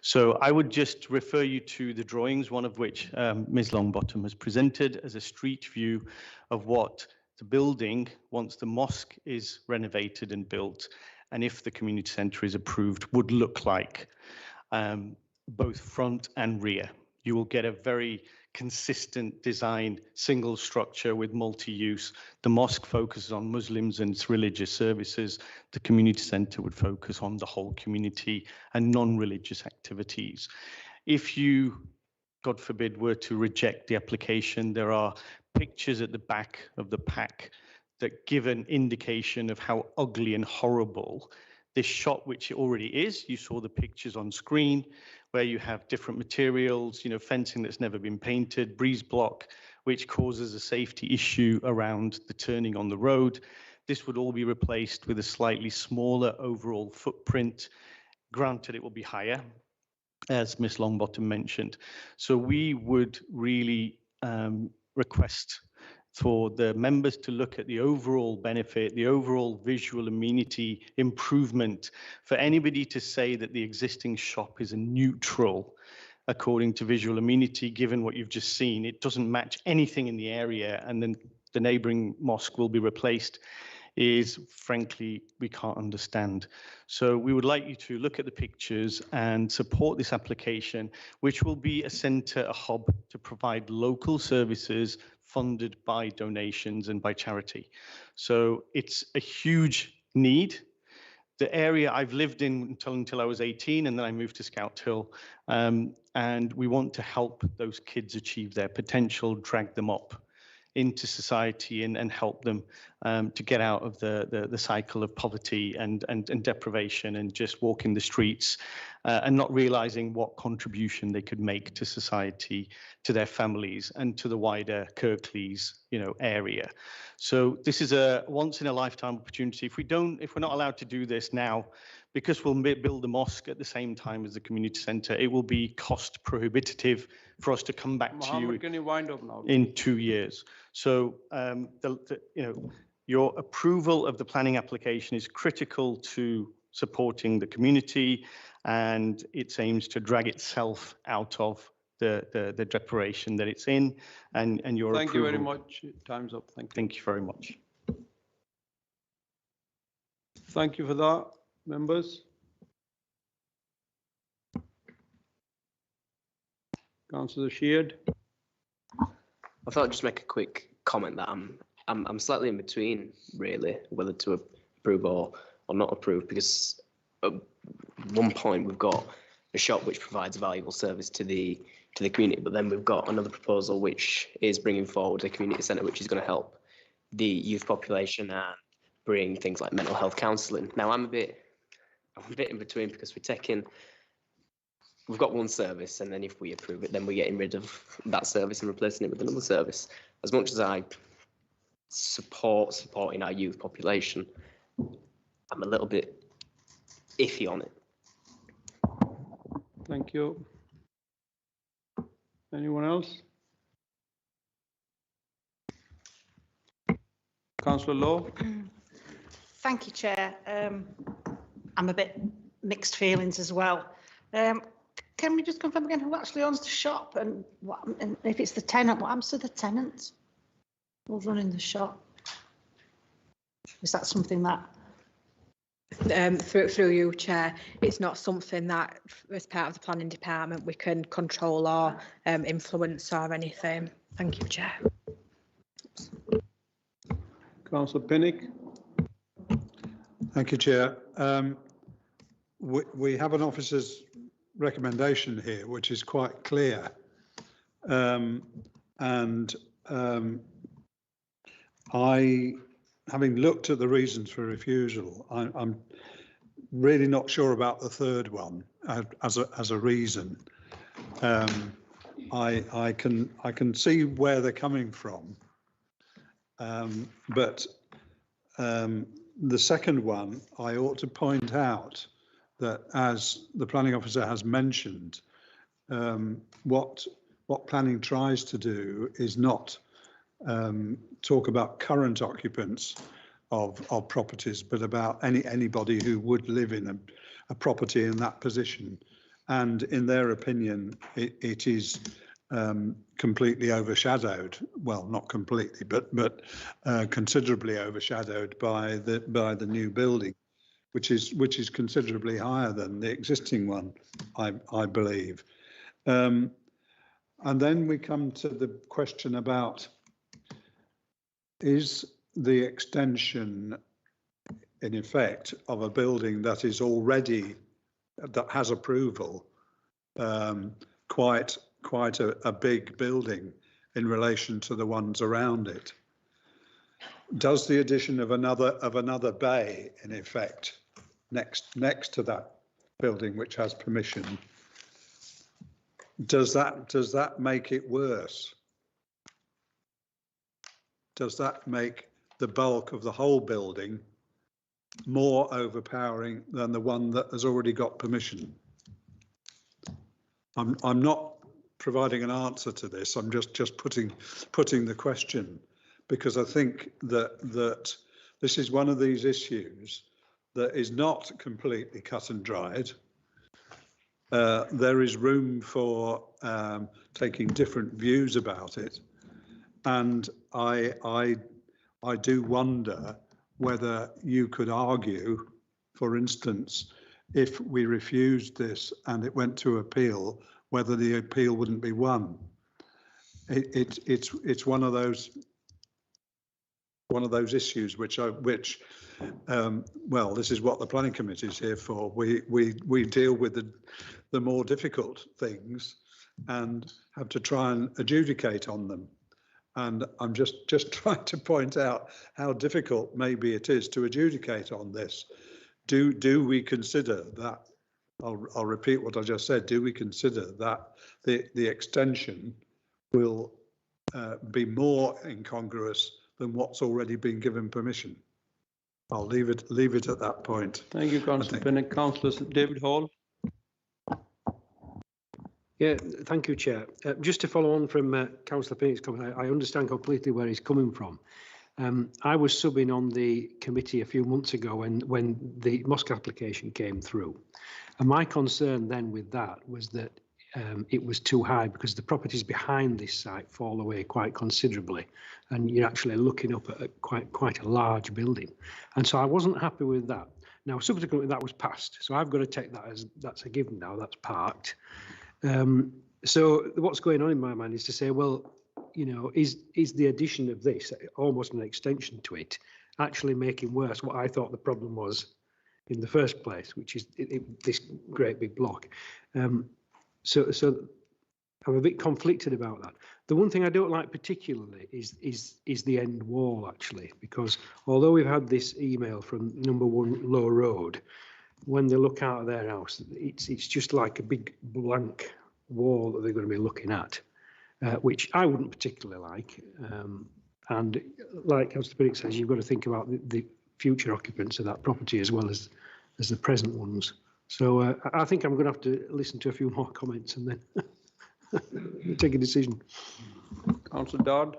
So I would just refer you to the drawings, one of which Ms. Longbottom has presented as a street view of what the building, once the mosque is renovated and built, and if the community centre is approved, would look like, both front and rear. You will get a very consistent design, single structure with multi-use. The mosque focuses on Muslims and its religious services. The community centre would focus on the whole community and non-religious activities. If you, God forbid, were to reject the application, there are pictures at the back of the pack that give an indication of how ugly and horrible this shop, which it already is. You saw the pictures on screen where you have different materials, fencing that's never been painted, breeze block, which causes a safety issue around the turning on the road. This would all be replaced with a slightly smaller overall footprint. Granted, it will be higher, as Ms. Longbottom mentioned. So we would really request for the members to look at the overall benefit, the overall visual amenity improvement. For anybody to say that the existing shop is a neutral according to visual amenity, given what you've just seen, it doesn't match anything in the area, and then the neighbouring mosque will be replaced, is frankly, we can't understand. So we would like you to look at the pictures and support this application, which will be a centre, a hub to provide local services funded by donations and by charity. So it's a huge need. The area I've lived in until I was 18, and then I moved to Scout Hill. And we want to help those kids achieve their potential, drag them up into society and help them to get out of the cycle of poverty and deprivation and just walking the streets and not realizing what contribution they could make to society, to their families and to the wider Kirklees, area. So this is a once in a lifetime opportunity. If we're not allowed to do this now, because we'll build a mosque at the same time as the community centre, it will be cost prohibitive for us to come back Mohammed, to you can you wind up now? in 2 years. So your approval of the planning application is critical to supporting the community, and it aims to drag itself out of the deprivation that it's in, and your Thank you very approval. much. Time's up. Thank you. Thank you very much. Thank you for that, members. Councillor Sheard. I thought I'd just make a quick comment that I'm slightly in between, really, whether to approve or not approve, because at one point we've got a shop which provides a valuable service to the community, but then we've got another proposal which is bringing forward a community centre which is going to help the youth population and bring things like mental health counselling. Now I'm a bit in between, because we've got one service, and then if we approve it, then we're getting rid of that service and replacing it with another service. As much as I supporting our youth population, I'm a little bit iffy on it. Thank you. Anyone else? Councillor Lowe. Thank you, Chair. I'm a bit mixed feelings as well. Can we just confirm again who actually owns the shop, and if it's the tenant, what happens to the tenant? We're running the shop. Is that something that? Through you, Chair, it's not something that, as part of the planning department, we can control or influence or anything. Thank you, Chair. Councillor Pinnock. Thank you, Chair. We have an officer's recommendation here, which is quite clear. Having looked at the reasons for refusal, I'm really not sure about the third one as a reason. I can see where they're coming from, but the second one, I ought to point out that, as the planning officer has mentioned, what planning tries to do is not talk about current occupants of properties, but about anybody who would live in a property in that position. And in their opinion, it is completely overshadowed. Well, not completely, but considerably overshadowed by the new building, which is considerably higher than the existing one, I believe. And then we come to the question about, is the extension, in effect, of a building that has approval, quite a big building in relation to the ones around it? Does the addition of another bay, in effect, next to that building which has permission, does that make it worse? Does that make the bulk of the whole building more overpowering than the one that has already got permission? I'm not providing an answer to this. I'm just putting the question, because I think that this is one of these issues that is not completely cut and dried. There is room for taking different views about it, and I do wonder whether you could argue, for instance, if we refused this and it went to appeal, whether the appeal wouldn't be won. It's one of those issues which well, this is what the planning committee is here for. We deal with the more difficult things and have to try and adjudicate on them. And I'm just trying to point out how difficult maybe it is to adjudicate on this. Do we consider that? I'll repeat what I just said. Do we consider that the extension will be more incongruous than what's already been given permission? I'll leave it at that point. Thank you, Councillor Pinnock. Councillor David Hall. Yeah, thank you, Chair. Just to follow on from Councillor Pinnock's comment, I understand completely where he's coming from. I was subbing on the committee a few months ago when the mosque application came through. And my concern then with that was that it was too high, because the properties behind this site fall away quite considerably, and you're actually looking up at quite a large building. And so I wasn't happy with that. Now, subsequently, that was passed, so I've got to take that as that's a given now, that's parked. So what's going on in my mind is to say, well, you know, is the addition of this, almost an extension to it, actually making worse what I thought the problem was in the first place, which is this great big block. So I'm a bit conflicted about that. The one thing I don't like particularly is the end wall, actually, because although we've had this email from number 1 Low Road, when they look out of their house, it's just like a big blank wall that they're going to be looking at, which I wouldn't particularly like. And like Councillor Pinnock says, you've got to think about the future occupants of that property as well as the present ones. So I think I'm going to have to listen to a few more comments and then take a decision. Councillor Dodd.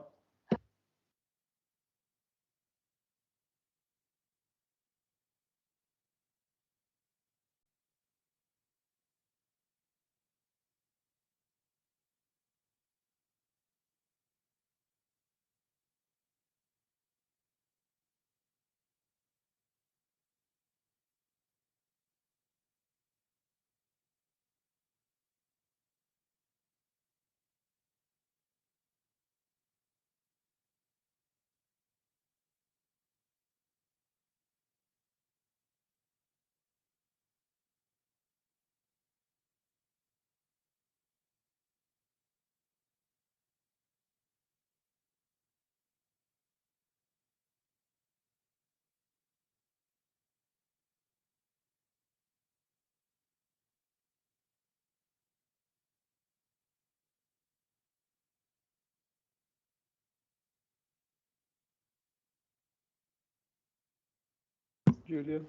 Julia?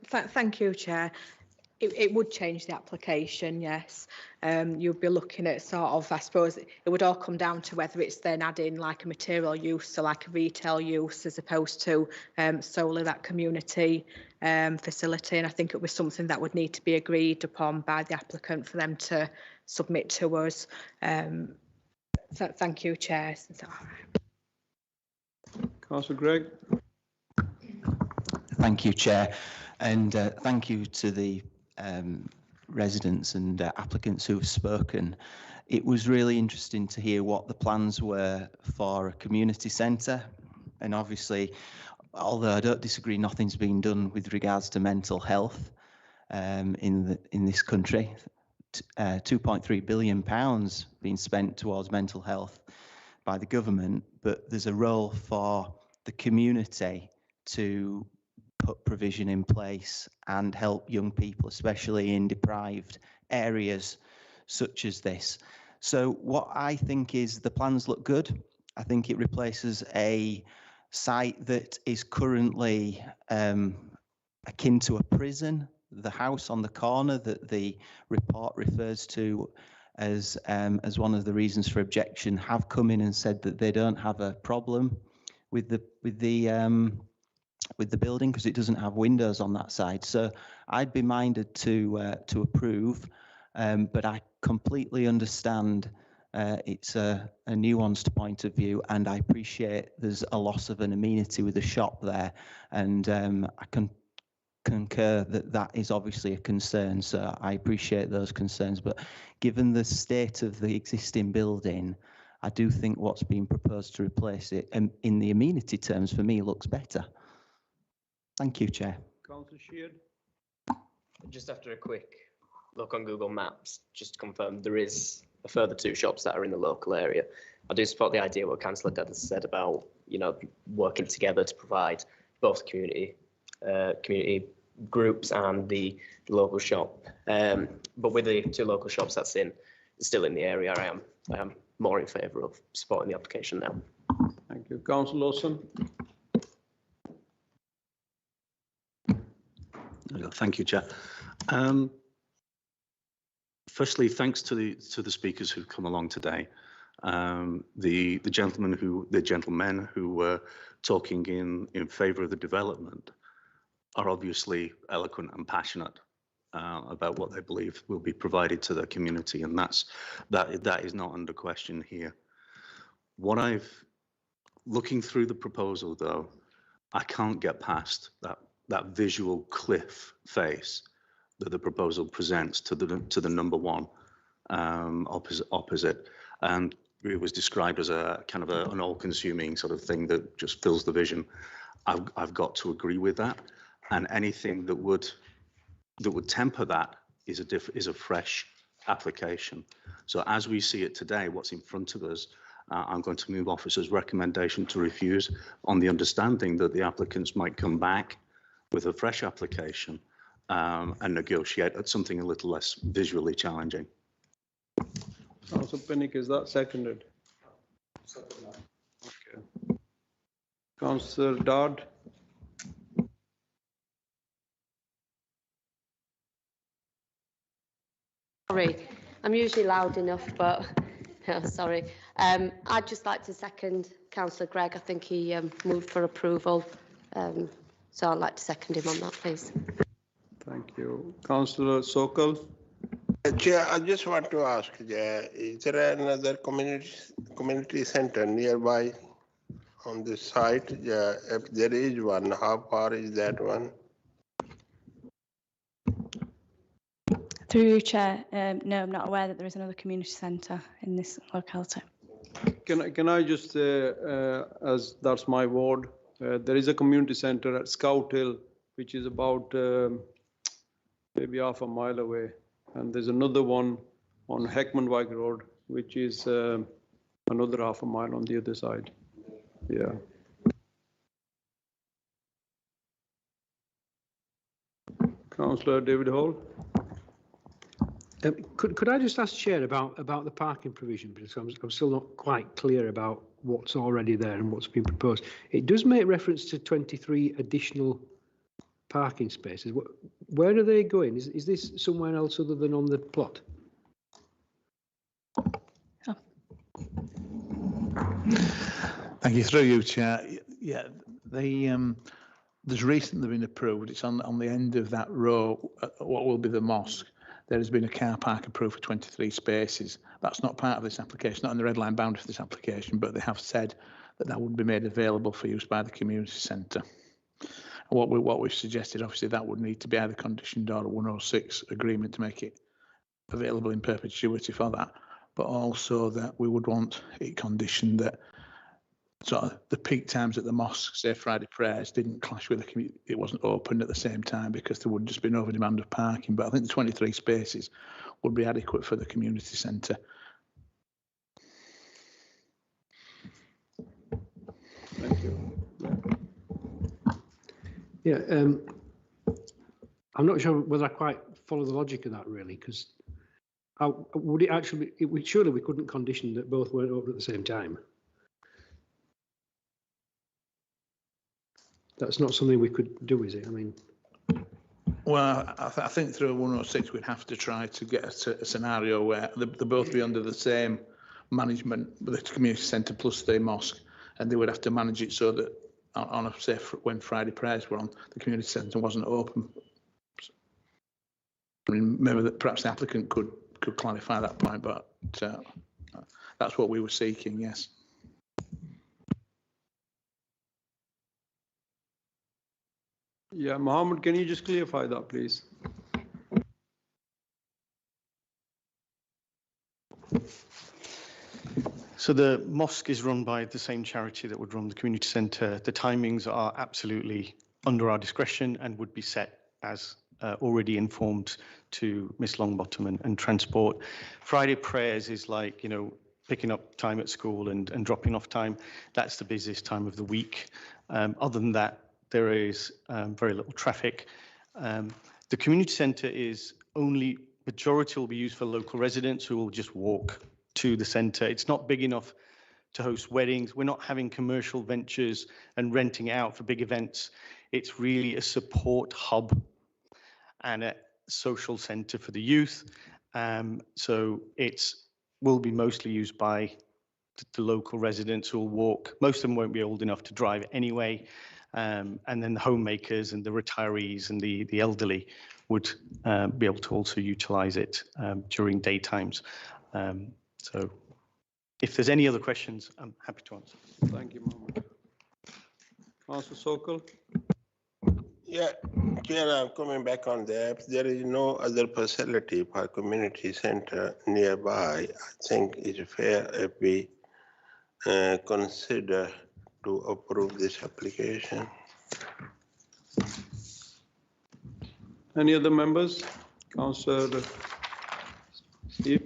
Thank you, Chair. It would change the application, yes. You'd be looking at sort of, I suppose, it would all come down to whether it's then adding like a material use, so like a retail use, as opposed to solely that community facility. And I think it was something that would need to be agreed upon by the applicant for them to submit to us. Thank you, Chair. Councillor Gregg? Thank you, Chair, and thank you to the residents and applicants who have spoken. It was really interesting to hear what the plans were for a community centre, and obviously, although I don't disagree, nothing's been done with regards to mental health in this country. £2.3 billion being spent towards mental health by the government, but there's a role for the community to put provision in place and help young people, especially in deprived areas such as this. So what I think is the plans look good. I think it replaces a site that is currently akin to a prison. The house on the corner that the report refers to as one of the reasons for objection have come in and said that they don't have a problem with the building because it doesn't have windows on that side. So I'd be minded to approve, but I completely understand it's a nuanced point of view, and I appreciate there's a loss of an amenity with a shop there, and I can concur that that is obviously a concern. So I appreciate those concerns, but given the state of the existing building, I do think what's being proposed to replace it in the amenity terms for me looks better. Thank you, Chair. Councillor Sheard? Just after a quick look on Google Maps, just to confirm, there is a further 2 shops that are in the local area. I do support the idea what Councillor Dead has said about, you know, working together to provide both community groups and the local shop. But with the 2 local shops that's still in the area, I am more in favour of supporting the application now. Thank you. Councillor Lawson? Thank you, Chair. Firstly, thanks to the speakers who've come along today. The gentlemen who were talking in favour of the development are obviously eloquent and passionate about what they believe will be provided to their community, and that is not under question here. Looking through the proposal though, I can't get past that visual cliff face that the proposal presents to the number 1 opposite, and it was described as a kind of an all-consuming sort of thing that just fills the vision. I've got to agree with that, and anything that would temper that is a fresh application. So as we see it today, what's in front of us, I'm going to move officer's recommendation to refuse on the understanding that the applicants might come back with a fresh application and negotiate at something a little less visually challenging. Councillor Pinnick, is that seconded? Okay. Councillor Dodd? Sorry, I'm usually loud enough, but sorry. I'd just like to second Councillor Gregg. I think he moved for approval. So I'd like to second him on that, please. Thank you. Councillor Sokal? Chair, I just want to ask, is there another community centre nearby on this site? If there is one, how far is that one? Through you, Chair, no, I'm not aware that there is another community centre in this locality. Can I just say, as that's my ward, there is a community centre at Scout Hill, which is about maybe half a mile away. And there's another one on Heckmanwijk Road, which is another half a mile on the other side. Yeah. Councillor David Hall? Could I just ask Chair about the parking provision, because I'm still not quite clear about what's already there and what's been proposed. It does make reference to 23 additional parking spaces. Where are they going? Is this somewhere else other than on the plot? Thank you. Through you, Chair. Yeah, there's recently been approved. It's on the end of that row, what will be the mosque. There has been a car park approved for 23 spaces. That's not part of this application, not in the red line boundary for this application, but they have said that that would be made available for use by the community centre. What we've suggested, obviously, that would need to be either conditioned or a 106 agreement to make it available in perpetuity for that, but also that we would want it conditioned that sort of the peak times at the mosque, say Friday prayers, didn't clash with the community. It wasn't open at the same time because there would just be an over demand of parking. But I think the 23 spaces would be adequate for the community centre. Thank you. Yeah, I'm not sure whether I quite follow the logic of that really, because would it actually? Surely we couldn't condition that both weren't open at the same time. That's not something we could do, is it? I mean, well, I think through 106 we'd have to try to get a scenario where they both be under the same management, the community centre plus the mosque, and they would have to manage it so that on a say when Friday prayers were on, the community centre wasn't open. I mean, maybe that perhaps the applicant could clarify that point, but that's what we were seeking. Yes. Yeah, Mohammed, can you just clarify that, please? So the mosque is run by the same charity that would run the community centre. The timings are absolutely under our discretion and would be set as already informed to Miss Longbottom and Transport. Friday prayers is like, you know, picking up time at school and dropping off time. That's the busiest time of the week. Other than that, there is very little traffic. The community centre is only, majority will be used for local residents who will just walk to the centre. It's not big enough to host weddings. We're not having commercial ventures and renting out for big events. It's really a support hub and a social centre for the youth. So it's will be mostly used by the local residents who will walk. Most of them won't be old enough to drive anyway. And then the homemakers and the retirees and the elderly would be able to also utilise it during daytimes. So if there's any other questions, I'm happy to answer. Thank you, Mohammed. Councillor Sokol. Yeah, Chair, I'm coming back on that. There is no other facility for community centre nearby. I think it's fair if we consider to approve this application. Any other members? Councillor Steve.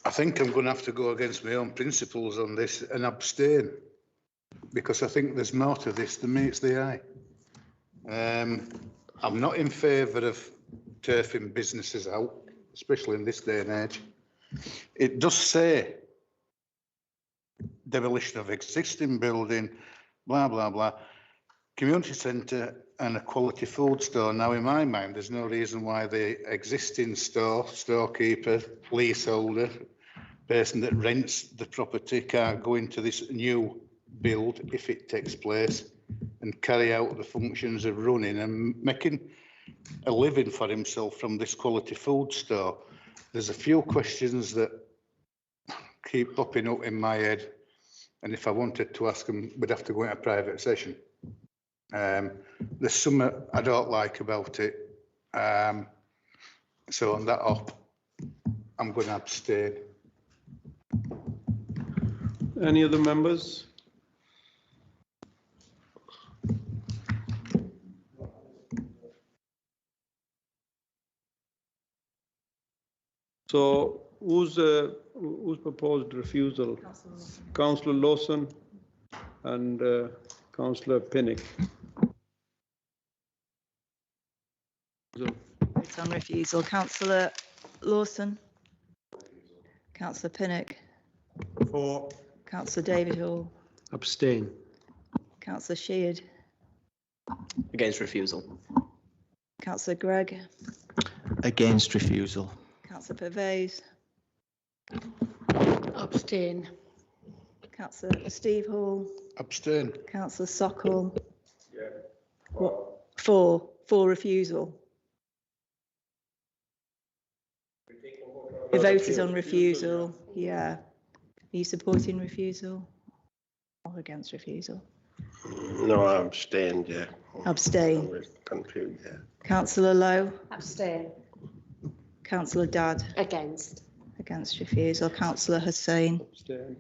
I think I'm going to have to go against my own principles on this and abstain, because I think there's more to this than meets the eye. I'm not in favour of turfing businesses out, especially in this day and age. It does say demolition of existing building, blah, blah, blah, community centre and a quality food store. Now, in my mind, there's no reason why the existing storekeeper, leaseholder, person that rents the property can't go into this new build if it takes place and carry out the functions of running and making a living for himself from this quality food store. There's a few questions that keep popping up in my head, and if I wanted to ask them, we'd have to go into a private session. There's something I don't like about it. So on that off, I'm going to abstain. Any other members? So who's proposed refusal? Councillor Lawson and Councillor Pinnock. Vote on refusal. Councillor Lawson. Councillor Pinnock. For. Councillor David Hall. Abstain. Councillor Sheard. Against refusal. Councillor Gregg, Against refusal. Councillor Pervez, Abstain. Councillor Steve Hall, Abstain. Councillor Sokol. What? For refusal. The vote is on refusal. Yeah. Are you supporting refusal or against refusal? No, I abstained, yeah. Abstain. I was confused, yeah. Councillor Lowe, Abstain. Councillor Dadd, Against. against refusal. Councillor Hussain. Abstain.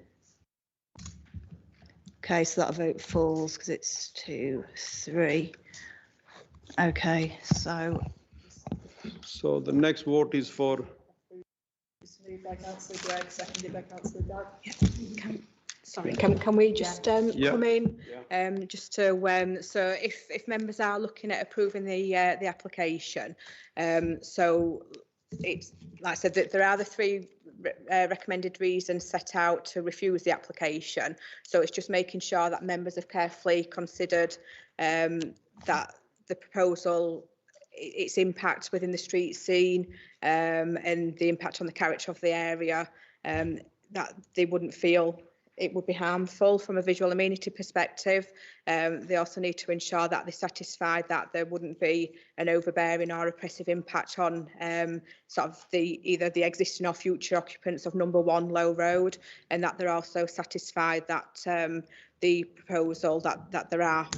Okay, so that vote falls because it's 2-3. Okay, so. So the next vote is for, Moved by Councillor Gregg, seconded by Councillor Dadd. Sorry, can we just come in Yeah. just to so if members are looking at approving the application, so it's like I said that there are the three recommended reasons set out to refuse the application. So it's just making sure that members have carefully considered that the proposal, its impact within the street scene and the impact on the character of the area, that they wouldn't feel it would be harmful from a visual amenity perspective. They also need to ensure that they're satisfied that there wouldn't be an overbearing or oppressive impact on sort of either the existing or future occupants of number 1 Low Road, and that they're also satisfied that the proposal that there are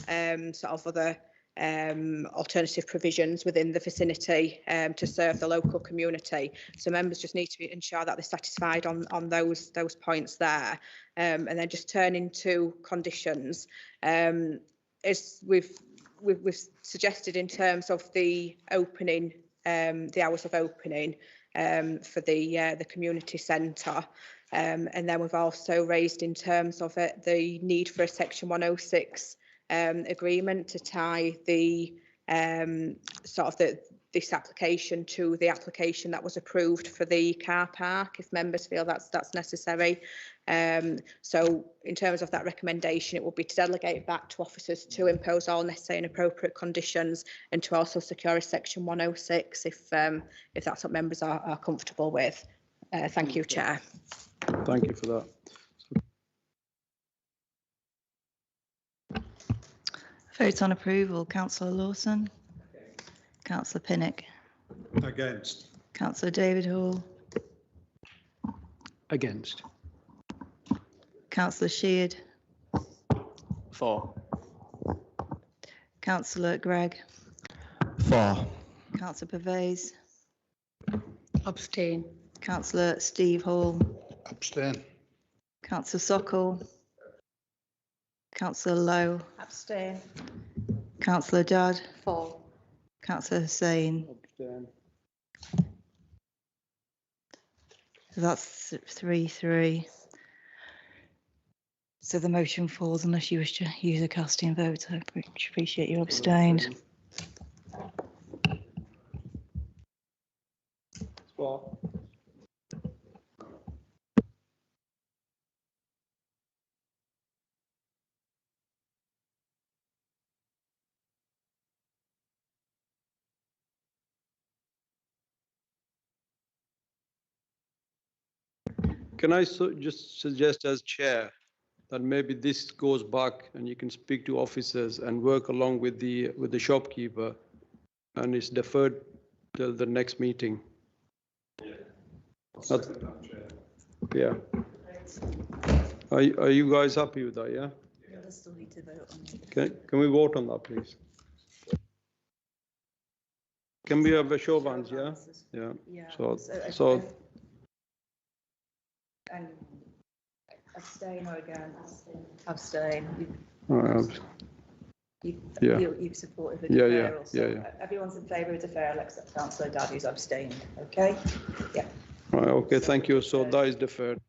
sort of other alternative provisions within the vicinity to serve the local community. So members just need to ensure that they're satisfied on those points there. And then just turning to conditions, as we've suggested in terms of the opening, the hours of opening for the community centre. And then we've also raised in terms of it the need for a Section 106 agreement to tie the sort of this application to the application that was approved for the car park, if members feel that's necessary. So in terms of that recommendation, it will be to delegate back to officers to impose all necessary and appropriate conditions, and to also secure a Section 106 if that's what members are comfortable with. Thank you, Chair. thank you for that. Vote on approval. Councillor Lawson. Councillor Pinnock. Against. Councillor David Hall. Against. Councillor Sheard. For. Councillor Gregg. For. Councillor Pervez. Abstain. Councillor Steve Hall. Abstain. Councillor Sokol. Councillor Lowe. Abstain. Councillor Dadd. For. Councillor Hussain. Abstain. So that's 3-3. So the motion falls unless you wish to use a casting vote. I appreciate you abstained. For. Can I just suggest as chair that maybe this goes back and you can speak to officers and work along with the shopkeeper, and it's deferred till the next meeting. Yeah. Are you guys happy with that? Yeah. Still need to vote on it. Can we vote on that, please? Can we have a show of hands? Yeah. Yeah. So. And abstain or against? Abstain. Yeah. You've supported the Yeah, deferral. yeah. Everyone's in favour of deferral except Councillor Dadd, who's abstained. Okay. Yeah. Right, okay, thank you. So that is deferred.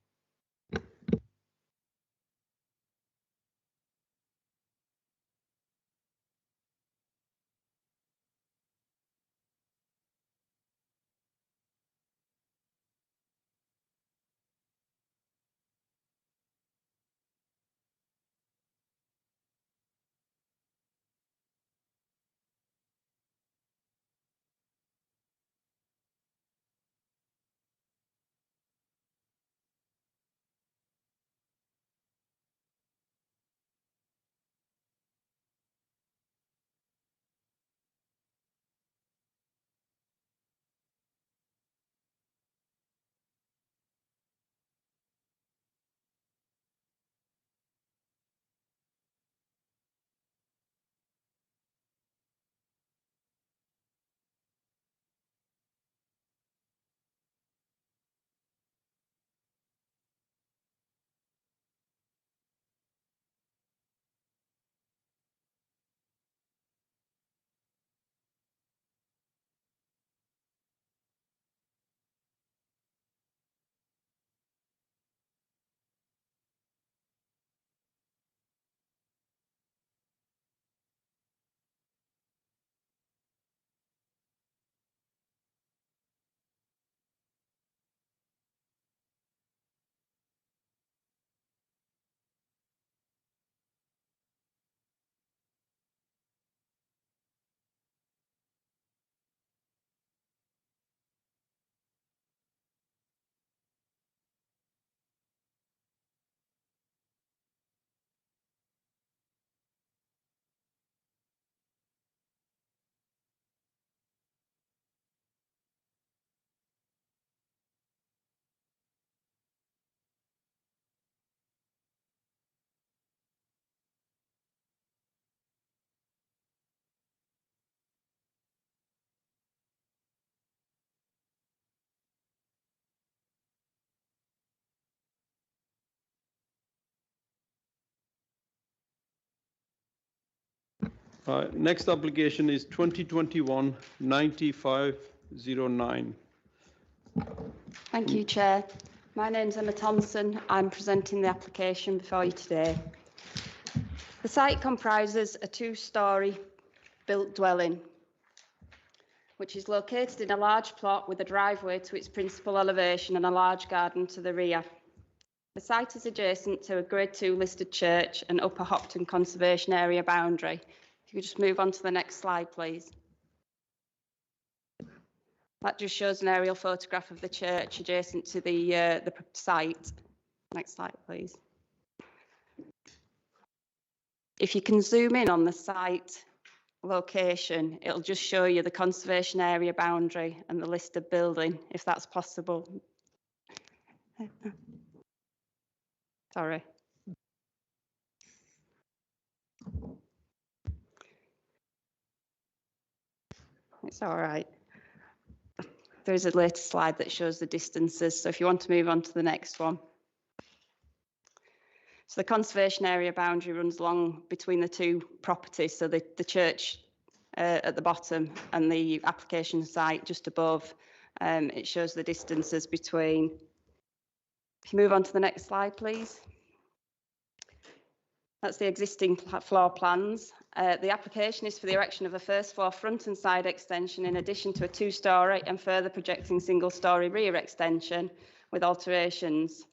Next application is 2021-9509. Thank you, Chair. My name's Emma Thompson. I'm presenting the application before you today. The site comprises a two-storey built dwelling, which is located in a large plot with a driveway to its principal elevation and a large garden to the rear. The site is adjacent to a Grade 2 listed church and Upper Hopton Conservation Area boundary. If you could just move on to the next slide, please. That just shows an aerial photograph of the church adjacent to the site. Next slide, please. If you can zoom in on the site location, it'll just show you the conservation area boundary and the listed building, if that's possible. Sorry. It's all right. There is a later slide that shows the distances, so if you want to move on to the next one. So the conservation area boundary runs along between the two properties, so the church at the bottom and the application site just above. It shows the distances between. If you move on to the next slide, please. That's the existing floor plans. The application is for the erection of a first floor front and side extension in addition to a two-storey and further projecting single-storey rear extension with alterations.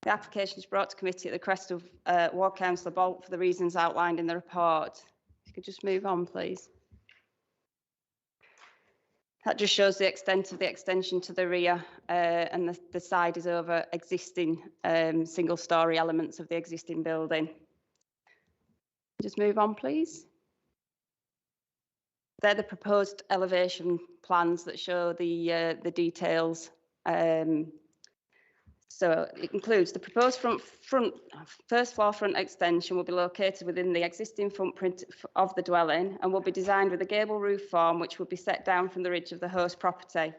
The application is brought to committee at the request of Ward Councillor Bolt for the reasons outlined in the report. If you could just move on, please. That just shows the extent of the extension to the rear and the side is over existing single-storey elements of the existing building. Just move on, please. They're the proposed elevation plans that show the details. So it includes the proposed first floor front extension will be located within the existing footprint of the dwelling and will be designed with a gable roof form which will be set down from the ridge of the host property.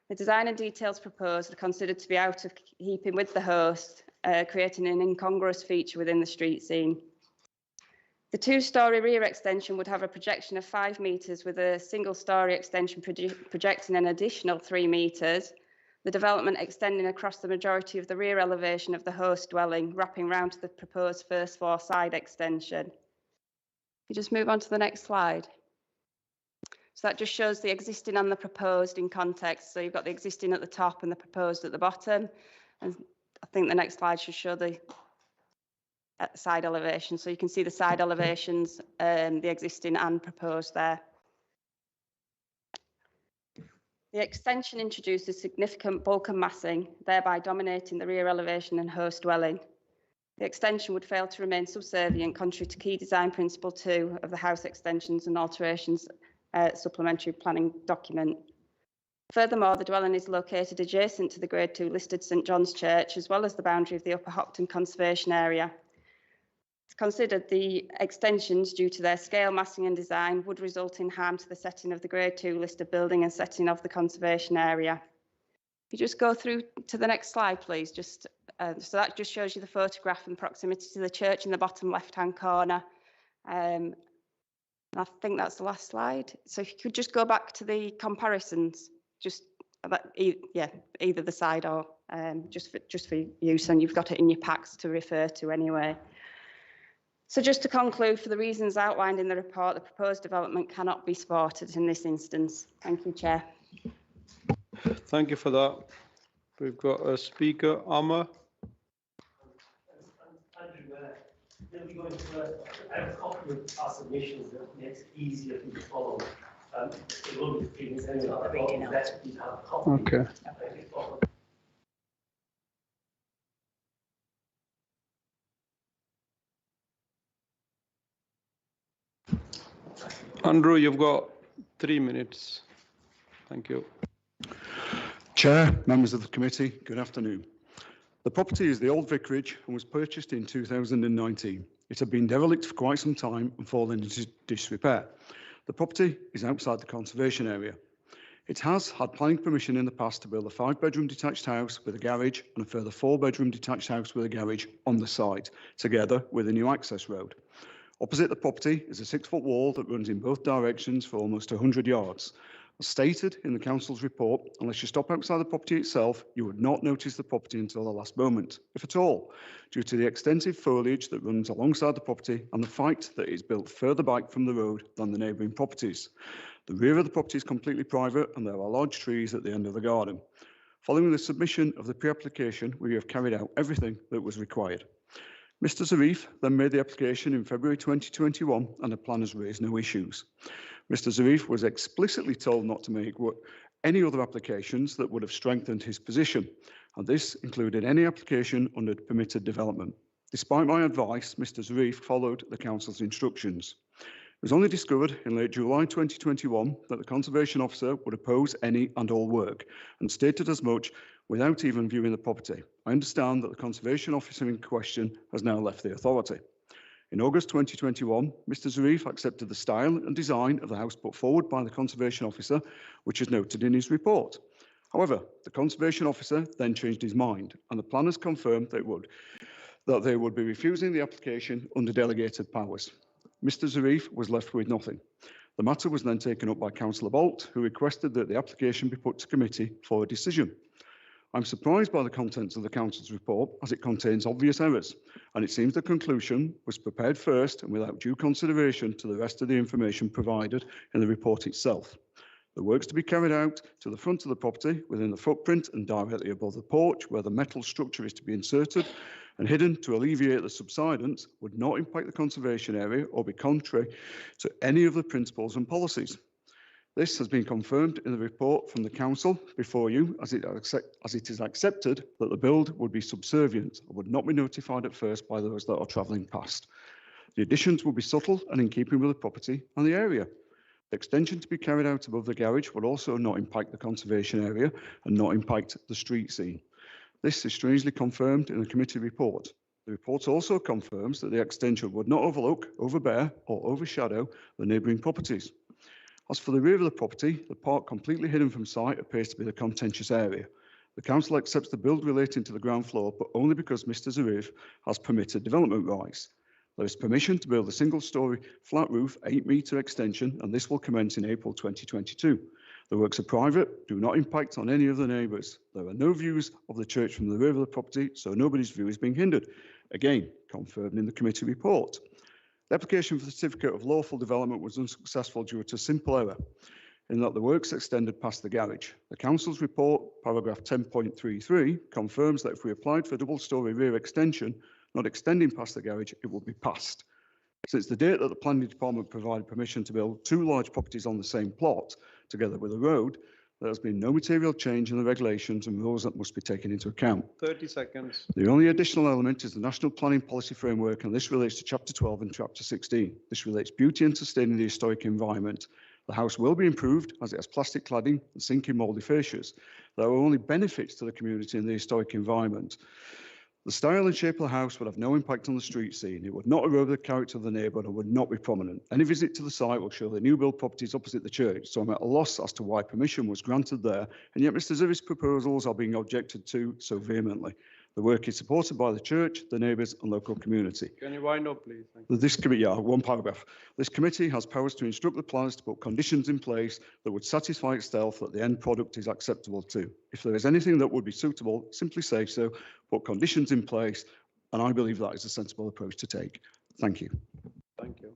The design and details proposed are considered to be out of keeping with the host, creating an incongruous feature within the street scene. The two-storey rear extension would have a projection of 5 metres with a single-storey extension projecting an additional 3 metres. The development extending across the majority of the rear elevation of the host dwelling, wrapping round to the proposed first floor side extension. You just move on to the next slide. So that just shows the existing and the proposed in context. So you've got the existing at the top and the proposed at the bottom. And I think the next slide should show the side elevation. So you can see the side elevations, the existing and proposed there. The extension introduces significant bulk and massing, thereby dominating the rear elevation and host dwelling. The extension would fail to remain subservient, contrary to key design principle 2 of the house extensions and alterations supplementary planning document. Furthermore, the dwelling is located adjacent to the Grade 2 listed St John's Church, as well as the boundary of the Upper Hopton Conservation Area. It's considered the extensions, due to their scale, massing and design, would result in harm to the setting of the Grade 2 listed building and setting of the conservation area. If you just go through to the next slide, please. So that just shows you the photograph in proximity to the church in the bottom left-hand corner. I think that's the last slide. So if you could just go back to the comparisons, just about, either the side or just for use, and you've got it in your packs to refer to anyway. So just to conclude, for the reasons outlined in the report, the proposed development cannot be supported in this instance. Thank you, Chair. Thank you for that. We've got a speaker, Amma. They'll be going to I have a copy of our submissions that makes it easier for you to follow. It will be previous anyway. I think it's better for you to have a copy. Okay. Andrew, you've got 3 minutes. Thank you. Chair, members of the committee, good afternoon. The property is the old vicarage and was purchased in 2019. It had been derelict for quite some time and fallen into disrepair. The property is outside the conservation area. It has had planning permission in the past to build a 5-bedroom detached house with a garage and a further 4-bedroom detached house with a garage on the site, together with a new access road. Opposite the property is a 6-foot wall that runs in both directions for almost 100 yards. As stated in the council's report, unless you stop outside the property itself, you would not notice the property until the last moment, if at all, due to the extensive foliage that runs alongside the property and the fact that it is built further back from the road than the neighbouring properties. The rear of the property is completely private and there are large trees at the end of the garden. Following the submission of the pre-application, we have carried out everything that was required. Mr Zarif then made the application in February 2021 and the planners raised no issues. Mr Zarif was explicitly told not to make any other applications that would have strengthened his position, and this included any application under permitted development. Despite my advice, Mr Zarif followed the council's instructions. It was only discovered in late July 2021 that the Conservation Officer would oppose any and all work, and stated as much without even viewing the property. I understand that the Conservation Officer in question has now left the authority. In August 2021, Mr Zarif accepted the style and design of the house put forward by the Conservation Officer, which is noted in his report. However, the Conservation Officer then changed his mind, and the planners confirmed that they would be refusing the application under delegated powers. Mr Zarif was left with nothing. The matter was then taken up by Councillor Bolt, who requested that the application be put to committee for a decision. I'm surprised by the contents of the Council's report, as it contains obvious errors, and it seems the conclusion was prepared first and without due consideration to the rest of the information provided in the report itself. The works to be carried out to the front of the property within the footprint and directly above the porch where the metal structure is to be inserted and hidden to alleviate the subsidence would not impact the conservation area or be contrary to any of the principles and policies. This has been confirmed in the report from the Council before you, as it is accepted that the build would be subservient and would not be notified at first by those that are travelling past. The additions will be subtle and in keeping with the property and the area. The extension to be carried out above the garage would also not impact the conservation area and not impact the street scene. This is strangely confirmed in the committee report. The report also confirms that the extension would not overlook, overbear or overshadow the neighbouring properties. As for the rear of the property, the part completely hidden from sight appears to be the contentious area. The council accepts the build relating to the ground floor, but only because Mr Zarif has permitted development rights. There is permission to build a single-storey flat roof 8-metre extension, and this will commence in April 2022. The works are private, do not impact on any of the neighbours. There are no views of the church from the rear of the property, so nobody's view is being hindered. Again, confirmed in the committee report. The application for the certificate of lawful development was unsuccessful due to a simple error in that the works extended past the garage. The council's report, paragraph 10.33, confirms that if we applied for a double-storey rear extension, not extending past the garage, it would be passed. Since the date that the planning department provided permission to build 2 large properties on the same plot, together with a road, there has been no material change in the regulations and rules that must be taken into account. 30 seconds. The only additional element is the National Planning Policy Framework, and this relates to Chapter 12 and Chapter 16. This relates beauty and sustaining the historic environment. The house will be improved as it has plastic cladding and sinking mouldy fascias. There are only benefits to the community and the historic environment. The style and shape of the house would have no impact on the street scene. It would not erode the character of the neighbourhood and would not be prominent. Any visit to the site will show the new build properties opposite the church, so I'm at a loss as to why permission was granted there, and yet Mr Zarif's proposals are being objected to so vehemently. The work is supported by the church, the neighbours and local community. Can you wind up, please? Thank you. This committee, one paragraph. This committee has powers to instruct the planners to put conditions in place that would satisfy itself that the end product is acceptable to. If there is anything that would be suitable, simply say so, put conditions in place, and I believe that is a sensible approach to take. Thank you. Thank you.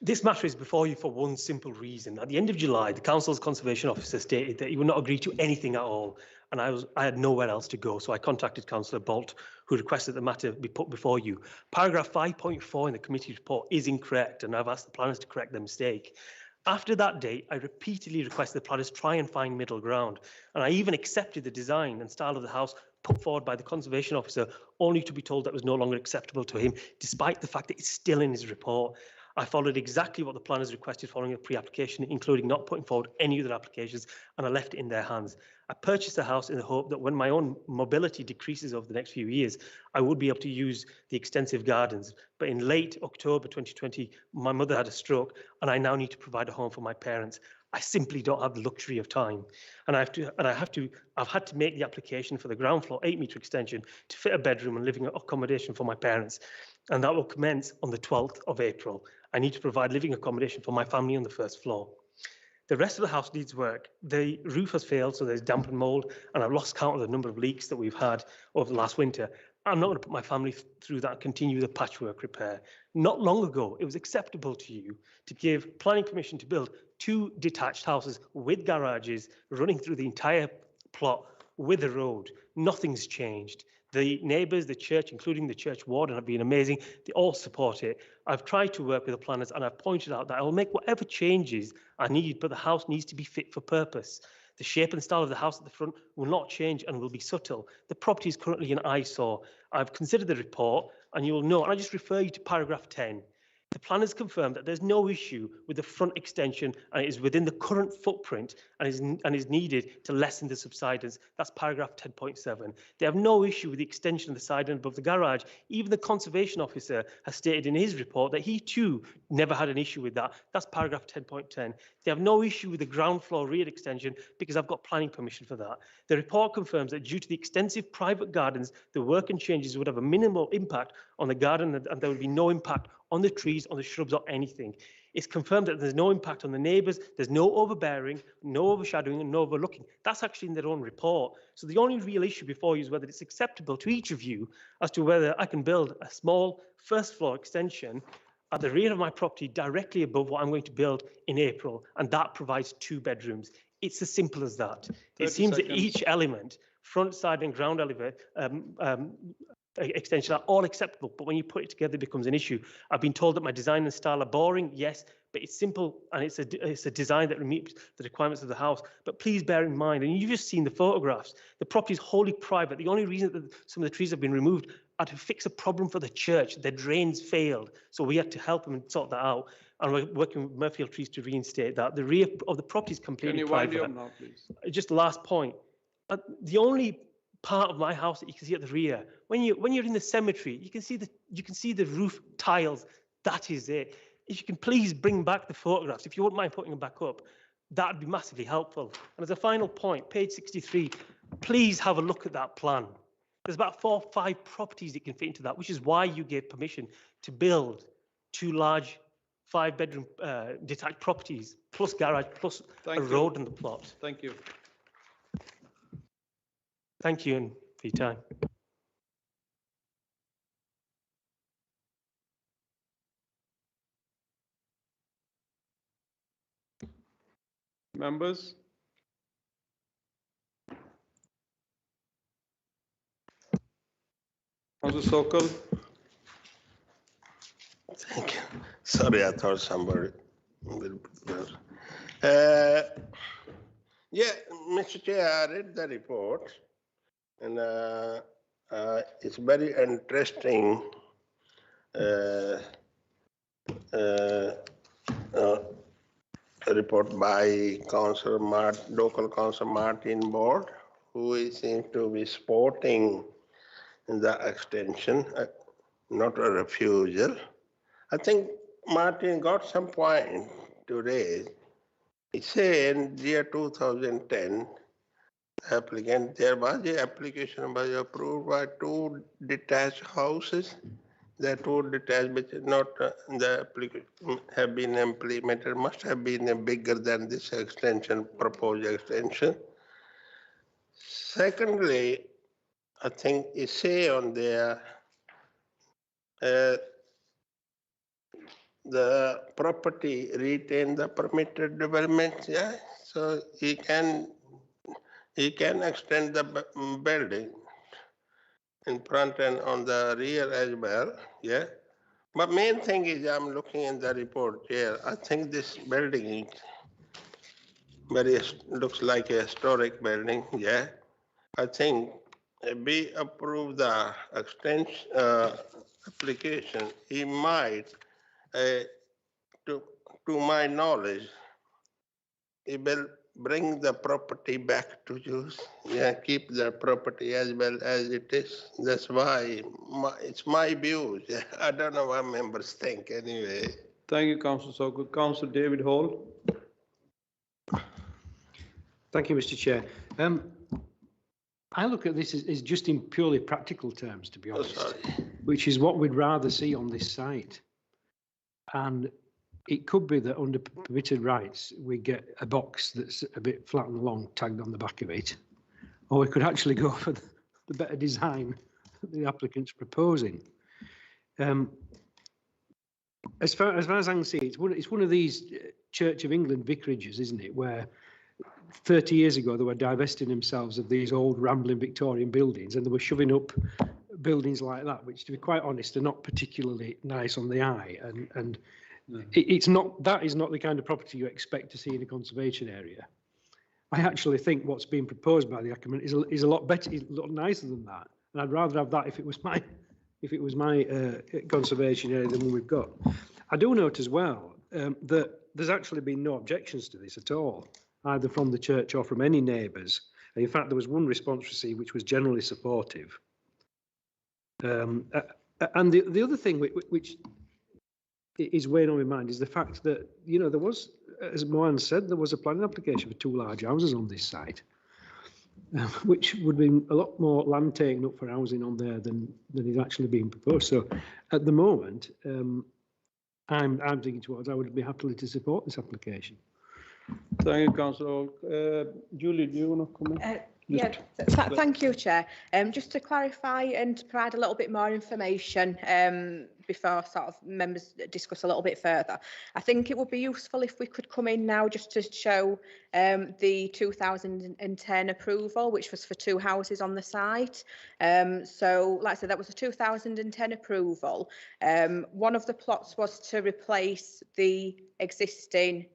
This matter is before you for one simple reason. At the end of July, the Council's Conservation Officer stated that he would not agree to anything at all, and I had nowhere else to go, so I contacted Councillor Bolt, who requested the matter be put before you. Paragraph 5.4 in the committee report is incorrect, and I've asked the planners to correct their mistake. After that date, I repeatedly requested the planners try and find middle ground, and I even accepted the design and style of the house put forward by the Conservation Officer, only to be told that was no longer acceptable to him, despite the fact that it's still in his report. I followed exactly what the planners requested following a pre-application, including not putting forward any other applications, and I left it in their hands. I purchased the house in the hope that when my own mobility decreases over the next few years, I would be able to use the extensive gardens. But in late October 2020, my mother had a stroke, and I now need to provide a home for my parents. I simply don't have the luxury of time, and I've had to make the application for the ground floor 8-metre extension to fit a bedroom and living accommodation for my parents, and that will commence on the 12th of April. I need to provide living accommodation for my family on the first floor. The rest of the house needs work. The roof has failed, so there's damp and mould, and I've lost count of the number of leaks that we've had over the last winter. I'm not going to put my family through that and continue the patchwork repair. Not long ago, it was acceptable to you to give planning permission to build 2 detached houses with garages running through the entire plot with a road. Nothing's changed. The neighbours, the church, including the church warden, have been amazing. They all support it. I've tried to work with the planners, and I've pointed out that I will make whatever changes I need, but the house needs to be fit for purpose. The shape and style of the house at the front will not change and will be subtle. The property is currently an eyesore. I've considered the report, and you will know, and I just refer you to paragraph 10. The planners confirmed that there's no issue with the front extension, and it is within the current footprint and is needed to lessen the subsidence. That's paragraph 10.7. They have no issue with the extension of the side and above the garage. Even the conservation officer has stated in his report that he too never had an issue with that. That's paragraph 10.10. They have no issue with the ground floor rear extension because I've got planning permission for that. The report confirms that due to the extensive private gardens, the work and changes would have a minimal impact on the garden, and there would be no impact on the trees, on the shrubs, or anything. It's confirmed that there's no impact on the neighbours, there's no overbearing, no overshadowing, and no overlooking. That's actually in their own report. So the only real issue before you is whether it's acceptable to each of you as to whether I can build a small first floor extension at the rear of my property directly above what I'm going to build in April, and that provides 2 bedrooms. It's as simple as that. It seems that each element, front, side, and ground extension are all acceptable, but when you put it together, it becomes an issue. I've been told that my design and style are boring, yes, but it's simple and it's a design that meets the requirements of the house. But please bear in mind, and you've just seen the photographs, the property is wholly private. The only reason that some of the trees have been removed are to fix a problem for the church. Their drains failed, so we had to help them and sort that out. And we're working with Murfield Trees to reinstate that. The rear of the property is completely private. Can you wind you up now, please? Just the last point. The only part of my house that you can see at the rear, when you're in the cemetery, you can see the roof tiles. That is it. If you can please bring back the photographs, if you wouldn't mind putting them back up, that would be massively helpful. And as a final point, page 63, please have a look at that plan. There's about 4 or 5 properties that can fit into that, which is why you gave permission to build 2 large 5-bedroom detached properties, plus garage, plus a road in the plot. Thank you. Thank you and for your time. Members? Councillor Sokal? Thank you. Sorry, I thought somebody will. Yeah, Mr. Chair, I read the report, and it's very interesting report by local council Martin Board, who seems to be supporting the extension, not a refusal. I think Martin got some point to raise. He said in year 2010, applicant, there was an application was approved by 2 detached houses. The 2 detached, which is not the application have been implemented, must have been bigger than this extension, proposed extension. Secondly, I think it say on there, the property retain the permitted development, yeah. So he can extend the building in front and on the rear as well, yeah. But main thing is I'm looking in the report here. I think this building looks like a historic building, yeah. I think we approve the extension application. He might to my knowledge, it will bring the property back to use. Yeah, keep the property as well as it is. That's why it's my view. Yeah, I don't know what members think anyway. Thank you, Councillor Sokut. Councillor David Hall. Thank you, Mr. Chair. I look at this as just in purely practical terms, to be honest, which is what we'd rather see on this site. And it could be that under permitted rights, we get a box that's a bit flat and long tagged on the back of it. Or we could actually go for the better design that the applicant's proposing. As far as I can see, it's one of these Church of England vicarages, isn't it, where 30 years ago they were divesting themselves of these old rambling Victorian buildings and they were shoving up buildings like that, which, to be quite honest, are not particularly nice on the eye. And that is not the kind of property you expect to see in a conservation area. I actually think what's being proposed by the applicant is a lot better, a lot nicer than that. And I'd rather have that if it was my conservation area than one we've got. I do note as well that there's actually been no objections to this at all, either from the church or from any neighbours. And in fact, there was one response received which was generally supportive. And the other thing which is weighing on my mind is the fact that, you know, there was, as Mohan said, there was a planning application for 2 large houses on this site, which would be a lot more land taken up for housing on there than is actually being proposed. So at the moment, I'm thinking towards I would be happily to support this application. Thank you, Councillor. Julie, do you want to comment? Yeah, thank you, Chair. Just to clarify and to provide a little bit more information before sort of members discuss a little bit further, I think it would be useful if we could come in now just to show the 2010 approval, which was for 2 houses on the site. So, like I said, that was a 2010 approval. One of the plots was to replace the existing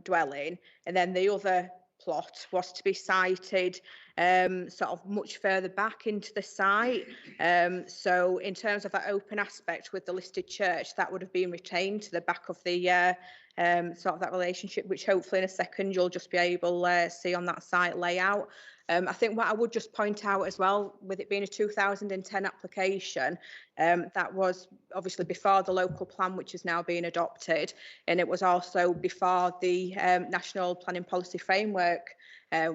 dwelling, and then the other plot was to be sited sort of much further back into the site. So in terms of that open aspect with the listed church, that would have been retained to the back of the sort of that relationship, which hopefully in a second you'll just be able to see on that site layout. I think what I would just point out as well, with it being a 2010 application, that was obviously before the local plan, which is now being adopted, and it was also before the National Planning Policy Framework,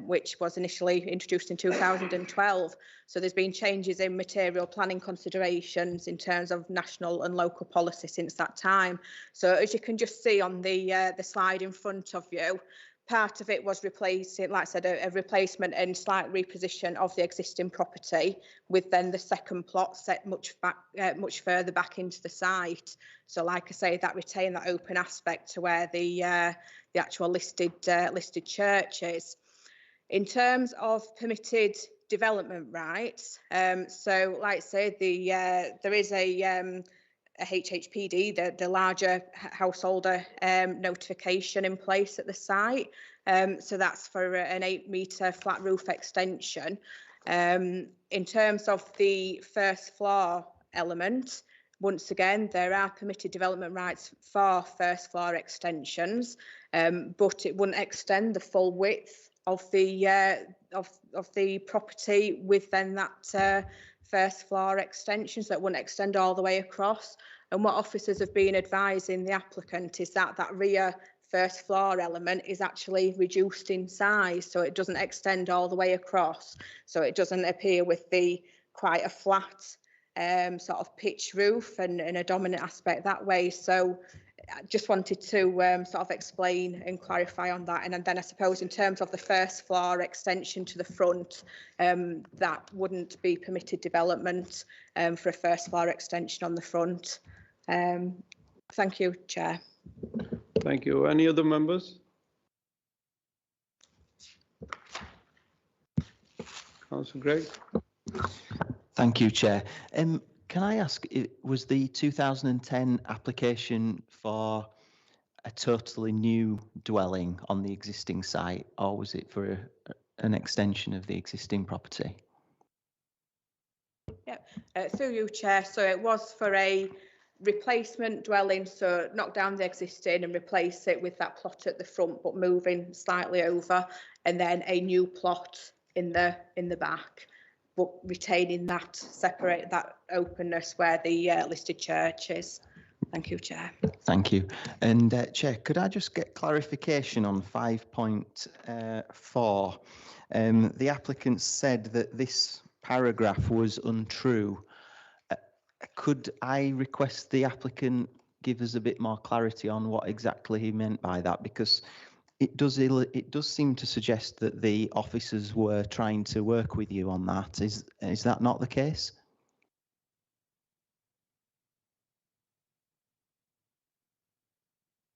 which was initially introduced in 2012. So there's been changes in material planning considerations in terms of national and local policy since that time. So as you can just see on the slide in front of you, part of it was replacing, like I said, a replacement and slight reposition of the existing property, with then the second plot set much further back into the site. So, like I say, that retained that open aspect to where the actual listed church is. In terms of permitted development rights, so like I say, there is a HHPD, the larger householder notification in place at the site. So that's for an 8-metre flat roof extension. In terms of the first floor element, once again, there are permitted development rights for first floor extensions, but it wouldn't extend the full width of the property with then that first floor extension, so it wouldn't extend all the way across. And what officers have been advising the applicant is that that rear first floor element is actually reduced in size, so it doesn't extend all the way across, so it doesn't appear with the quite a flat sort of pitch roof and a dominant aspect that way. So I just wanted to sort of explain and clarify on that. And then I suppose in terms of the first floor extension to the front, that wouldn't be permitted development for a first floor extension on the front. Thank you, Chair. Thank you. Any other members? Councillor Gregg. Thank you, Chair. Can I ask, was the 2010 application for a totally new dwelling on the existing site, or was it for an extension of the existing property? Yeah, through you, Chair. So it was for a replacement dwelling, so knock down the existing and replace it with that plot at the front, but moving slightly over, and then a new plot in the back, but retaining that separate that openness where the listed church is. Thank you, Chair. Thank you. And Chair, could I just get clarification on 5.4? The applicant said that this paragraph was untrue. Could I request the applicant give us a bit more clarity on what exactly he meant by that? Because it does seem to suggest that the officers were trying to work with you on that. Is that not the case?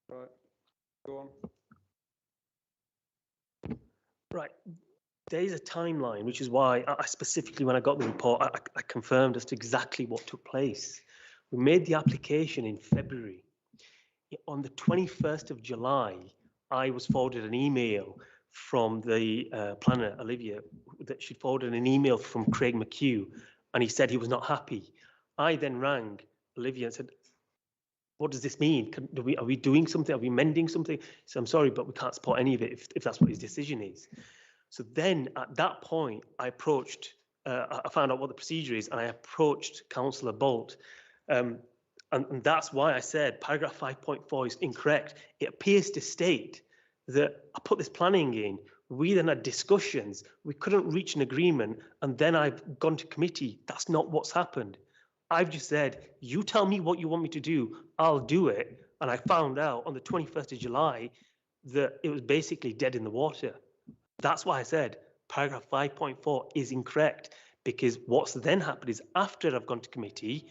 Right, go on. Right. There is a timeline, which is why I specifically, when I got the report, I confirmed as to exactly what took place. We made the application in February. On the 21st of July, I was forwarded an email from the planner, Olivia, that she forwarded an email from Craig McHugh, and he said he was not happy. I then rang Olivia and said, what does this mean? Are we doing something? Are we mending something? So I'm sorry, but we can't support any of it if that's what his decision is. So then at that point, I approached, I found out what the procedure is, and I approached Councillor Bolt. And that's why I said paragraph 5.4 is incorrect. It appears to state that I put this planning in, we then had discussions, we couldn't reach an agreement, and then I've gone to committee. That's not what's happened. I've just said, you tell me what you want me to do, I'll do it. And I found out on the 21st of July that it was basically dead in the water. That's why I said paragraph 5.4 is incorrect, because what's then happened is after I've gone to committee,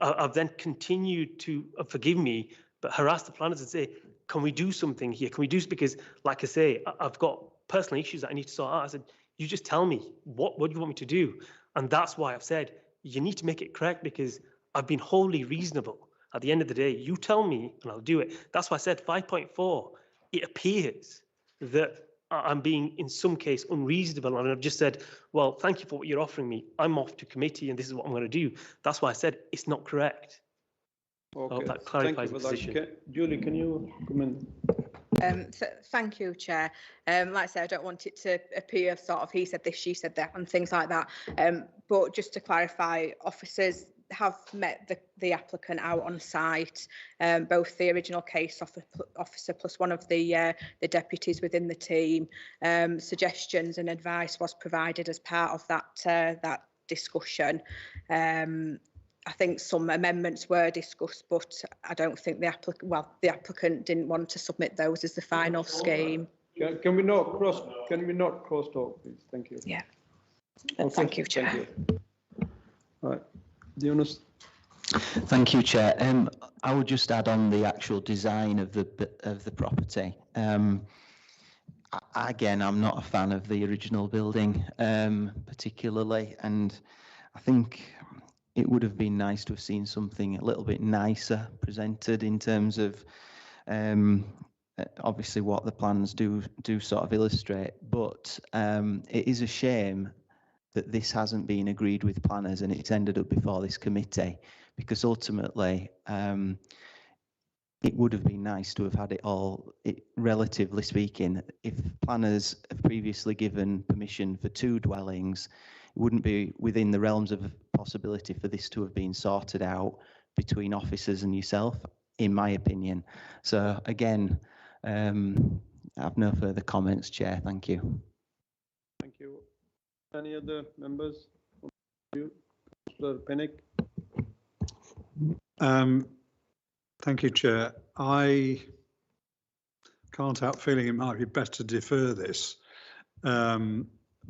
I've then continued to, forgive me, but harass the planners and say, can we do something here? Can we do, because like I say, I've got personal issues that I need to sort out. I said, you just tell me, what do you want me to do? And that's why I've said, you need to make it correct, because I've been wholly reasonable. At the end of the day, you tell me and I'll do it. That's why I said 5.4, it appears that I'm being in some case unreasonable, and I've just said, well, thank you for what you're offering me. I'm off to committee and this is what I'm going to do. That's why I said it's not correct. Okay. I hope that clarifies the position. Julie, can you comment? Thank you, Chair. Like I said, I don't want it to appear sort of he said this, she said that, and things like that. But just to clarify, officers have met the applicant out on site, both the original case officer plus one of the deputies within the team. Suggestions and advice was provided as part of that discussion. I think some amendments were discussed, but I don't think the applicant didn't want to submit those as the final scheme. Can we not cross talk, please? Thank you. Yeah. Okay. Thank you, Chair. Thank you. All right, Jonas. Thank you, Chair. I would just add on the actual design of the property. Again, I'm not a fan of the original building, particularly, and I think it would have been nice to have seen something a little bit nicer presented in terms of obviously what the plans do sort of illustrate, but it is a shame that this hasn't been agreed with planners and it's ended up before this committee, because ultimately it would have been nice to have had it all, relatively speaking, if planners have previously given permission for 2 dwellings, it wouldn't be within the realms of possibility for this to have been sorted out between officers and yourself, in my opinion. So again, I have no further comments, Chair. Thank you. Thank you. Any other members? Councillor Pinnock. Thank you, Chair. I can't help feeling it might be better to defer this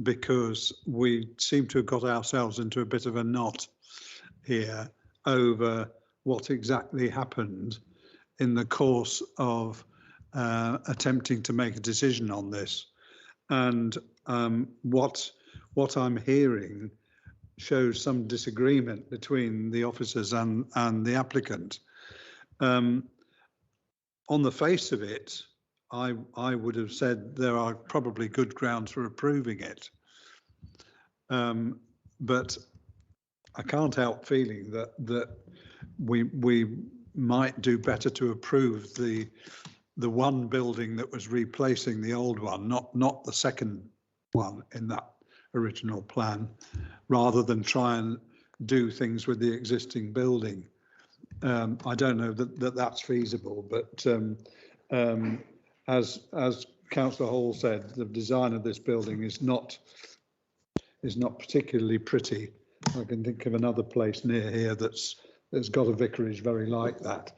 because we seem to have got ourselves into a bit of a knot here over what exactly happened in the course of attempting to make a decision on this. And what I'm hearing shows some disagreement between the officers and the applicant. On the face of it, I would have said there are probably good grounds for approving it. But I can't help feeling that we might do better to approve the one building that was replacing the old one, not the second one in that original plan, rather than try and do things with the existing building. I don't know that that's feasible, but as Councillor Hall said, the design of this building is not particularly pretty. I can think of another place near here that's got a vicarage very like that.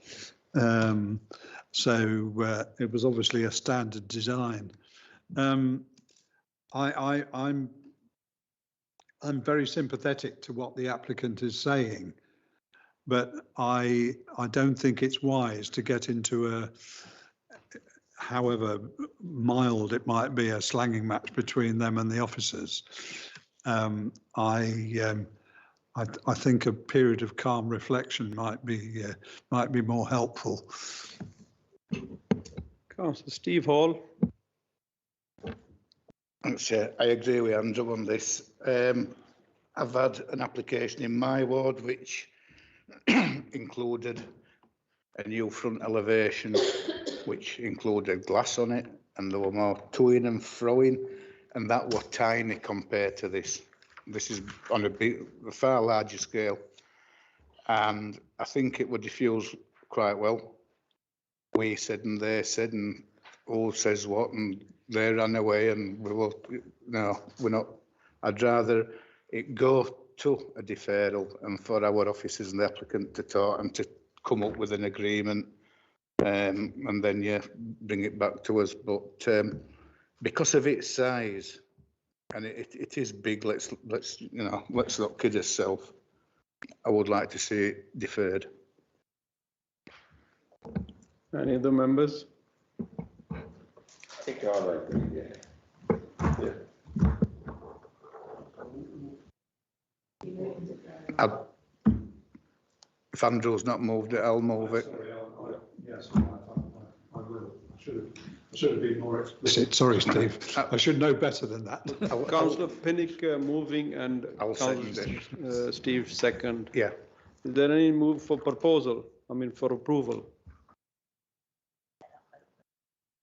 So it was obviously a standard design. I'm very sympathetic to what the applicant is saying, but I don't think it's wise to get into a, however mild it might be, a slanging match between them and the officers. I think a period of calm reflection might be more helpful. Councillor Steve Hall. Thanks, I agree with Andrew on this. I've had an application in my ward which included a new front elevation, which included glass on it, and there were more toing and froing, and that were tiny compared to this. This is on a far larger scale, and I think it would diffuse quite well. We said and they said, and who says what, and they ran away, and we were, no, we're not. I'd rather it go to a deferral and for our officers and the applicant to talk and to come up with an agreement, and then yeah, bring it back to us. But because of its size, and it is big, let's not kid ourselves. I would like to see it deferred. Any other members? I think all agree, yeah. If Andrew's not moved it, I'll move it. Yes, I will. I should have been more explicit. Sorry, Steve. I should know better than that. Councillor Pinnick moving and Councillor Steve second. Yeah. Is there any move for proposal? I mean, for approval?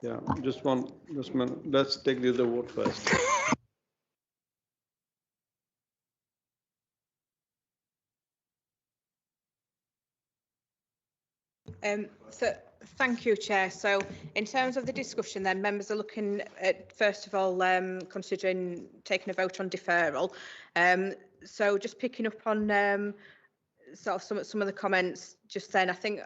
Yeah, just one. Let's take the other vote first. So thank you, Chair. So in terms of the discussion then, members are looking at, first of all, considering taking a vote on deferral. So just picking up on sort of some of the comments just then, I think,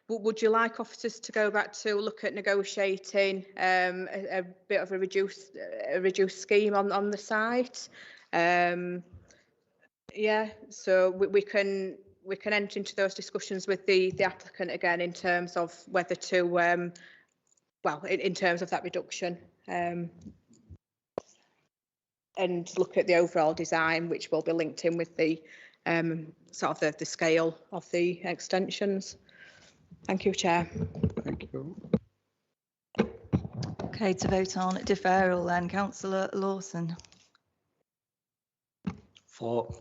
would you like officers to go back to look at negotiating a bit of a reduced scheme on the site? Yeah, so we can enter into those discussions with the applicant again in terms of whether to, well, in terms of that reduction, and look at the overall design, which will be linked in with the sort of the scale of the extensions. Thank you, Chair. Thank you. Okay, to vote on deferral then, Councillor Lawson. For.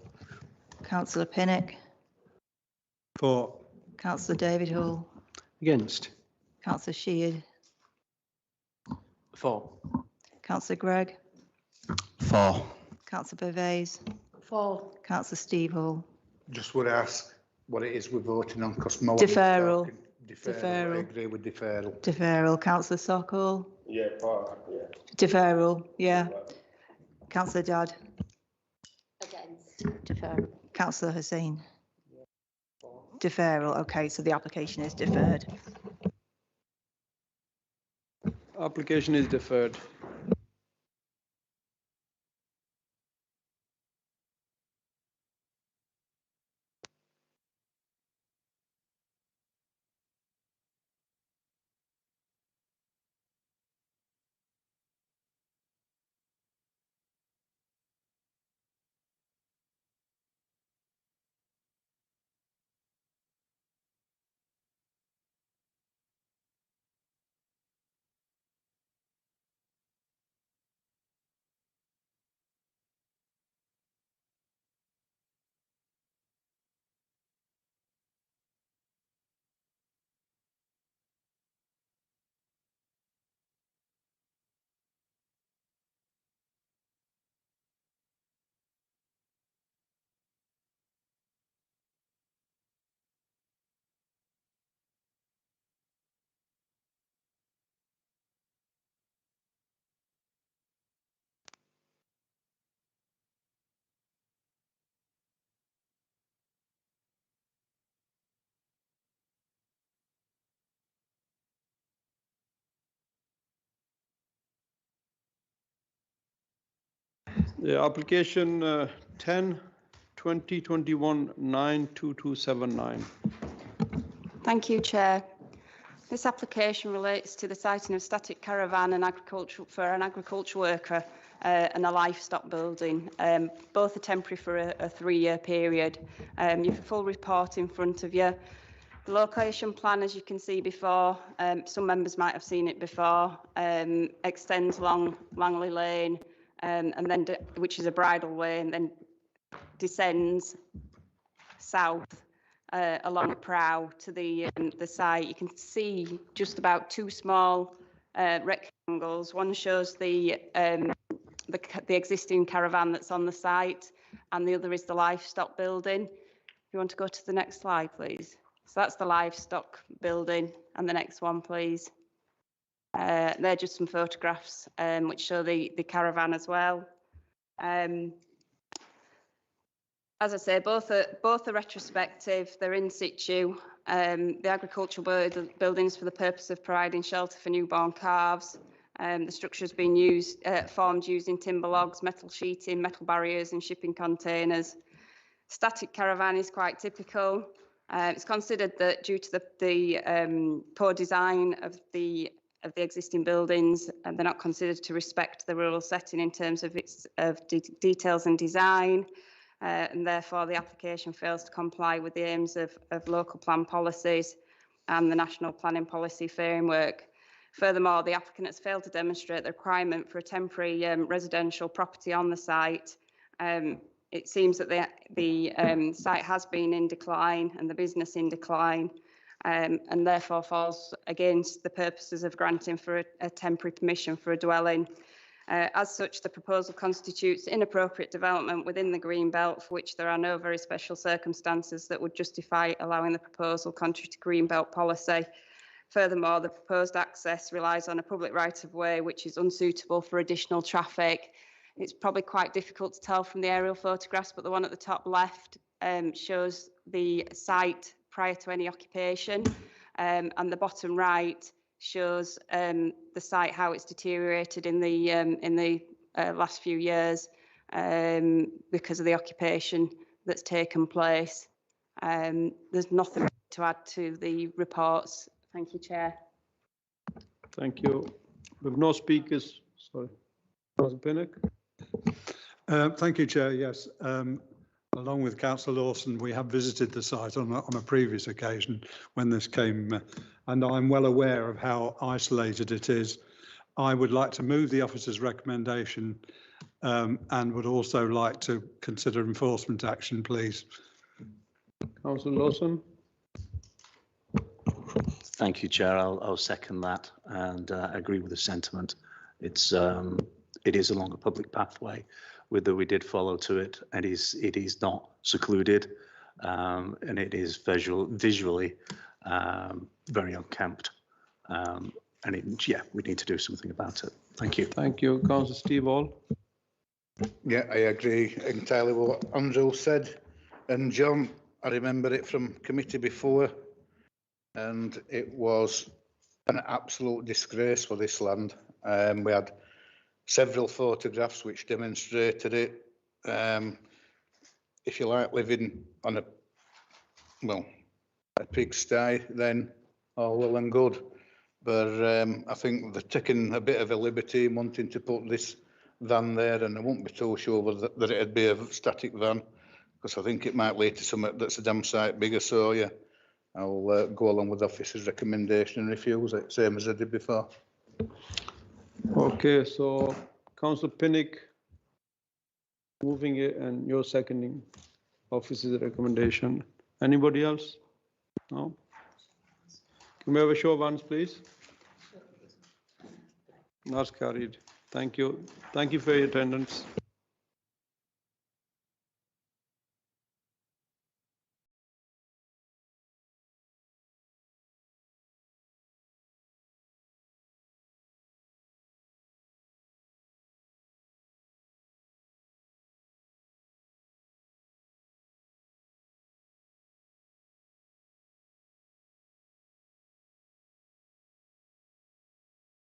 Councillor Pinnock. For. Councillor David Hall. Against. Councillor Sheard. For. Councillor Gregg. For. Councillor Bovais. For. Councillor Steve Hall. Just would ask what it is we're voting on, because deferral. Deferral. I agree with deferral. Deferral. Councillor Sokol. Yeah, yeah. Deferral. Yeah. Councillor Dodd. Against. Deferral. Councillor Hussain. Deferral. Okay, so the application is deferred. Application is deferred. The application 10/2021-92279. Thank you, Chair. This application relates to the siting of static caravan and for an agricultural worker and a livestock building. Both are temporary for a 3-year period. You have a full report in front of you. The location plan, as you can see before, some members might have seen it before, extends along Langley Lane, and then which is a bridle way, and then descends south along Prow to the site. You can see just about 2 small rectangles. One shows the existing caravan that's on the site, and the other is the livestock building. If you want to go to the next slide, please. So that's the livestock building, and the next one, please. They're just some photographs which show the caravan as well. As I say, both are retrospective. They're in situ. The agricultural buildings for the purpose of providing shelter for newborn calves. The structure has been formed using timber logs, metal sheeting, metal barriers, and shipping containers. Static caravan is quite typical. It's considered that due to the poor design of the existing buildings, and they're not considered to respect the rural setting in terms of details and design. And therefore the application fails to comply with the aims of local plan policies and the National Planning Policy Framework. Furthermore, the applicant has failed to demonstrate the requirement for a temporary residential property on the site. It seems that the site has been in decline and the business in decline, and therefore falls against the purposes of granting for a temporary permission for a dwelling. As such, the proposal constitutes inappropriate development within the green belt, for which there are no very special circumstances that would justify allowing the proposal contrary to green belt policy. Furthermore, the proposed access relies on a public right-of-way which is unsuitable for additional traffic. It's probably quite difficult to tell from the aerial photographs, but the one at the top left shows the site prior to any occupation, and the bottom right shows the site, how it's deteriorated in the last few years because of the occupation that's taken place. There's nothing to add to the reports. Thank you, Chair. Thank you. We have no speakers. Sorry. Councillor Pinnock. Thank you, Chair. Yes. Along with Councillor Lawson, we have visited the site on a previous occasion when this came, and I'm well aware of how isolated it is. I would like to move the officer's recommendation and would also like to consider enforcement action, please. Councillor Lawson. Thank you, Chair. I'll second that and agree with the sentiment. It is along a public pathway, whether we did follow to it, and it is not secluded, and it is visually very unkempt, and we need to do something about it. Thank you. Thank you, Councillor Steve Hall. Yeah, I agree entirely with what Andrew said. And John, I remember it from committee before, and it was an absolute disgrace for this land. We had several photographs which demonstrated it. If you like living on a pigsty, then all well and good. But I think they're taking a bit of a liberty in wanting to put this van there, and I won't be too sure that it'd be a static van, because I think it might lead to something that's a damn sight bigger. So yeah, I'll go along with the officer's recommendation and refuse it, same as I did before. Okay, so Councillor Pinnock moving it and you're seconding officer's recommendation. Anybody else? No? Can we have a show of hands, please? That's carried. Thank you. Thank you for your attendance.